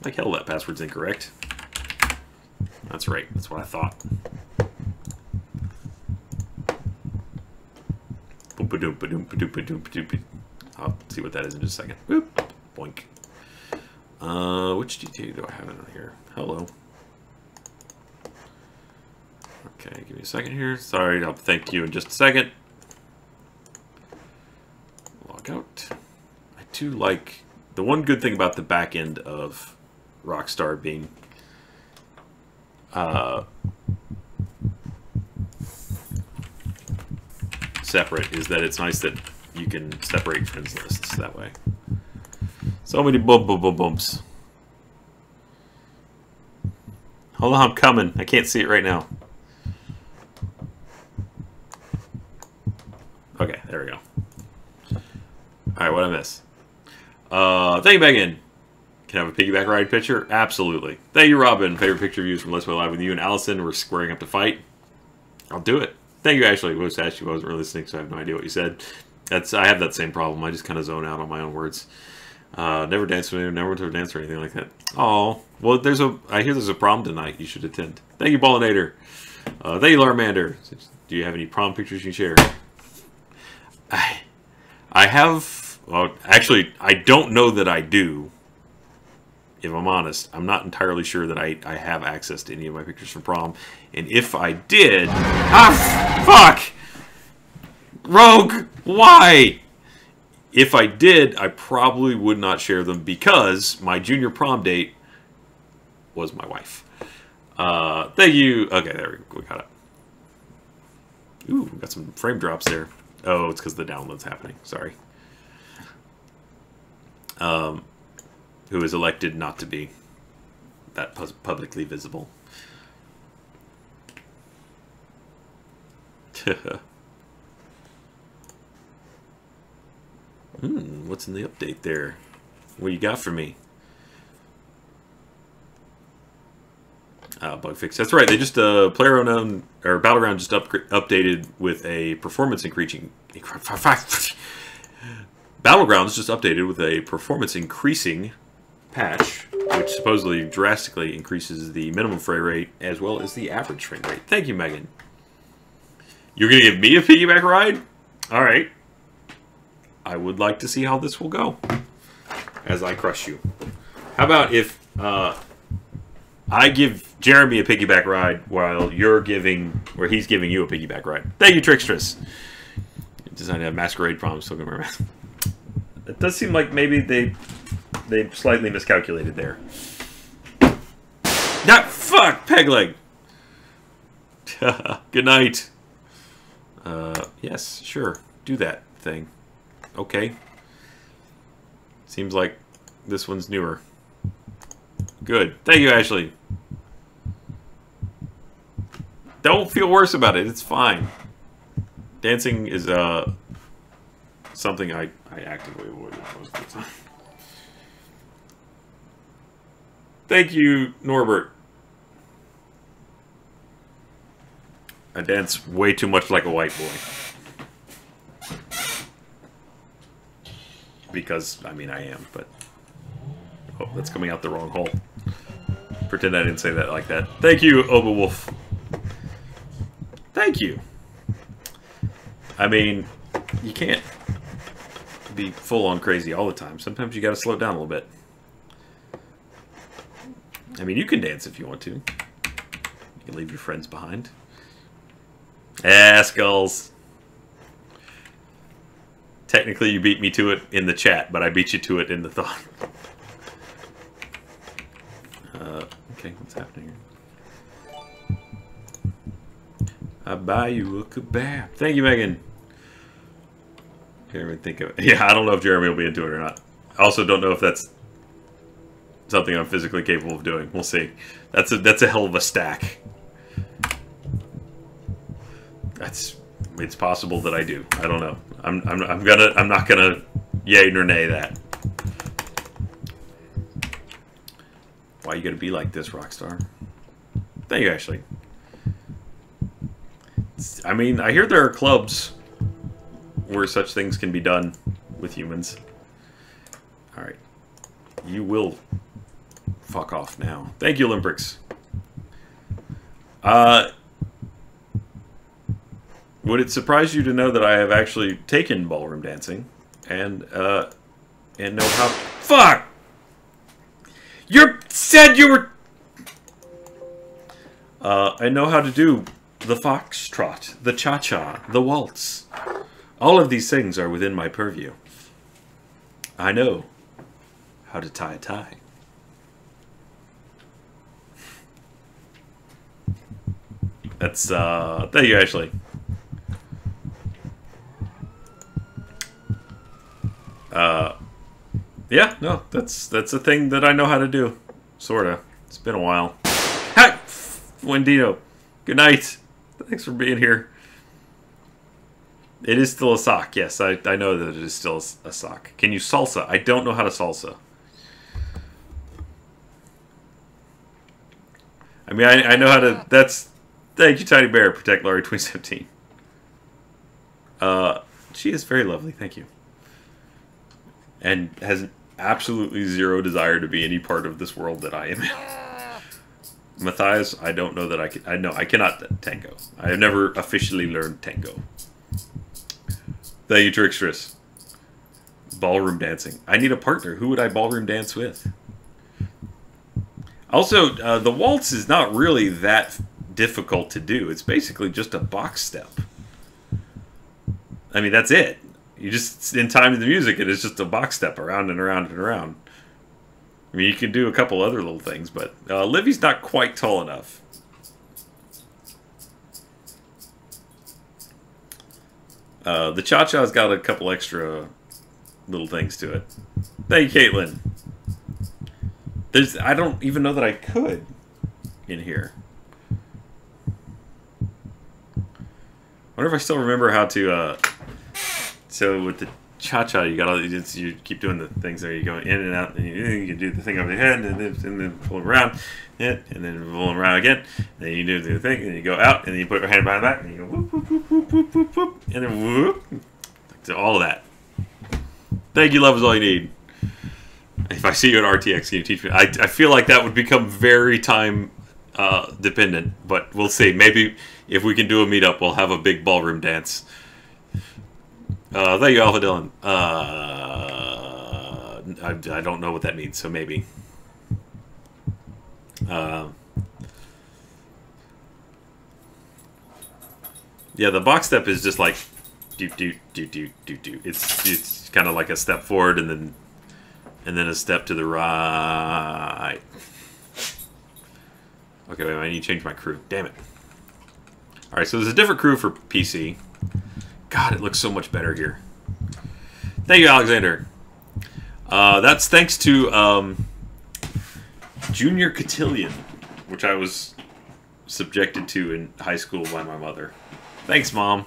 Like hell, that password's incorrect. That's right. That's what I thought. I'll see what that is in just a second. Boop. Boink. Which GTA do I have in here? Hello. Okay, give me a second here. Sorry, I'll thank you in just a second. Log out. I do like... The one good thing about the back end of Rockstar being... separate is that it's nice that you can separate friends lists that way. So many bumps. Hold on, I'm coming. I can't see it right now. Okay, there we go. Alright, what'd I miss? Thank you, Megan. Can I have a piggyback ride picture? Absolutely. Thank you, Robin. Favorite picture views from Let's Play Live with you and Allison. We're squaring up to fight. I'll do it. Thank you, Ashley. I wasn't really listening, so I have no idea what you said. I have that same problem. I just kind of zone out on my own words. Never danced with me, never went to a dance or anything like that. Oh, well, I hear there's a prom tonight. You should attend. Thank you, Ballinator. Thank you, Larmander. Do you have any prom pictures you can share? I have. Well, actually, I don't know that I do. If I'm honest, I'm not entirely sure that I have access to any of my pictures from prom. And if I did... fuck! Rogue! Why? If I did, I probably would not share them because my junior prom date was my wife. Thank you. Okay, there we got it. Ooh, got some frame drops there. Oh, it's because the download's happening. Sorry. Who is elected not to be that publicly visible. What's in the update there? What you got for me? Bug fix. That's right. They just PlayerUnknown or Battleground just updated with a performance increasing. Battlegrounds just updated with a performance increasing patch, which supposedly drastically increases the minimum frame rate as well as the average frame rate. Thank you, Megan. You're gonna give me a piggyback ride? All right. I would like to see how this will go as I crush you. How about if I give Jeremy a piggyback ride while he's giving you a piggyback ride? Thank you, Trickstress. Designed to have masquerade proms, so gonna mask. It does seem like maybe they slightly miscalculated there. Not fuck peg leg. Good night. Yes, sure. Do that thing. Okay. Seems like this one's newer. Good. Thank you, Ashley. Don't feel worse about it. It's fine. Dancing is something I actively avoid most of the time. Thank you, Norbert. I dance way too much like a white boy. Because, I mean, I am, but... Oh, that's coming out the wrong hole. Pretend I didn't say that like that. Thank you, Oba Wolf. Thank you. I mean, you can't be full-on crazy all the time. Sometimes you gotta slow it down a little bit. I mean, you can dance if you want to. You can leave your friends behind. Skulls. Technically, you beat me to it in the chat, but I beat you to it in the thought. Okay, what's happening here? I'll buy you a kebab. Thank you, Megan. Can't even think of it. Yeah, I don't know if Jeremy will be into it or not. I also don't know if that's something I'm physically capable of doing. We'll see. That's a hell of a stack. It's possible that I do. I don't know. I'm not gonna yay nor nay that. Why you gotta be like this, Rockstar? Thank you, Ashley. I mean, I hear there are clubs where such things can be done with humans. Alright. You will fuck off now. Thank you, Limbrix. Would it surprise you to know that I have actually taken ballroom dancing and know how... Fuck! You said you were... I know how to do the foxtrot, the cha-cha, the waltz. All of these things are within my purview. I know how to tie a tie. That's, thank you, Ashley. Yeah, no, that's a thing that I know how to do. Sorta. It's been a while. Hi! Wendino. Good night. Thanks for being here. It is still a sock, yes. I know that it is still a sock. Can you salsa? I don't know how to salsa. I mean, I know how to... That's Thank you, Tiny Bear. Protect Laurie 2017. She is very lovely. Thank you. And has absolutely zero desire to be any part of this world that I am in. Matthias, I don't know that I can. I know I cannot tango. I have never officially learned tango. Thank you, Trickstress. Ballroom dancing. I need a partner. Who would I ballroom dance with? Also, the waltz is not really that difficult to do. It's basically just a box step. I mean, that's it. You just, in time to the music, it is just a box step around and around and around. I mean, you can do a couple other little things, but Livy's not quite tall enough. The cha-cha's got a couple extra little things to it. Thank you, Caitlin. I don't even know that I could in here. I wonder if I still remember how to, so with the cha-cha, you keep doing the things there. You go in and out, and you do the thing over the head, and then pull it around, and then pull it around again. And then you do the thing, and you go out, and then you put your hand behind the back, and you go whoop, whoop, whoop, whoop, whoop, whoop, whoop, and then whoop. So all of that. Thank you, love is all you need. If I see you at RTX, can you teach me? I feel like that would become very time dependent, but we'll see. Maybe if we can do a meetup, we'll have a big ballroom dance. Thank you, Alpha Dylan. I don't know what that means, so maybe. Yeah, the box step is just like do. It's kind of like a step forward and then a step to the right. Okay, wait, I need to change my crew. Damn it. All right, so there's a different crew for PC. God, it looks so much better here. Thank you, Alexander. That's thanks to Junior Cotillion, which I was subjected to in high school by my mother. Thanks, Mom.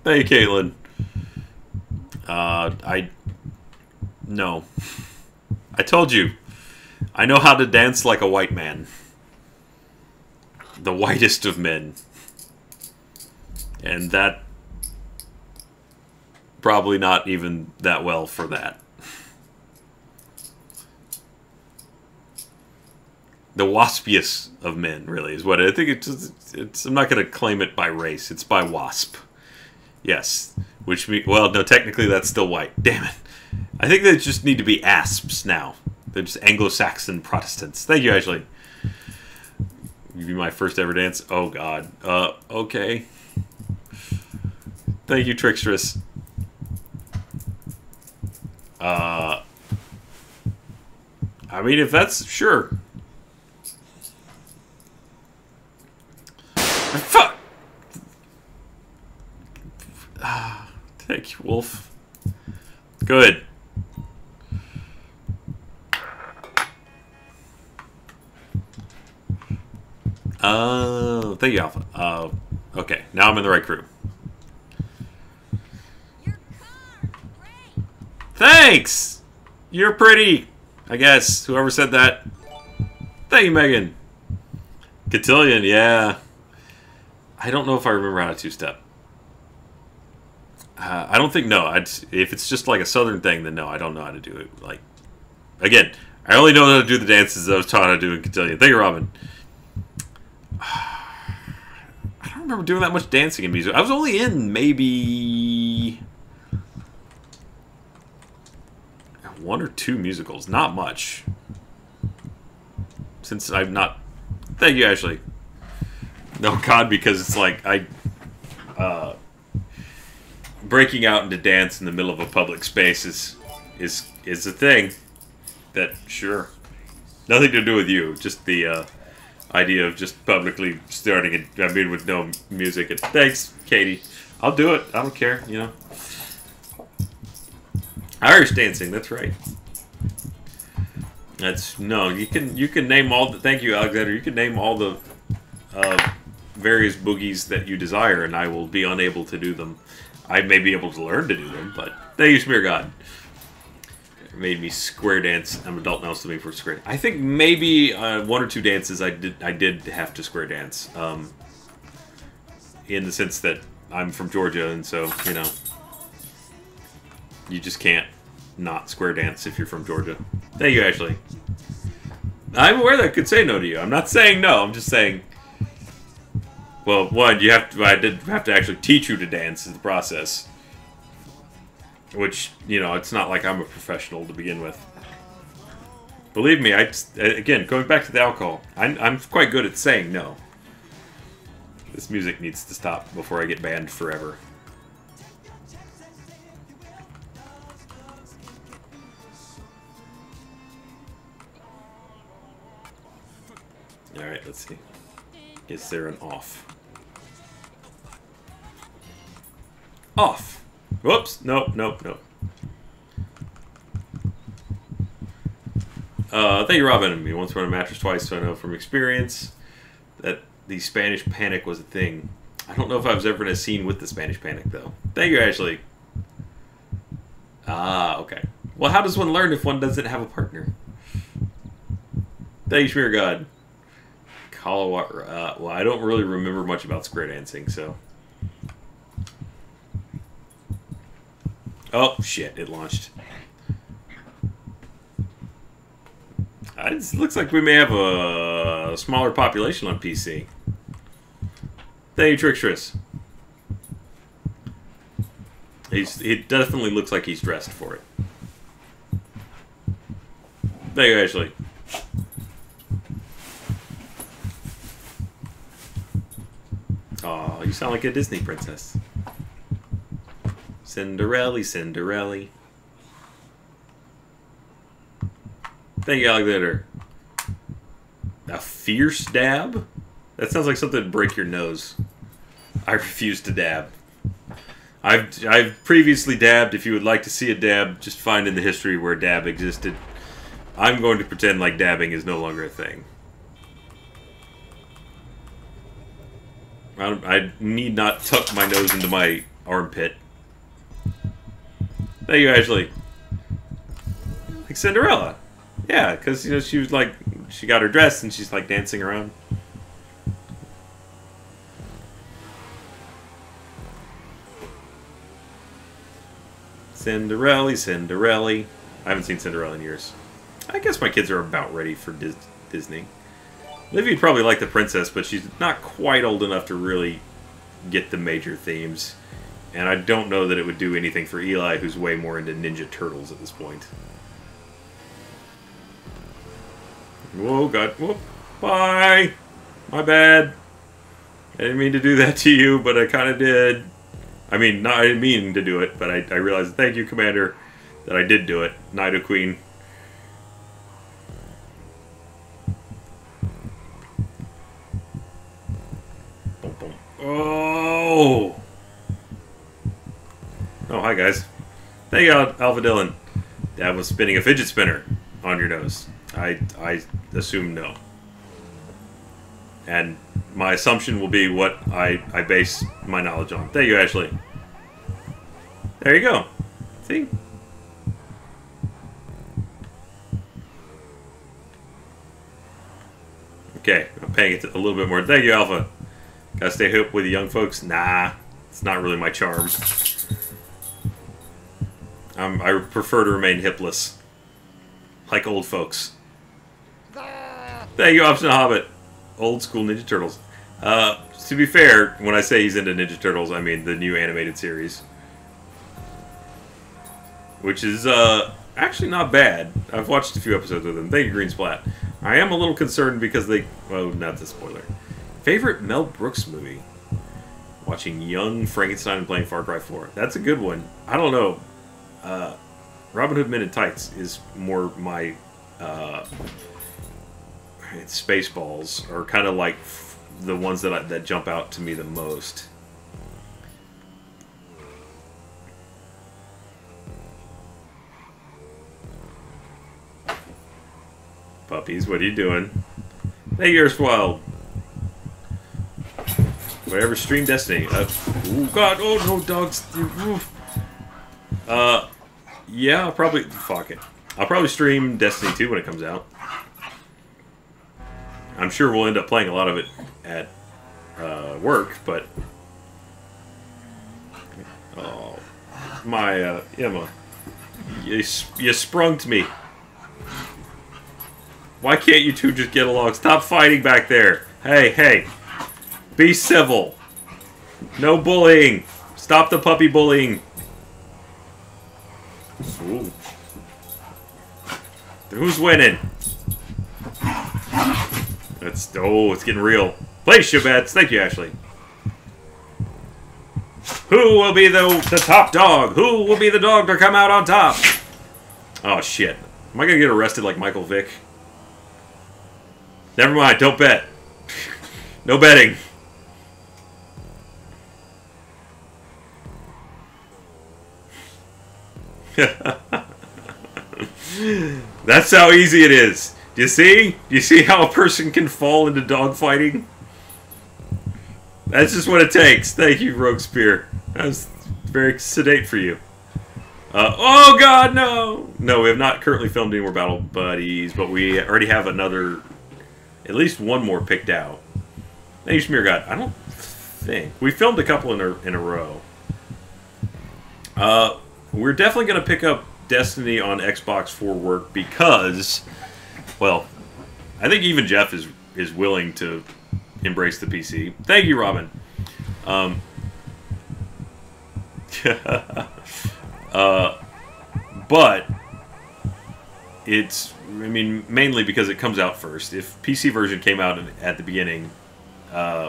Hey, Caitlin. No. I told you. I know how to dance like a white man. The whitest of men. And that... probably not even that well for that. The waspiest of men, really, is what I think it's I'm not going to claim it by race. It's by wasp. Yes. Which means... well, no, technically that's still white. Damn it. I think they just need to be asps now. They're just Anglo-Saxon Protestants. Thank you, Ashley. Give you my first ever dance. Oh, God. Okay. Thank you, Trickstress. I mean, if that's... sure. Fuck! Thank you, Wolf. Good. Thank you, Alpha. Okay, now I'm in the right crew. Your car, great. Thanks! You're pretty, I guess. Whoever said that. Thank you, Megan. Cotillion, yeah. I don't know if I remember how to two-step. I don't think, no. If it's just like a southern thing, then no, I don't know how to do it. Like, again, I only know how to do the dances I was taught how to do in Cotillion. Thank you, Robin. I don't remember doing that much dancing in music. I was only in maybe 1 or 2 musicals. Not much. Since I've not... Thank you, Ashley. No, God, because it's like breaking out into dance in the middle of a public space is a thing that, sure, nothing to do with you, just the idea of just publicly starting it, I mean, with no music. And thanks, Katie. I'll do it. I don't care, you know. Irish dancing, that's right. That's, no, you can name all the, thank you, Alexander, you can name all the various boogies that you desire, and I will be unable to do them. I may be able to learn to do them, but thank you, Smear God. made me square dance. I'm adult now, still for square. I think maybe 1 or 2 dances I did have to square dance. In the sense that I'm from Georgia, and so you know, you just can't not square dance if you're from Georgia. Thank you, Ashley. I'm aware that I could say no to you. I'm not saying no. I'm just saying. Well, one, you have to. I did have to actually teach you to dance is the process. Which, you know, it's not like I'm a professional to begin with. Believe me, again, going back to the alcohol, I'm quite good at saying no. This music needs to stop before I get banned forever. Alright, let's see. Is there an off? Off! Whoops! Nope, nope, nope. Thank you, Robin. You once run a mattress twice, so I know from experience that the Spanish Panic was a thing. I don't know if I was ever in a scene with the Spanish Panic, though. Thank you, Ashley. Ah, okay. Well, how does one learn if one doesn't have a partner? Thank you, Schmear God. Well, I don't really remember much about square dancing, so... Oh, shit, it launched. It looks like we may have a smaller population on PC. Thank you, Trixtress. It definitely looks like he's dressed for it. Thank you, Ashley. Aw, you sound like a Disney princess. Cinderella, Cinderella. Thank you, Alexander. A fierce dab? That sounds like something to break your nose. I refuse to dab. I've previously dabbed. If you would like to see a dab, just find in the history where dab existed. I'm going to pretend like dabbing is no longer a thing. I need not tuck my nose into my armpit. Thank you, Ashley. Like Cinderella. Yeah, because, you know, she was like, she got her dress and she's like dancing around. Cinderella, Cinderella. I haven't seen Cinderella in years. I guess my kids are about ready for Disney. Livy'd probably like the princess, but she's not quite old enough to really get the major themes. And I don't know that it would do anything for Eli, who's way more into Ninja Turtles at this point. Whoa, God. Whoop. Bye. My bad. I didn't mean to do that to you, but I kind of did. I mean, I didn't mean to do it, but I realized, thank you, Commander, that I did do it. Nido Queen. Boom, boom. Oh! Oh, hi, guys. Thank you, Alpha Dylan. Dad was spinning a fidget spinner on your nose. I assume no. And my assumption will be what I base my knowledge on. Thank you, Ashley. There you go. See? Okay, I'm paying it a little bit more. Thank you, Alpha. Gotta stay hip with the young folks? Nah, it's not really my charm. I prefer to remain hipless. Like old folks. Thank you, Option Hobbit. Old school Ninja Turtles. To be fair, when I say he's into Ninja Turtles, I mean the new animated series. Which is, actually not bad. I've watched a few episodes with him. Thank you, Green Splat. I am a little concerned because they... Well, not the spoiler. Favorite Mel Brooks movie? Watching Young Frankenstein and playing Far Cry 4. That's a good one. I don't know. Robin Hood Men in Tights is more my... Spaceballs are kind of like the ones that jump out to me the most. Puppies, what are you doing? Hey, you're wild. Whatever, stream Destiny. Oh God! Oh no, dogs. Yeah, probably. Fuck it. I'll probably stream Destiny 2 when it comes out. I'm sure we'll end up playing a lot of it at work, but... Oh, my, Emma. You sprung to me. Why can't you two just get along? Stop fighting back there. Hey, hey. Be civil. No bullying. Stop the puppy bullying. Ooh. Who's winning? It's getting real. Place your bets. Thank you, Ashley. Who will be the top dog? Who will be the dog to come out on top? Oh, shit. Am I going to get arrested like Michael Vick? Never mind. Don't bet. No betting. That's how easy it is. Do you see? Do you see how a person can fall into dogfighting? That's just what it takes. Thank you, Rogue Spear. That was very sedate for you. Oh god, no! No, we have not currently filmed any more Battle Buddies, but we already have another, at least one more picked out. Thank you, Smear God. I don't think. We filmed a couple in a row. We're definitely going to pick up Destiny on Xbox for work because, well, I think even Jeff is willing to embrace the PC. Thank you, Robin. But it's, I mean, mainly because it comes out first. If PC version came out at the beginning,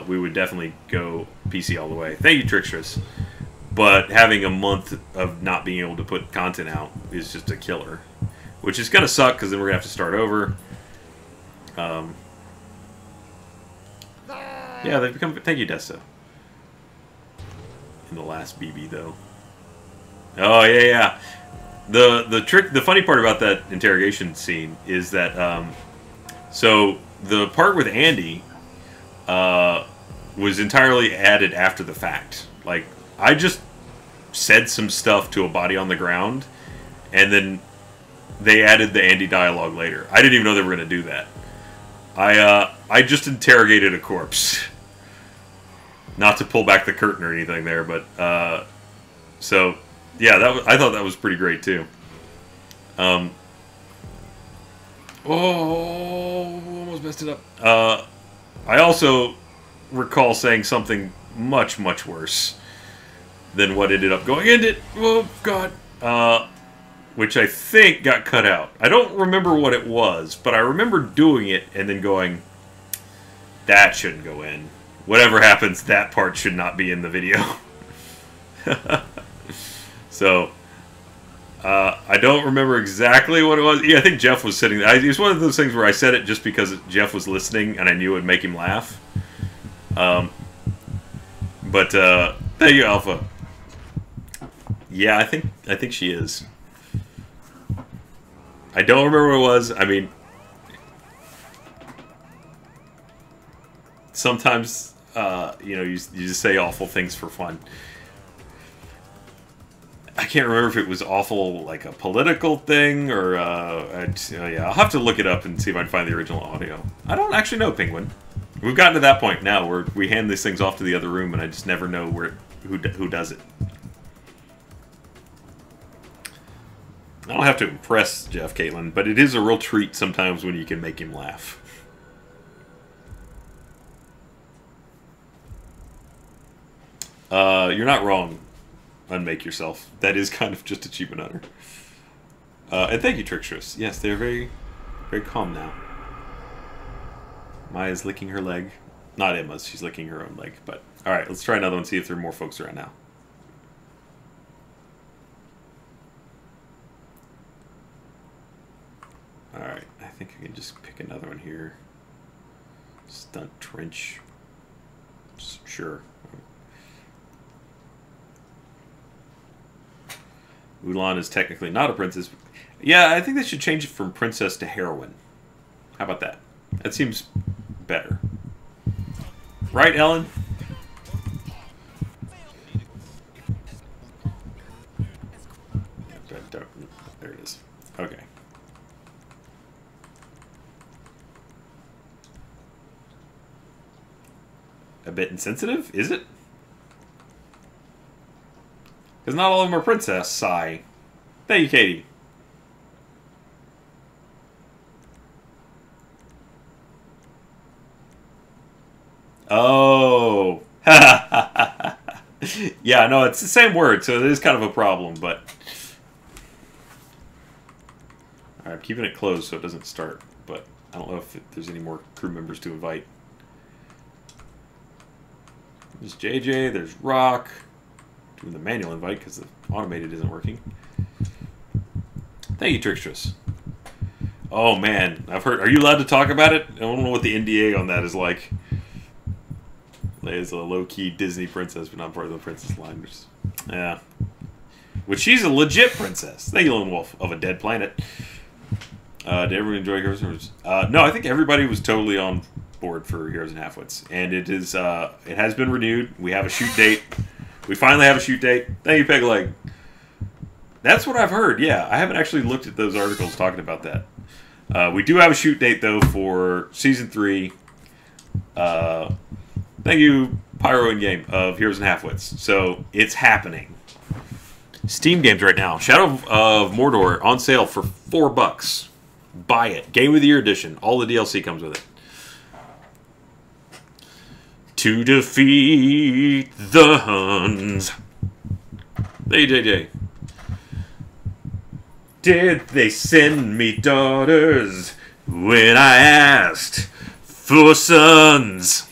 we would definitely go PC all the way. Thank you, Trickstress. But having a month of not being able to put content out is just a killer. Which is going to suck, because then we're going to have to start over. Yeah, they've become... Thank you, Desta. In the last BB, though. Oh, yeah, yeah. The funny part about that interrogation scene is that... so, the part with Andy was entirely added after the fact. Like, I just said some stuff to a body on the ground, and then they added the Andy dialogue later. I didn't even know they were going to do that. I just interrogated a corpse. Not to pull back the curtain or anything there, but so yeah, I thought that was pretty great too. Oh, almost messed it up. I also recall saying something much worse than what ended up going into it. Oh god. Which I think got cut out. I don't remember what it was, but I remember doing it and then going, that shouldn't go in. Whatever happens, that part should not be in the video. So, I don't remember exactly what it was. Yeah, I think Jeff was sitting there. It was one of those things where I said it just because Jeff was listening and I knew it would make him laugh. But, thank you, Alpha. Yeah, I think she is. I don't remember what it was. I mean, sometimes, you know, you just say awful things for fun. I can't remember if it was awful, like a political thing, or, yeah, I'll have to look it up and see if I can find the original audio. I don't actually know, Penguin. We've gotten to that point now where we hand these things off to the other room and I just never know who does it. I don't have to impress Jeff, Caitlin, but it is a real treat sometimes when you can make him laugh. You're not wrong. Unmake yourself. That is kind of just achievement hunter. And thank you, Trickstress. Yes, they're very calm now. Maya's licking her leg. Not Emma's, she's licking her own leg. But alright, let's try another one, see if there are more folks around now. Alright, I think I can just pick another one here. Stunt Trench. Sure. Ulan is technically not a princess. Yeah, I think they should change it from princess to heroine. How about that? That seems better. Right, Ellen? There it is. Okay. bit insensitive? Is it? Because not all of them are princess. Sigh. Thank you, Katie. Oh. Yeah, no, it's the same word, so it is kind of a problem, but... Alright, I'm keeping it closed so it doesn't start, but I don't know if there's any more crew members to invite. There's JJ, there's Rock. Doing the manual invite because the automated isn't working. Thank you, Trickstress. Oh man, I've heard. Are you allowed to talk about it? I don't know what the NDA on that is like. Leia's a low-key Disney princess, but not part of the princess line. Yeah. Which she's a legit princess. Thank you, Lone Wolf of a Dead Planet. Did everyone enjoy Heroes and Halfwits? No, I think everybody was totally on board for Heroes and Halfwits, and it is. It has been renewed. We have a shoot date. We finally have a shoot date. Thank you, Pegleg. That's what I've heard. Yeah, I haven't actually looked at those articles talking about that. We do have a shoot date though for season 3. Thank you, Pyro in Game of Heroes and Halfwits. So it's happening. Steam games right now. Shadow of Mordor on sale for $4. Buy it. Game of the Year edition. All the DLC comes with it. To defeat the Huns. Hey, JJ. Did they send me daughters when I asked for sons?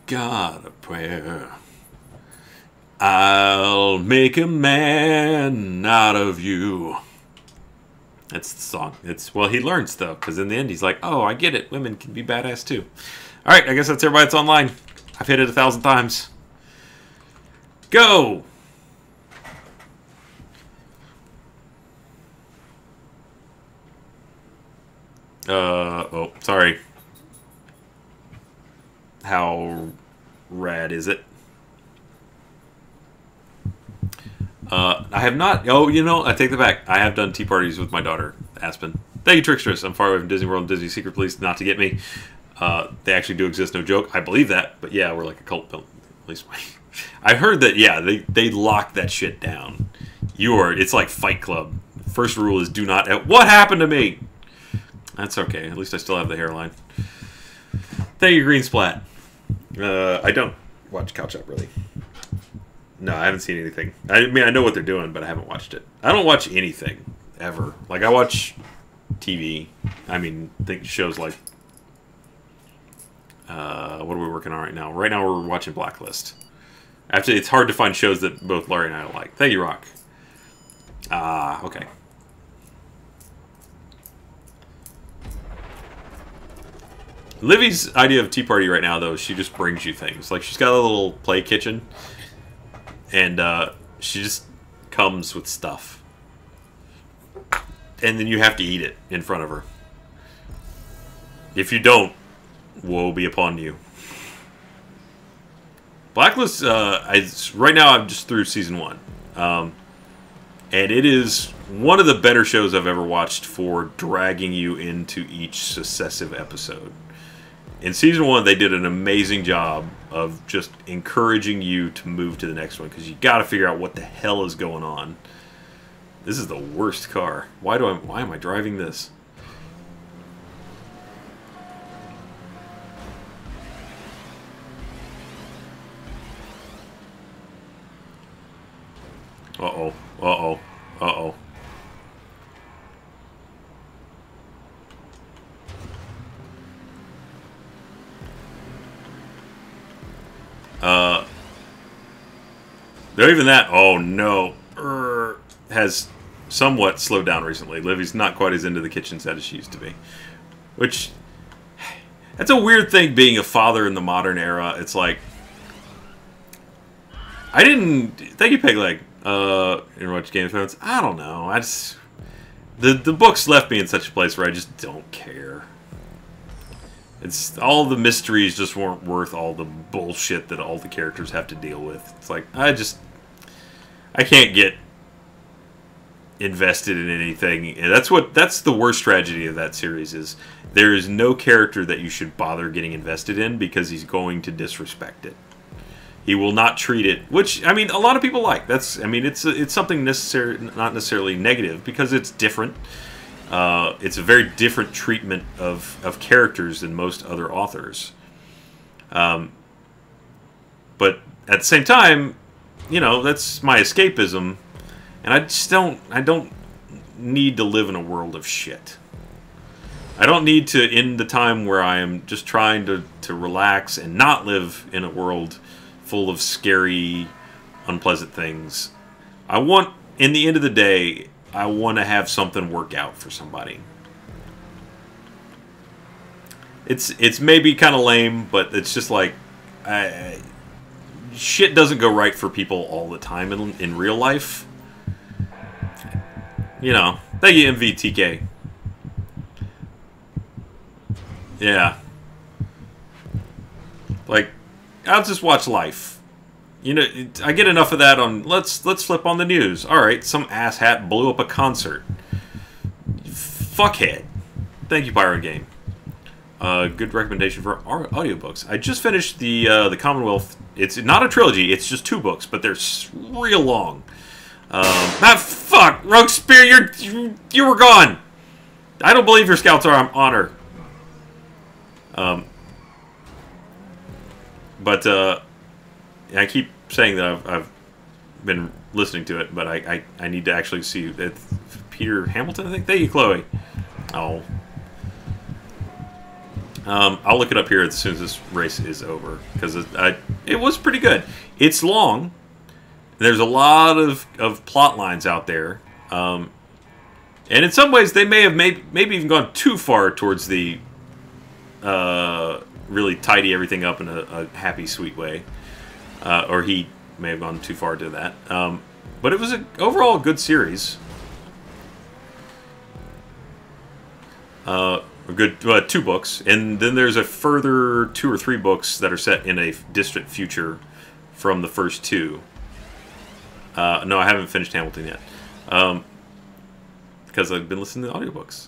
Got a prayer. I'll make a man out of you. That's the song. Well, he learns, though, because in the end, he's like, oh, I get it. Women can be badass, too. All right, I guess that's everybody that's online. I've hit it 1,000 times. Go! Oh, sorry. How rad is it? I have not. Oh, you know, I take that back. I have done tea parties with my daughter, Aspen. Thank you, Trickstress. I'm far away from Disney World and Disney Secret Police not to get me. They actually do exist, no joke. I believe that, but yeah, we're like a cult film. At least I heard that. Yeah, they lock that shit down. It's like Fight Club. First rule is do not. What happened to me? That's okay. At least I still have the hairline. Thank you, Green Splat. I don't watch Couch Up really. No, I haven't seen anything. I mean, I know what there doing, but I haven't watched it. I don't watch anything, ever. Like, I watch TV. I mean, think shows like... what are we working on right now? Right now we're watching Blacklist. Actually, it's hard to find shows that both Larry and I like. Thank you, Rock. Okay. Livy's idea of tea party right now, though, she just brings you things. Like, she's got a little play kitchen. And she just comes with stuff. And then you have to eat it in front of her. If you don't, woe be upon you. Blacklist, right now I'm just through season 1. And it is one of the better shows I've ever watched for dragging you into each successive episode. In season 1, they did an amazing job of just encouraging you to move to the next one, because you got to figure out what the hell is going on. This is the worst car. Why am I driving this? Uh-oh. Uh-oh. Uh-oh. Though even that, oh no, has somewhat slowed down recently. Livy's not quite as into the kitchen set as she used to be. Which, that's a weird thing being a father in the modern era. It's like, I didn't, thank you, Pegleg, in watch Game of Thrones. I don't know, the books left me in such a place where I just don't care. It's all the mysteries just weren't worth all the bullshit that all the characters have to deal with. It's like I can't get invested in anything. And that's the worst tragedy of that series is there is no character that you should bother getting invested in because he's going to disrespect it. He will not treat it, which I mean, a lot of people like. It's something not necessarily negative because it's different. It's a very different treatment of characters than most other authors. But at the same time, you know, that's my escapism, and I don't need to live in a world of shit. I don't need to end the time where I am just trying to relax and not live in a world full of scary, unpleasant things. In the end of the day, I want to have something work out for somebody. It's maybe kind of lame, but it's just like shit doesn't go right for people all the time in real life. You know, thank you, MVTK. Yeah. Like, I'll just watch life. You know, I get enough of that on, let's flip on the news. Alright, some asshat blew up a concert. Fuckhead. Thank you, Byron Game. Good recommendation for our audiobooks. I just finished the Commonwealth. It's not a trilogy, it's just 2 books, but they're real long. Fuck! Rogue Spear, you were gone! I don't believe your scouts are on honor. But I keep saying that I've been listening to it, but I need to actually see it. Peter Hamilton, I think. Thank you, Chloe. Oh. I'll look it up here as soon as this race is over, because it was pretty good. It's long. There's a lot of plot lines out there, and in some ways they may have maybe even gone too far towards the really tidy everything up in a happy, sweet way, or he may have gone too far to that. But it was overall a good series. A good 2 books, and then there's a further 2 or 3 books that are set in a distant future from the first 2. No, I haven't finished Hamilton yet, because I've been listening to audiobooks.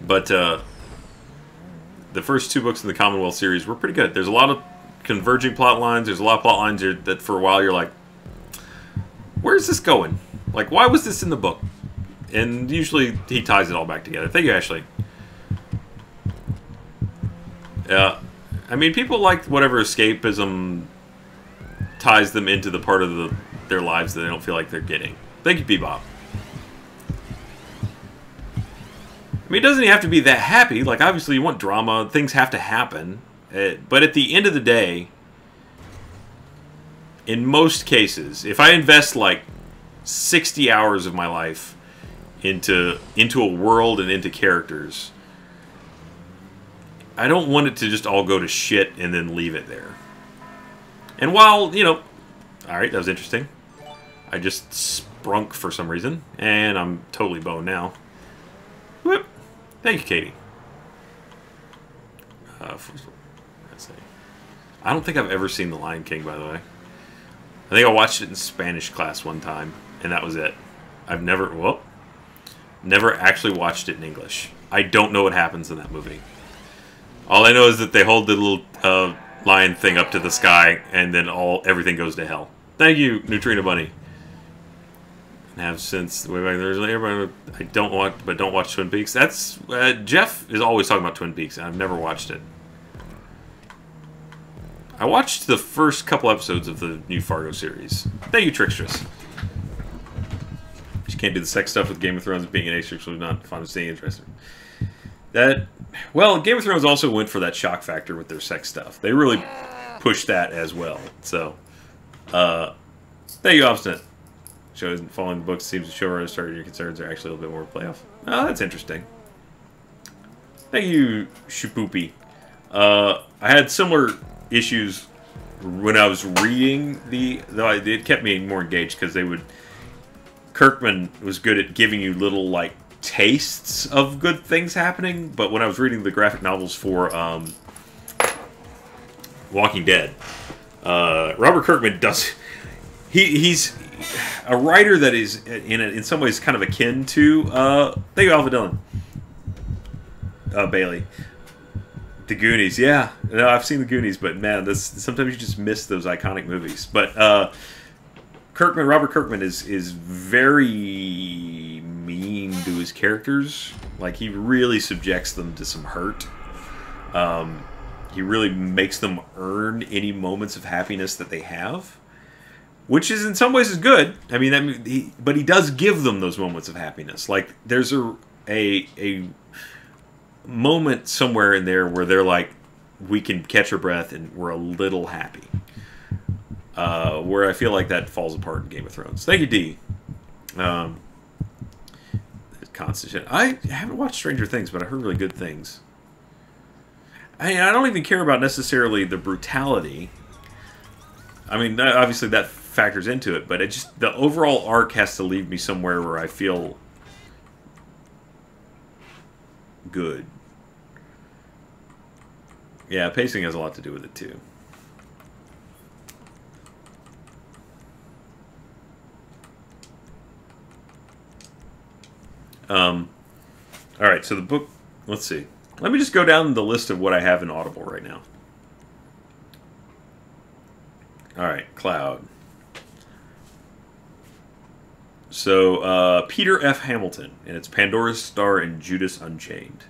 But the first 2 books in the Commonwealth series were pretty good. There's a lot of converging plot lines. There's a lot of plot lines that for a while you're like, where's this going? Like, why was this in the book? And usually he ties it all back together. Thank you, Ashley. Yeah. I mean, people like whatever escapism ties them into the part of their lives that they don't feel like they're getting. Thank you, Bebop. I mean, it doesn't have to be that happy. Like, obviously, you want drama. Things have to happen. But at the end of the day, in most cases, if I invest, like, 60 hours of my life into a world and into characters, I don't want it to just all go to shit and then leave it there. And while, you know, alright, that was interesting. I just sprunk for some reason, and I'm totally boned now. Whoop. Thank you, Katie. I don't think I've ever seen The Lion King, by the way. I think I watched it in Spanish class one time, and that was it. I've never actually watched it in English. I don't know what happens in that movie. All I know is that they hold the little lion thing up to the sky, and then everything goes to hell. Thank you, Neutrino Bunny. And have since way back there's everybody I don't watch Twin Peaks. That's Jeff is always talking about Twin Peaks, and I've never watched it. I watched the first couple episodes of the new Fargo series. Thank you, Trickstress. She can't do the sex stuff with Game of Thrones. Being an asexual is not fun to seeing. Interesting. Well, Game of Thrones also went for that shock factor with their sex stuff. They really pushed that as well. So, thank you, Obstinate. Shows following the books seems to show our starting your concerns are actually a little bit more playoff. Oh, that's interesting. Thank you, Shapoopy. I had similar issues when I was reading it kept me more engaged because Kirkman was good at giving you little like tastes of good things happening, but when I was reading the graphic novels for Walking Dead, Robert Kirkman he's a writer that is in some ways kind of akin to thank you, Alpha Dylan. Bailey. The Goonies, yeah. No, I've seen The Goonies, but man, sometimes you just miss those iconic movies. But Robert Kirkman is very mean to his characters. Like, he really subjects them to some hurt. He really makes them earn any moments of happiness that they have, which is in some ways is good. I mean, but he does give them those moments of happiness. Like, there's a moment somewhere in there where they're like, we can catch our breath and we're a little happy. Where I feel like that falls apart in Game of Thrones. Thank you, D. Constant shit. I haven't watched Stranger Things, but I heard really good things. I don't even care about necessarily the brutality. I mean, obviously that factors into it, but the overall arc has to leave me somewhere where I feel good. Yeah, pacing has a lot to do with it, too. Alright, so the book... Let's see. Let me just go down the list of what I have in Audible right now. Alright, Cloud. So, Peter F. Hamilton, and it's Pandora's Star and Judas Unchained.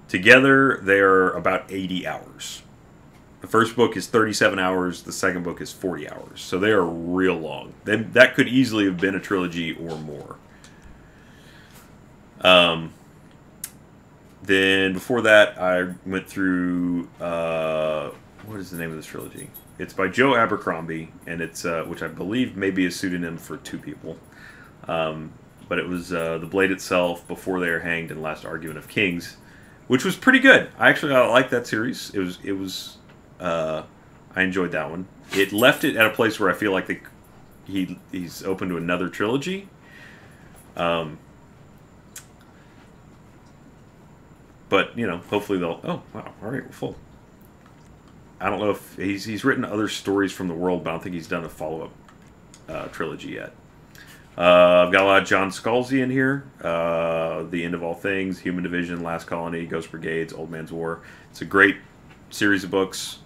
Together, they are about 80 hours. The first book is 37 hours, the second book is 40 hours. So they are real long. That could easily have been a trilogy or more. Then before that, I went through, what is the name of this trilogy? It's by Joe Abercrombie, and it's, which I believe may be a pseudonym for two people. But it was The Blade Itself, Before They Are Hanged, and Last Argument of Kings, which was pretty good. I liked that series. I enjoyed that one. It left it at a place where I feel like he's open to another trilogy. But, you know, hopefully they'll... Oh, wow. All right, we're full. I don't know if... He's written other stories from the world, but I don't think he's done a follow-up trilogy yet. I've got a lot of John Scalzi in here. The End of All Things, Human Division, Last Colony, Ghost Brigades, Old Man's War. It's a great series of books.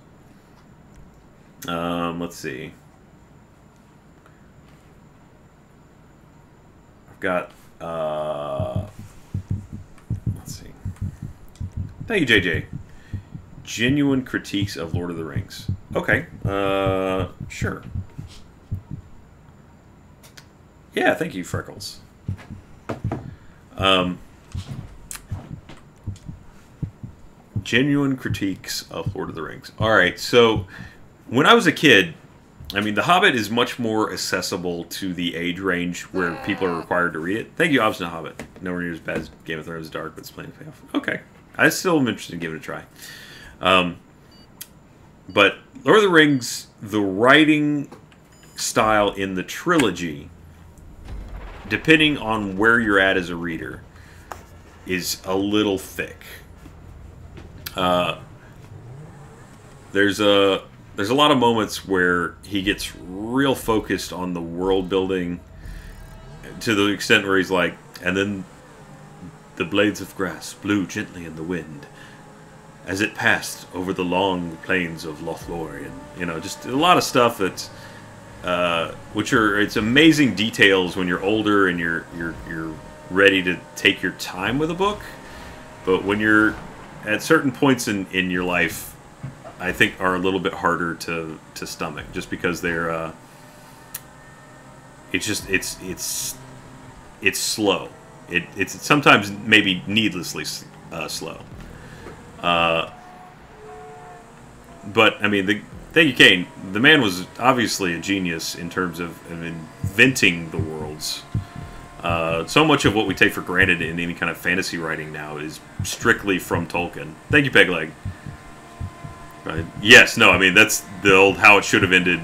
Let's see. I've got... let's see. Thank you, JJ. Genuine Critiques of Lord of the Rings. Okay. Sure. Yeah, thank you, Freckles. Genuine Critiques of Lord of the Rings. Alright, so when I was a kid, I mean, The Hobbit is much more accessible to the age range where people are required to read it. Thank you, Obstinate Hobbit. Nowhere near as bad as Game of Thrones Dark, but it's playing payoff. Okay. I still am interested in giving it a try. But Lord of the Rings, the writing style in the trilogy, depending on where you're at as a reader, is a little thick. There's a lot of moments where he gets real focused on the world building to the extent where he's like, and then the blades of grass blew gently in the wind as it passed over the long plains of Lothlorien. You know, just a lot of stuff that's it's amazing details when you're older and you're ready to take your time with a book. But when you're at certain points in your life, I think are a little bit harder to stomach, just because they're it's slow. It's sometimes maybe needlessly slow. But I mean, thank you, Kane. The man was obviously a genius in terms of inventing the worlds. So much of what we take for granted in any kind of fantasy writing now is strictly from Tolkien. Thank you, Pegleg. Yes, no, I mean, that's the old how it should have ended,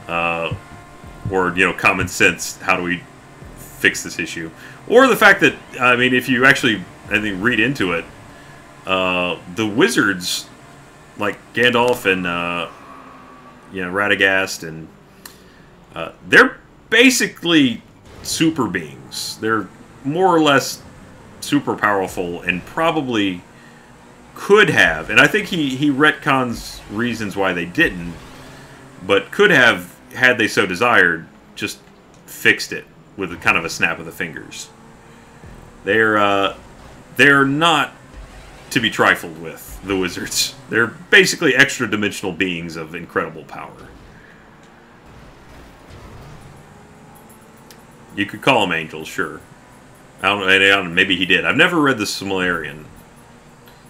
or, you know, common sense, how do we fix this issue? Or the fact that, I mean, if you actually, I think, read into it, the wizards, like Gandalf and, you know, Radagast and They're basically super beings. They're more or less super powerful and probably could have, and I think he retcons reasons why they didn't, but could have, had they so desired, just fixed it with a kind of a snap of the fingers. They're not to be trifled with, the wizards. They're basically extra-dimensional beings of incredible power. You could call them angels, sure. I don't know, maybe he did. I've never read the Silmarillion.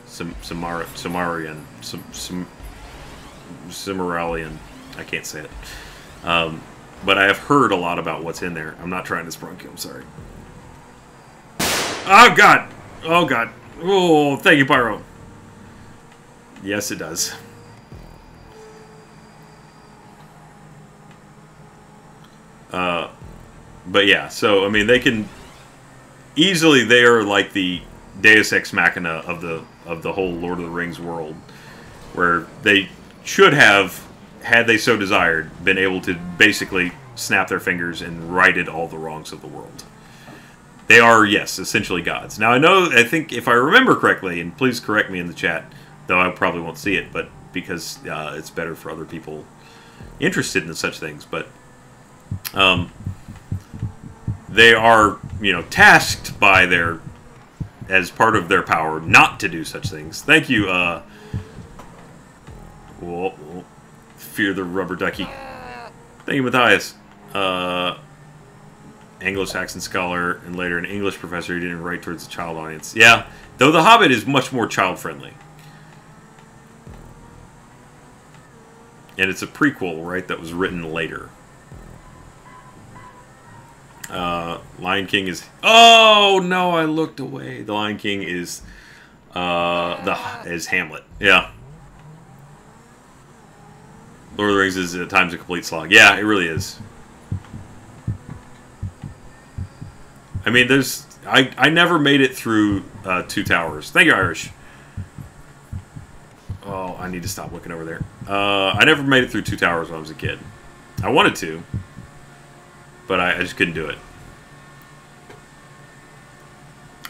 Silmarillion. I can't say it. But I have heard a lot about what's in there. I'm not trying to sprunk you, I'm sorry. Oh, God! Oh, God. Oh, thank you, Pyro. Yes, it does. But yeah, so, I mean, they can... Easily, they are like the Deus Ex Machina of the whole Lord of the Rings world. Where they should have, had they so desired, been able to basically snap their fingers and righted all the wrongs of the world. They are, yes, essentially gods. Now, I think, if I remember correctly, and please correct me in the chat, though I probably won't see it, but because it's better for other people interested in such things, but they are, tasked by as part of their power, not to do such things. Thank you, Fear the Rubber Ducky. Thank you, Matthias. Anglo-Saxon scholar, and later an English professor who didn't write towards the child audience. Yeah, though The Hobbit is much more child-friendly. And it's a prequel, right, that was written later. Lion King is... Oh, no, I looked away. The Lion King is Hamlet. Yeah. Lord of the Rings is at times a complete slog. Yeah, it really is. I mean, I never made it through Two Towers. Thank you, Irish. Oh, I need to stop looking over there. I never made it through Two Towers when I was a kid. I wanted to, but I just couldn't do it.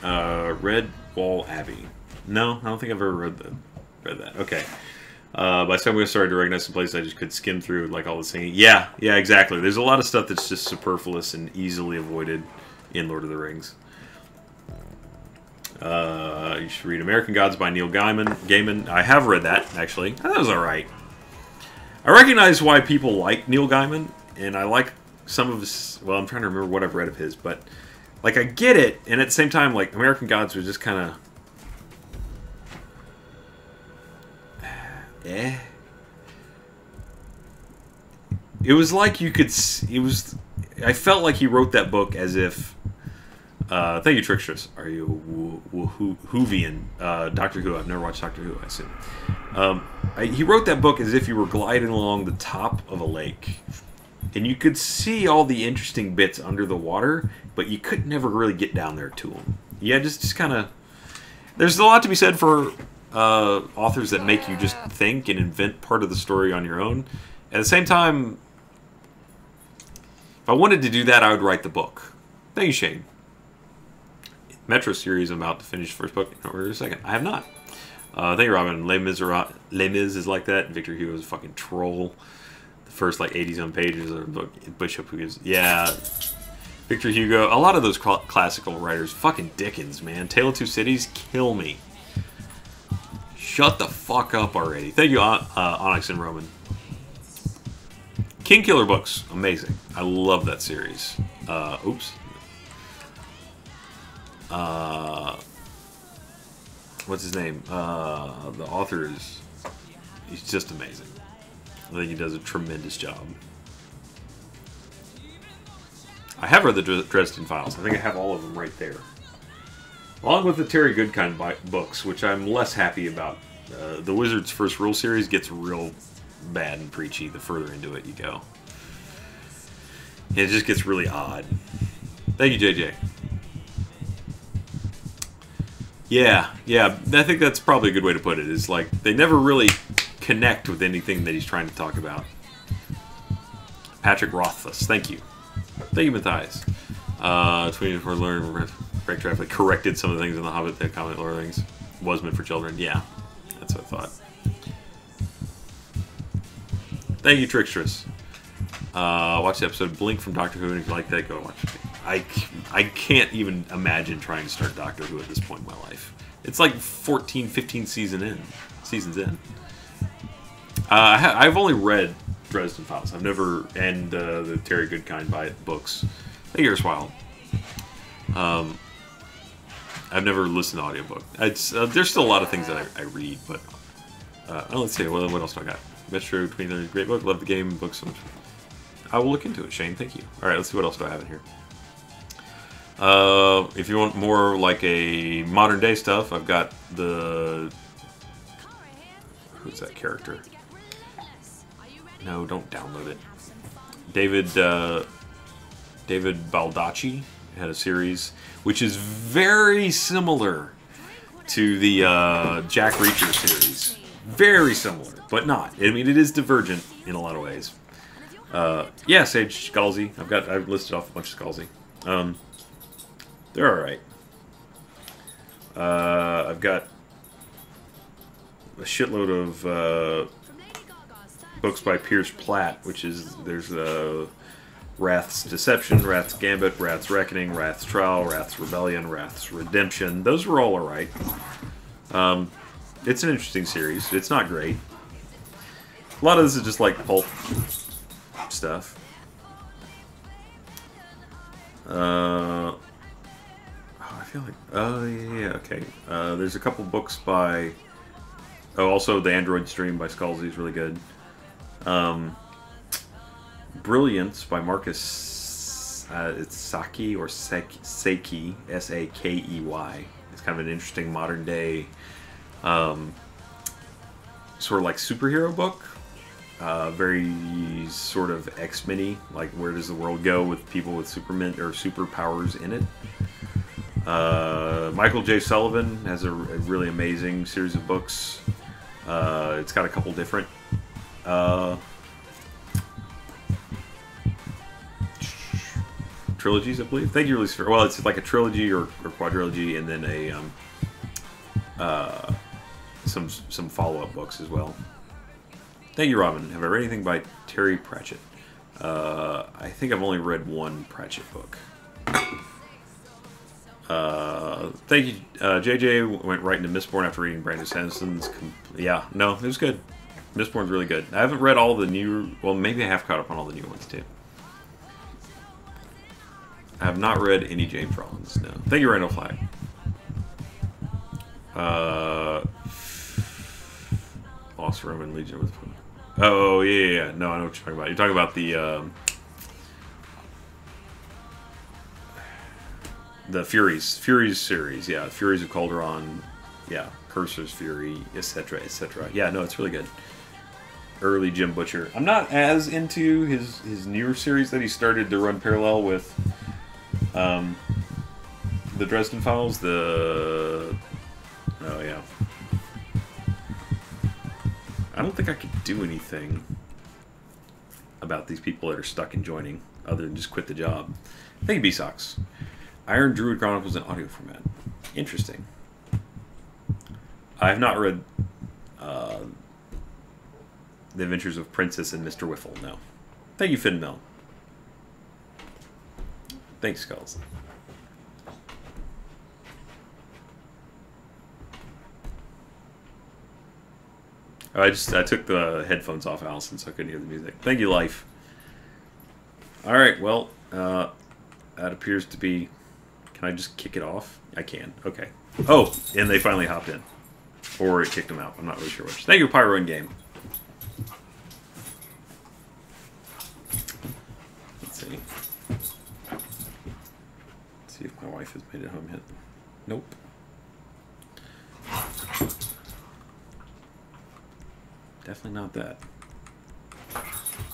Red Wall Abbey. No, I don't think I've ever read that. Okay. By the time we started to recognize some places, I just could skim through like all the singing. Yeah, exactly. There's a lot of stuff that's just superfluous and easily avoided in Lord of the Rings. You should read American Gods by Neil Gaiman. I have read that, actually. That was alright. I recognize why people like Neil Gaiman, and I like some of his... Well, I'm trying to remember what I've read of his, but... Like, I get it, and at the same time, like, American Gods was just kind of... It was like you could... I felt like he wrote that book as if... thank you, Tricksters. Are you Whovian? Doctor Who. I've never watched Doctor Who, I assume. He wrote that book as if you were gliding along the top of a lake. And you could see all the interesting bits under the water, but you could never really get down there to them. Yeah, just kind of... There's a lot to be said for authors that make you just think and invent part of the story on your own. At the same time, if I wanted to do that, I would write the book. Thank you, Shane. Metro series, I'm about to finish the first book. In a second. I have not. Thank you, Robin. Les Mis is like that. Victor Hugo is a fucking troll. The first, like, 80-some pages of the book. Bishop, who gives... Yeah. Victor Hugo. A lot of those classical writers. Fucking Dickens, man. Tale of Two Cities, kill me. Shut the fuck up already. Thank you, Onyx and Roman. King Killer books. Amazing. I love that series. Oops. What's his name? The author is... He's just amazing. I think he does a tremendous job. I have read the Dresden Files. I think I have all of them right there. Along with the Terry Goodkind books, which I'm less happy about. The Wizard's First Rule series gets real bad and preachy the further into it you go. It just gets really odd. Thank you, JJ. Yeah, I think that's probably a good way to put it. Is like, they never really connect with anything that he's trying to talk about. Patrick Rothfuss. Thank you. Thank you, Matthias. 24 learn break traffic corrected some of the things in the Hobbit that comment Lord of the Rings was meant for children. Yeah, that's what I thought. Thank you, Trickstress. Watch the episode Blink from Doctor Who, and if you like that, go watch it. I can't even imagine trying to start Doctor Who at this point in my life. It's like 14, 15 seasons in. I've only read Dresden Files. I've never, and the Terry Goodkind books. Thank you, Wild. I've never listened to audiobook. There's still a lot of things that I read, but let's see. What else do I got? Metro 23, great book. Love the game. Books. So much. I will look into it, Shane. Thank you. All right, let's see what else do I have in here. If you want more like a modern day stuff, I've got the... Who's that character? No, don't download it. David Baldacci had a series which is very similar to the Jack Reacher series. Very similar, but not. I mean, it is divergent in a lot of ways. Yeah, Sage Scalzi. I've listed off a bunch of Scalzi. They're alright. I've got a shitload of books by Pierce Platt, which is, there's Wrath's Deception, Wrath's Gambit, Wrath's Reckoning, Wrath's Trial, Wrath's Rebellion, Wrath's Redemption. Those were all alright. It's an interesting series. It's not great. A lot of this is just like pulp stuff. I feel like... Oh, yeah, okay. There's a couple books by... Oh, also The Android Stream by Scalzi is really good. Brilliance by Marcus... it's Saki or Saki, S-A-K-E-Y. It's kind of an interesting modern day... sort of like superhero book. Very sort of X-Men-y, like where does the world go with people with superpowers in it. Michael J. Sullivan has a really amazing series of books. It's got a couple different trilogies, I believe. Thank you, release for, well, it's like a trilogy or quadrilogy, and then a some follow-up books as well. Thank you, Robin. Have I read anything by Terry Pratchett? I think I've only read one Pratchett book. Thank you. JJ went right into Mistborn after reading Brandon Sanderson's... Yeah, no, it was good. Mistborn's really good. I haven't read all the new... Well, maybe I have caught up on all the new ones, too. I have not read any James Rollins, no. Thank you, Randall Flag. Lost Roman Legion with... Oh, yeah. No, I know what you're talking about. You're talking about the Furies. Furies series, yeah. Furies of Calderon, yeah. Cursor's Fury, etc., etc. Yeah, no, it's really good. Early Jim Butcher. I'm not as into his newer series that he started to run parallel with the Dresden Files, Oh, yeah. I don't think I could do anything about these people that are stuck in joining other than just quit the job. Thank you, B-Sox. Iron Druid Chronicles in audio format. Interesting. I have not read The Adventures of Princess and Mr. Whiffle, no. Thank you, Finn Mill. Thanks, Skulls. I took the headphones off, Allison, so I couldn't hear the music. Thank you, Life. Alright, well, that appears to be... Can I just kick it off? I can. Okay. Oh, and they finally hopped in. Or it kicked them out. I'm not really sure which. Thank you, Pyro in Game. Let's see. Let's see if my wife has made it home yet. Nope. Definitely not that.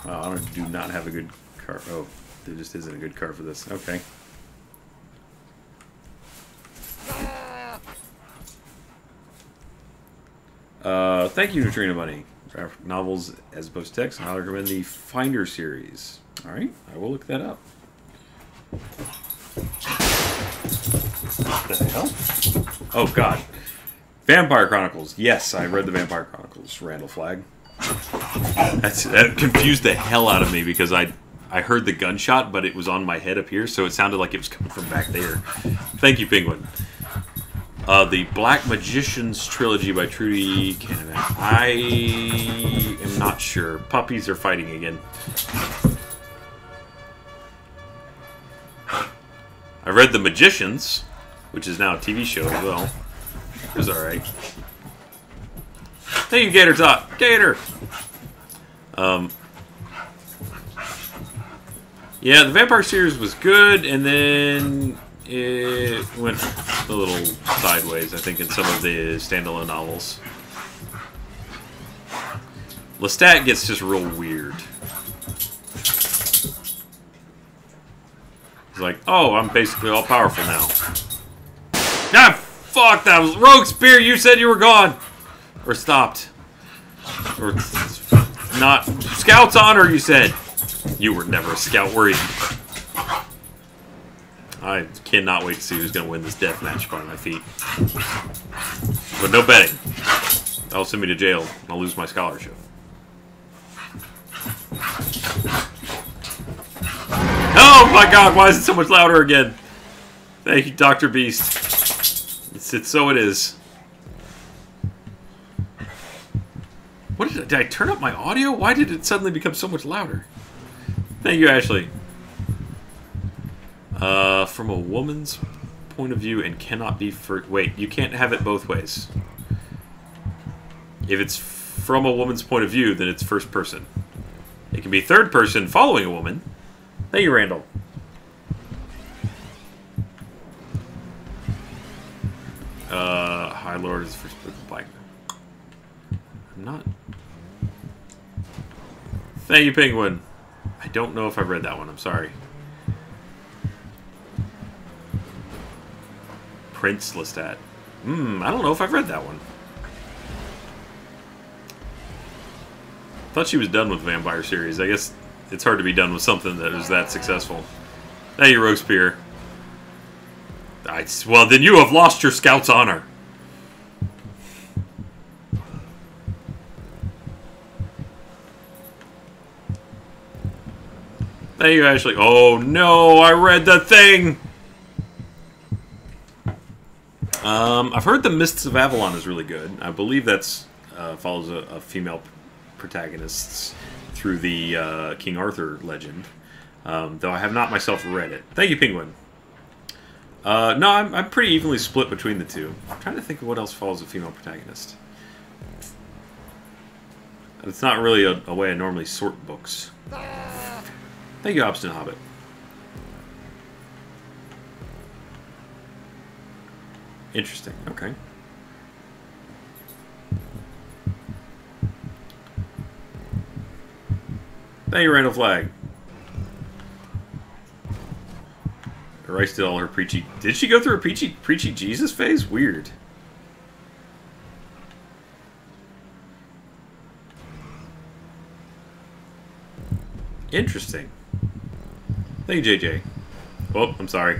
Wow, I do not have a good car. Oh, there just isn't a good car for this. Okay. Thank you, Neutrino Bunny. Graphic novels as opposed to text. I recommend the Finder series. Alright, I will look that up. What the hell? Oh, God. Vampire Chronicles. Yes, I read the Vampire Chronicles, Randall Flagg. That confused the hell out of me because I heard the gunshot, but it was on my head up here, so it sounded like it was coming from back there. Thank you, Penguin. The Black Magicians Trilogy by Trudy Canada. I am not sure. Puppies are fighting again. I read The Magicians, which is now a TV show as well. It was alright. Thank you, Gator Top. Gator! Yeah, the Vampire series was good, and then it went a little sideways, I think, in some of the standalone novels. Lestat gets just real weird. He's like, oh, I'm basically all powerful now. Ah, fuck, that was Rogue Spear, you said you were gone! Or stopped. Or not. Scout's honor, you said. You were never a scout, were you? I cannot wait to see who's going to win this death match by my feet. But no betting. That'll send me to jail, and I'll lose my scholarship. Oh my god, why is it so much louder again? Thank you, Dr. Beast. It's so it is. What did I turn up my audio? Why did it suddenly become so much louder? Thank you, Ashley. From a woman's point of view and cannot be wait, you can't have it both ways. If it's from a woman's point of view, then it's first person. It can be third person following a woman. Thank you, Randall. High Lord is first person black. I'm not. Thank you, Penguin. I don't know if I've read that one. I'm sorry. Prince Lestat. I don't know if I've read that one. Thought she was done with the Vampire series. I guess it's hard to be done with something that is that successful. Hey, you Rogue Spear. Well, then you have lost your Scout's honor. Thank you, Ashley. Oh no, I read the thing! I've heard The Mists of Avalon is really good. I believe that's follows a female protagonist through the King Arthur legend. Though I have not myself read it. Thank you, Penguin. No, I'm pretty evenly split between the two. I'm trying to think of what else follows a female protagonist. It's not really a way I normally sort books. Thank you, Obstinate Hobbit. Interesting. Okay. Thank you, Randall Flagg. Rice did all her preachy. Did she go through a preachy Jesus phase? Weird. Interesting. Thank you, JJ. Oh, I'm sorry.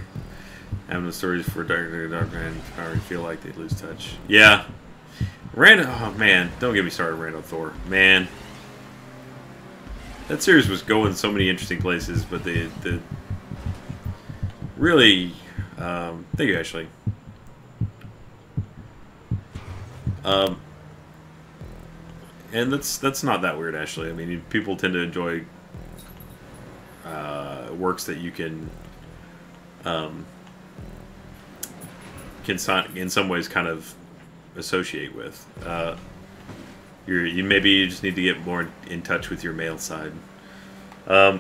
Having the stories for Dark Man, I feel like they lose touch. Yeah. Randall, oh man, don't get me started, Randall Thor. Man. That series was going so many interesting places, but the really, thank you, Ashley. And that's not that weird, Ashley. I mean, people tend to enjoy works that you can in some ways kind of associate with. You maybe just need to get more in touch with your male side. I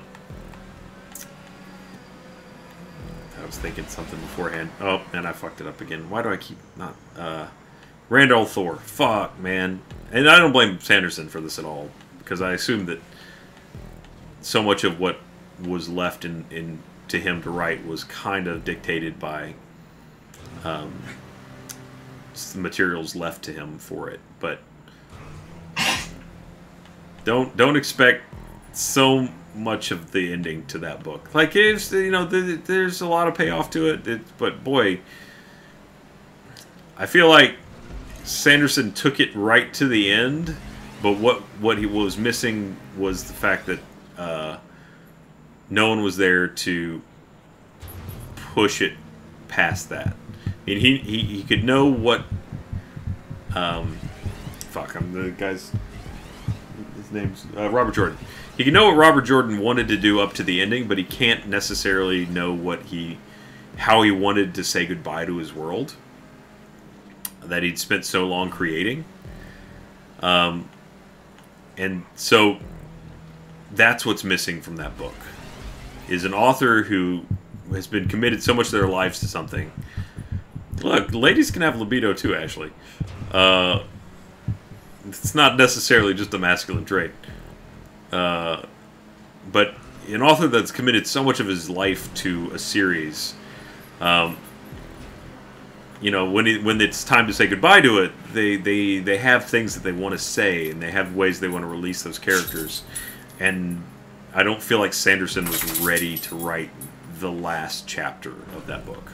was thinking something beforehand. Oh, and I fucked it up again. Why do I keep not... Randall Thor. Fuck, man. And I don't blame Sanderson for this at all, because I assume that so much of what was left to him to write was kind of dictated by the materials left to him for it. But don't expect so much of the ending to that book. Like, it's, you know, there's a lot of payoff to it, but boy, I feel like Sanderson took it right to the end, but what he was missing was the fact that no one was there to push it past that. I mean, he could know what I'm the guy's, his name's Robert Jordan. He can know what Robert Jordan wanted to do up to the ending, but he can't necessarily know how he wanted to say goodbye to his world that he'd spent so long creating. And so that's what's missing from that book, is an author who has been committed so much of their lives to something. Look, ladies can have libido too, Ashley. It's not necessarily just a masculine trait. But an author that's committed so much of his life to a series, you know, when it's time to say goodbye to it, they have things that they want to say, and they have ways they want to release those characters. And I don't feel like Sanderson was ready to write the last chapter of that book.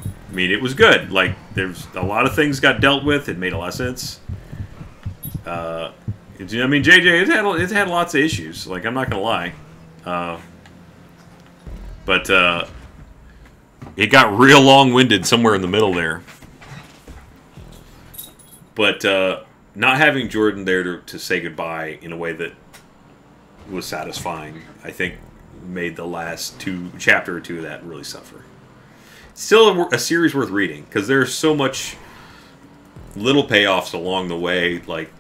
I mean, it was good. Like, there's a lot of things got dealt with. It made a lot of sense. I mean, JJ, it had lots of issues. Like, I'm not gonna lie, but it got real long-winded somewhere in the middle there. But not having Jordan there to say goodbye in a way that was satisfying, I think, made the last chapter or two of that really suffer. Still a series worth reading, because there's so much little payoffs along the way, like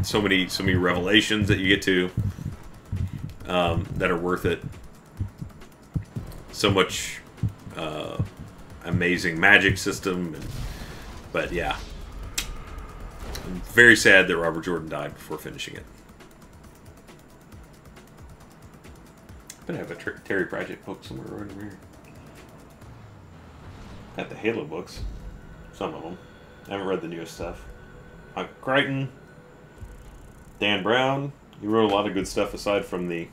so many revelations that you get to that are worth it. So much amazing magic system, but yeah, I'm very sad that Robert Jordan died before finishing it. I have a Terry Pratchett book somewhere right over here. Got the Halo books, some of them. I haven't read the newest stuff. Crichton, Dan Brown. He wrote a lot of good stuff aside from the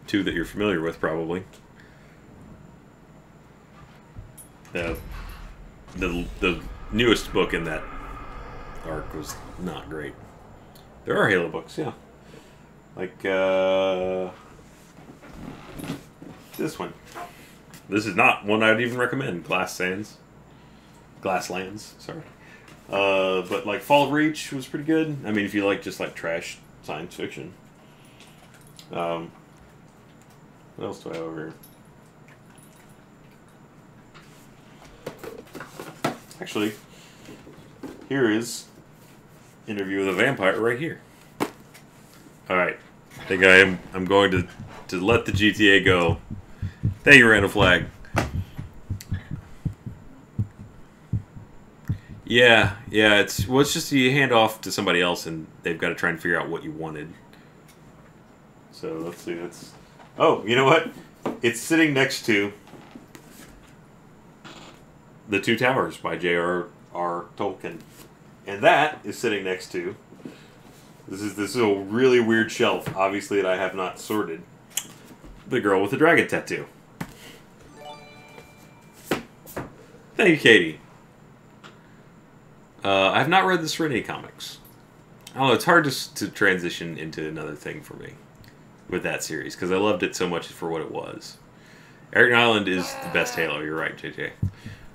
two that you're familiar with, probably. The newest book in that arc was not great. There are Halo books, yeah. Like, this one. This is not one I'd even recommend. Glasslands, sorry. But like Fall of Reach was pretty good. I mean, if you like just like trash science fiction. What else do I have over here? Actually, here is Interview with a Vampire right here. All right, I think I'm going to let the GTA go. Thank you, Randall Flag. Yeah, it's just you hand off to somebody else and they've got to try and figure out what you wanted. So let's see. Oh, you know what? It's sitting next to The Two Towers by J.R.R. Tolkien, and that is sitting next to this is a really weird shelf, obviously, that I have not sorted. The Girl with the Dragon Tattoo. Thank you, Katie. I've not read the Serenity comics. I don't know, it's hard to transition into another thing for me with that series, because I loved it so much for what it was. Eric Island is the best Halo, you're right, JJ.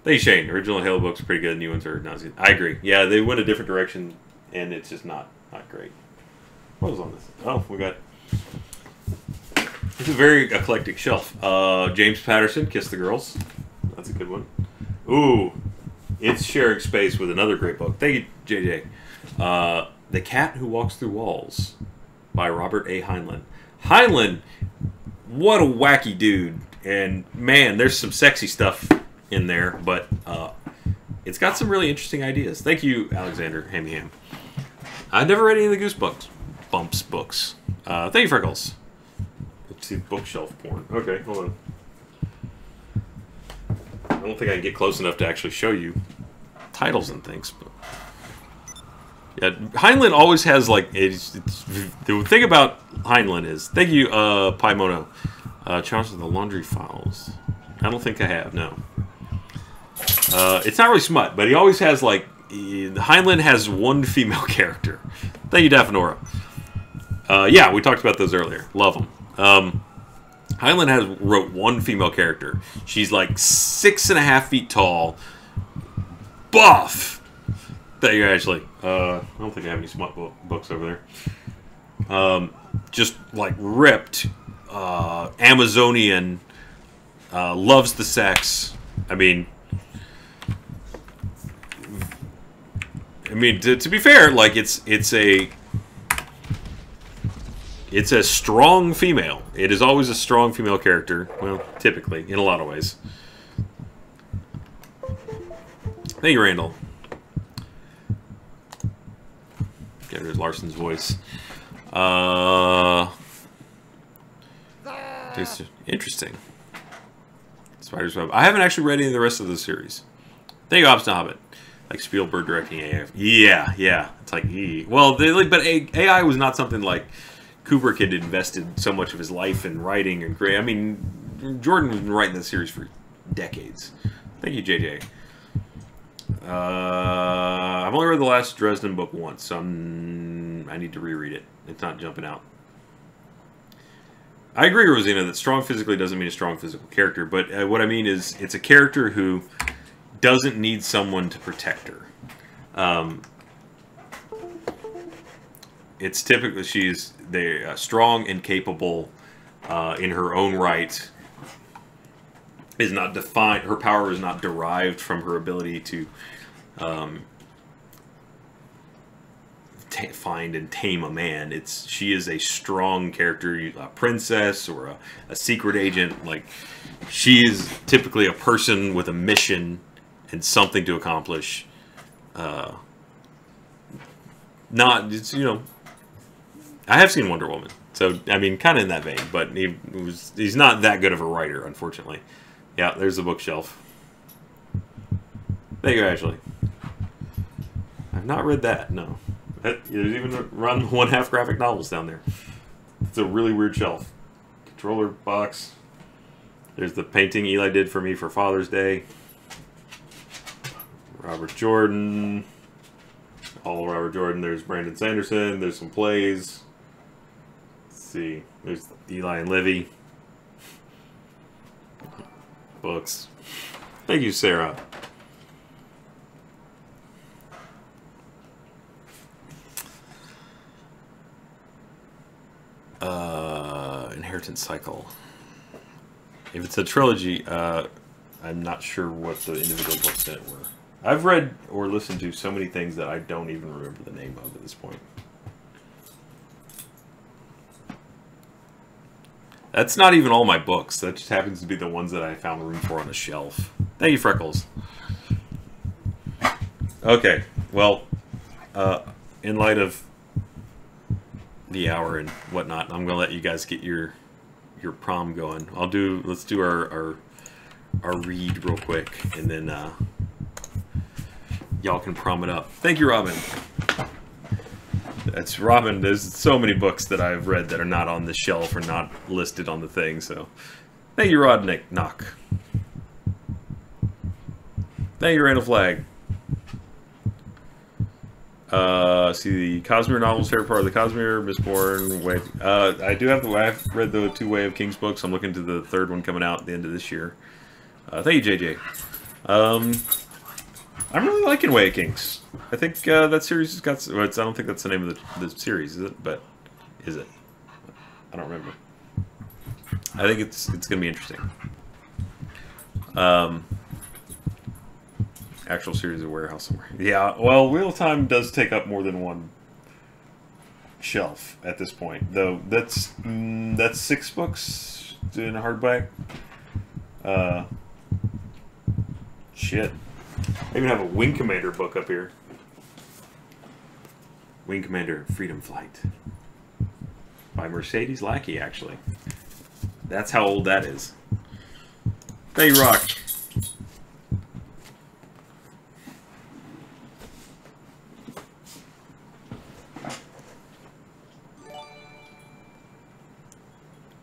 Thank you, Shane. Original Halo books are pretty good, new ones are not as good. I agree. Yeah, they went a different direction, and it's just not great. What was on this? Oh, we got... It's a very eclectic shelf. James Patterson, Kiss the Girls. That's a good one. Ooh, it's sharing space with another great book. Thank you, JJ. The Cat Who Walks Through Walls by Robert A. Heinlein. Heinlein, what a wacky dude. And man, there's some sexy stuff in there, but it's got some really interesting ideas. Thank you, Alexander Hamiham. I've never read any of the Goosebumps books. Thank you, Freckles. Let's see, bookshelf porn. Okay, hold on. I don't think I can get close enough to actually show you titles and things, but Yeah, Heinlein always has like the thing about Heinlein is thank you, Paimono. Challenge the laundry files. I don't think I have. No. It's not really smut, but he always has like Heinlein has one female character. Thank you, Daphne. Yeah, we talked about those earlier. Love them. Heinlein wrote one female character. She's like 6.5 feet tall, buff. Thank you, Ashley. I don't think I have any smut books over there. Just like ripped, Amazonian, loves the sex. I mean, to be fair, like it's a strong female. It is always a strong female character. Well, typically, in a lot of ways. Thank you, Randall. Yeah, there's Larson's voice. Interesting. Spider's Web. I haven't actually read any of the rest of the series. Thank you, Obstinate Hobbit. Like Spielberg directing AI. Yeah. It's like, well, but AI was not something like Kubrick had invested so much of his life in writing and creating. I mean, Jordan has been writing this series for decades. Thank you, JJ. I've only read the last Dresden book once, so I need to reread it. It's not jumping out. I agree, Rosina, that strong physically doesn't mean a strong physical character, but what I mean is it's a character who doesn't need someone to protect her. It's typically she's strong and capable in her own right. Is not defined. Her power is not derived from her ability to find and tame a man. She is a strong character, a princess or a secret agent. Like, she is typically a person with a mission and something to accomplish. It's, you know, I have seen Wonder Woman, so I mean, kind of in that vein. But he's not that good of a writer, unfortunately. Yeah, there's the bookshelf. Thank you, Ashley. I've not read that, no. There's even run 1/2 graphic novels down there. It's a really weird shelf. Controller box. There's the painting Eli did for me for Father's Day. Robert Jordan. All Robert Jordan. There's Brandon Sanderson. There's some plays. Let's see. There's Eli and Livy. Books. Thank you, Sarah. Inheritance Cycle. If it's a trilogy, I'm not sure what the individual books in it were. I've read or listened to so many things that I don't even remember the name of at this point. That's not even all my books. That just happens to be the ones that I found room for on the shelf. Thank you, Freckles. Okay, well, in light of the hour and whatnot, I'm gonna let you guys get your prom going. Let's do our read real quick, and then y'all can prom it up. Thank you, Robin. That's Robin. There's so many books that I've read that are not on the shelf or not listed on the thing. So, thank you, Rodnick. Knock. Thank you, Randall Flag. See the Cosmere novels, favorite part of the Cosmere, Mistborn, Way. I've read the 2 Way of Kings books. I'm looking to the 3rd one coming out at the end of this year. Thank you, JJ. I'm really liking Way of Kings. I think that series has got. Well, I don't think that's the name of the series, is it? But is it? I don't remember. I think it's gonna be interesting. Actual series of Warehouse somewhere. Yeah. Well, Wheel of Time does take up more than one shelf at this point, though. That's 6 books in a hardback. Shit. I even have a Wing Commander book up here. Wing Commander Freedom Flight. By Mercedes Lackey, actually. That's how old that is. Thank you, Rock.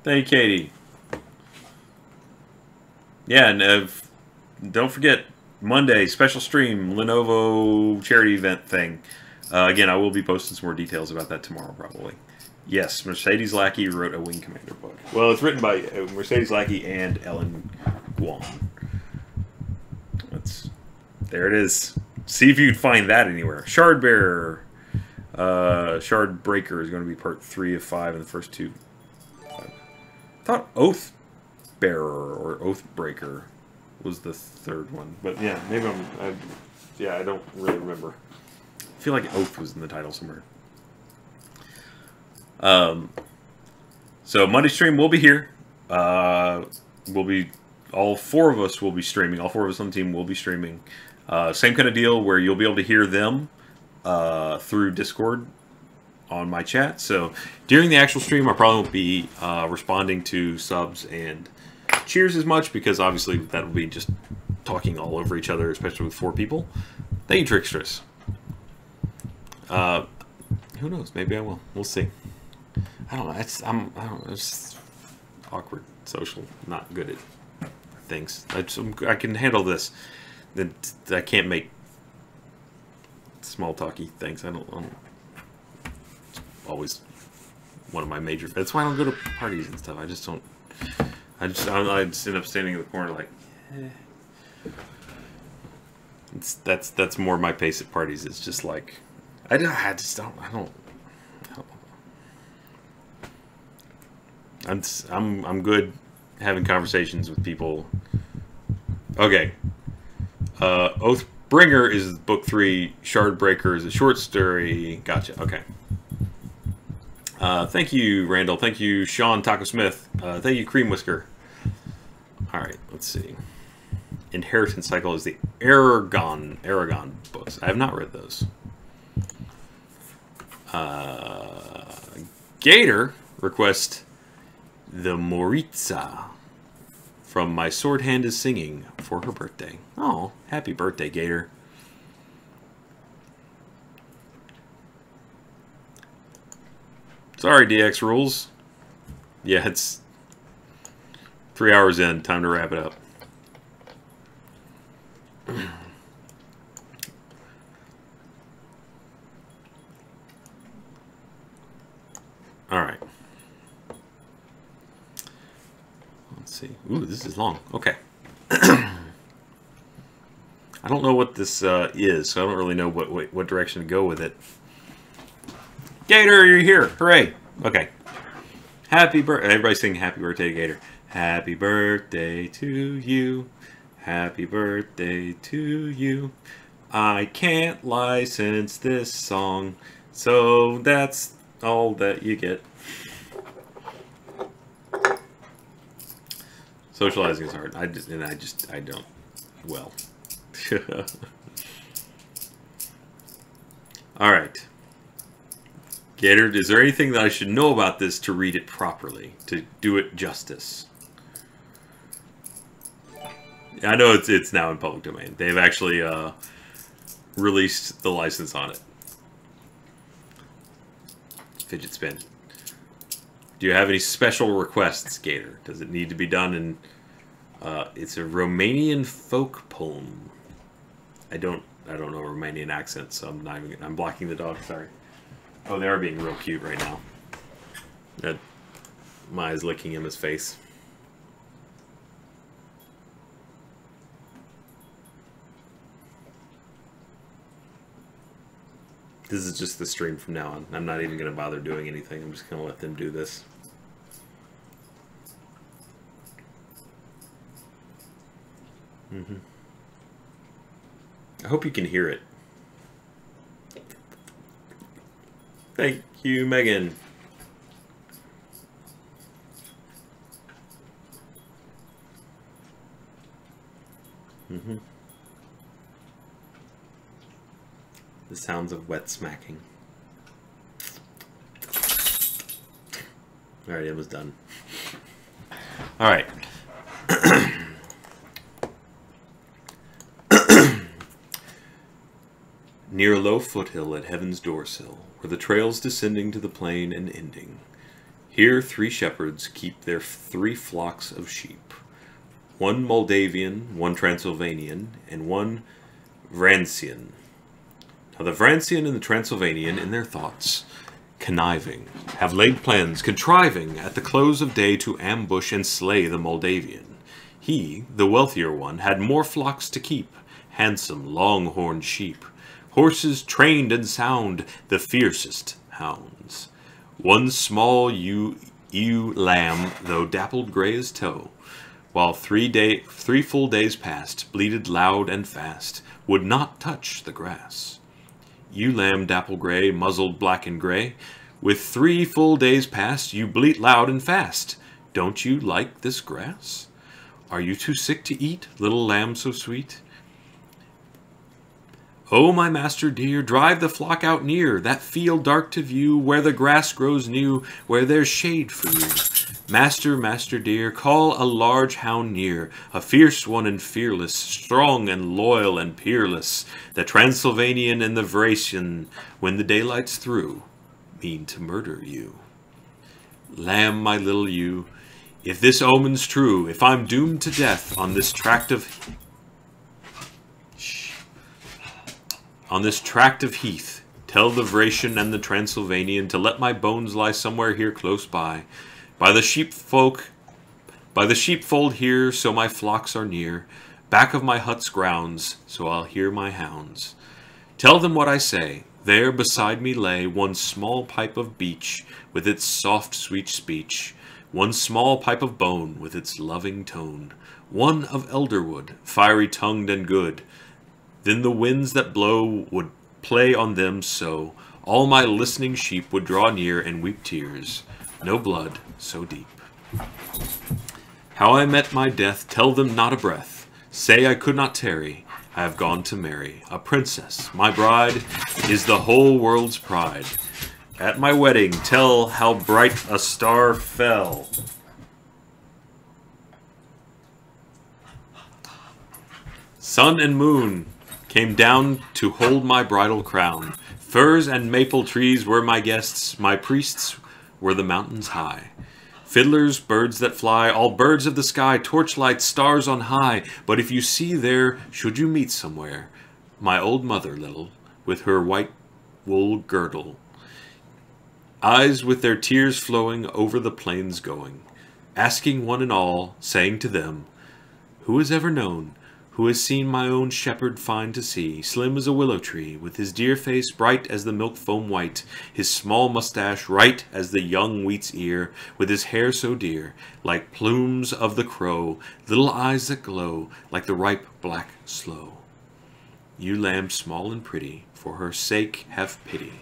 Thank you, Katie. Yeah, and don't forget, Monday, special stream, Lenovo charity event thing. Again, I will be posting some more details about that tomorrow, probably. Yes, Mercedes Lackey wrote a Wing Commander book. Well, it's written by Mercedes Lackey and Ellen Guan. There it is. See if you can find that anywhere. Shardbearer. Shard Breaker is going to be part 3 of 5 in the first 2. I thought Oath Bearer or Oath Breaker was the 3rd one. But yeah, maybe I don't really remember. I feel like Oath was in the title somewhere. So Monday stream will be here. All 4 of us will be streaming. All 4 of us on the team will be streaming. Same kind of deal where you'll be able to hear them through Discord on my chat. So during the actual stream, I probably won't be responding to subs and cheers as much because obviously that will be just talking all over each other, especially with 4 people. Thank you, Trickstress. Who knows? Maybe I will. We'll see. I don't know. It's awkward, social, not good at things. I can handle this. I can't make small talky things. I don't it's always one of my major. That's why I don't go to parties and stuff. I just don't. I just end up standing in the corner like. That's more my pace at parties. It's just like I don't. I'm good having conversations with people. Okay. Oathbringer is book 3. Shardbreaker is a short story. Gotcha. Okay. Thank you, Randall. Thank you, Sean Taco Smith. Thank you, Cream Whisker. All right. Let's see. Inheritance Cycle is the Aragon books. I have not read those. Gator requests the Moritza from My Swordhand is Singing for her birthday. Oh, happy birthday, Gator. Sorry, DX Rules. Yeah, it's 3 hours in. Time to wrap it up. All right. Let's see. Ooh, this is long. Okay. I don't know what this is, so I don't really know what direction to go with it. Gator, you're here! Hooray! Okay. Happy birthday! Everybody sing "Happy Birthday, Gator." Happy birthday to you. Happy birthday to you. I can't license this song, so that's all that you get. Socializing is hard. I don't. Well. All right. Gator, is there anything that I should know about this to read it properly, to do it justice? I know it's now in public domain. They've actually released the license on it. Fidget spin. Do you have any special requests, Gator? Does it need to be done in... it's a Romanian folk poem. I don't know Romanian accent, so I'm blocking the dog, sorry. Oh, they are being real cute right now. Maya's licking him his face. This is just the stream from now on. I'm not even going to bother doing anything. I'm just going to let them do this. I hope you can hear it. Thank you, Megan. The sounds of wet smacking. Alright, it was done. Alright. Near a low foothill at heaven's doorsill, where the trails descending to the plain and ending, Here 3 shepherds keep their 3 flocks of sheep. 1 Moldavian, 1 Transylvanian, and 1 Vrancian. Now the Vrancian and the Transylvanian, in their thoughts, conniving, have laid plans, contriving at the close of day to ambush and slay the Moldavian. He, the wealthier one, had more flocks to keep, handsome, long-horned sheep, horses trained and sound, the fiercest hounds. 1 small ewe lamb, though dappled gray as tow, while 3 full days past, bleated loud and fast, would not touch the grass. Ewe lamb dapple gray, muzzled black and gray, with 3 full days past, you bleat loud and fast. Don't you like this grass? Are you too sick to eat, little lamb so sweet? Oh, my master dear, drive the flock out near that field dark to view, where the grass grows new, where there's shade for you. Master, master dear, call a large hound near, a fierce one and fearless, strong and loyal and peerless. The Transylvanian and the Vracian, when the daylight's through, mean to murder you. Lamb, my little ewe, if this omen's true, if I'm doomed to death on this tract of heath, tell the Vracian and the Transylvanian to let my bones lie somewhere here close by the sheepfold here, so my flocks are near, back of my hut's grounds, so I'll hear my hounds. Tell them what I say. There beside me lay 1 small pipe of beech, with its soft sweet speech, 1 small pipe of bone, with its loving tone, 1 of elderwood, fiery tongued and good. Then the winds that blow would play on them so, all my listening sheep would draw near and weep tears, no blood so deep. How I met my death, tell them not a breath, say I could not tarry, I have gone to marry a princess, my bride is the whole world's pride. At my wedding, tell how bright a star fell. Sun and moon came down to hold my bridal crown. Firs and maple trees were my guests, my priests were the mountains high. Fiddlers, birds that fly, all birds of the sky, torchlight, stars on high. But if you see there, should you meet somewhere, my old mother little, with her white wool girdle, eyes with their tears flowing over the plains going, asking one and all, saying to them, who has ever known, who has seen my own shepherd fine to see, slim as a willow tree, with his dear face bright as the milk foam white, his small mustache right as the young wheat's ear, with his hair so dear, like plumes of the crow, little eyes that glow, like the ripe black sloe. You lamb small and pretty, for her sake have pity.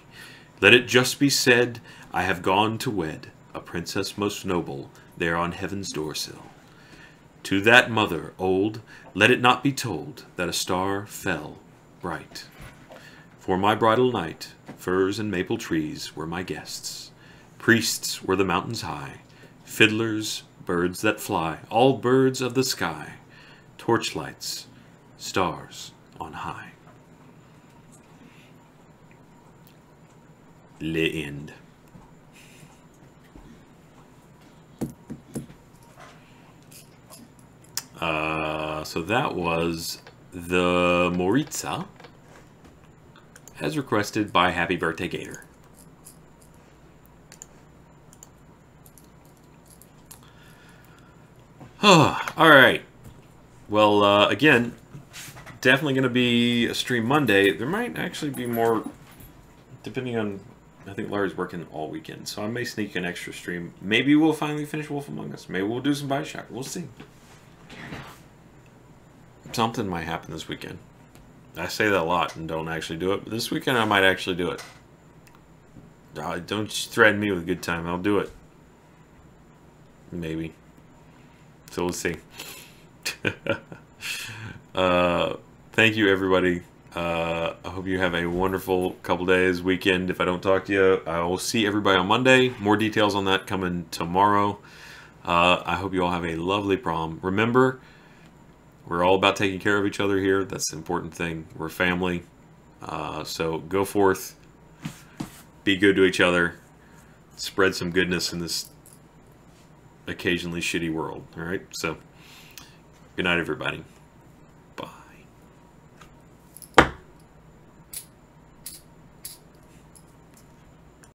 Let it just be said, I have gone to wed a princess most noble, there on heaven's doorsill. To that mother old, let it not be told that a star fell bright. For my bridal night, firs and maple trees were my guests. Priests were the mountains high, fiddlers, birds that fly, all birds of the sky, torchlights, stars on high. Le end. So that was the Moritza, as requested by Happy Birthday Gator. Alright. Well, again, definitely going to be a stream Monday. There might actually be more, depending on, I think Larry's working all weekend, so I may sneak an extra stream. Maybe we'll finally finish Wolf Among Us. Maybe we'll do some Bioshock. We'll see. Something might happen this weekend. I say that a lot and don't actually do it, but this weekend I might actually do it. Don't threaten me with a good time. I'll do it. Maybe. So we'll see. Thank you, everybody. I hope you have a wonderful couple days, weekend. If I don't talk to you, I will see everybody on Monday. More details on that coming tomorrow. I hope you all have a lovely prom. Remember, we're all about taking care of each other here. That's the important thing. We're family. So go forth. Be good to each other. Spread some goodness in this occasionally shitty world. All right, so good night, everybody.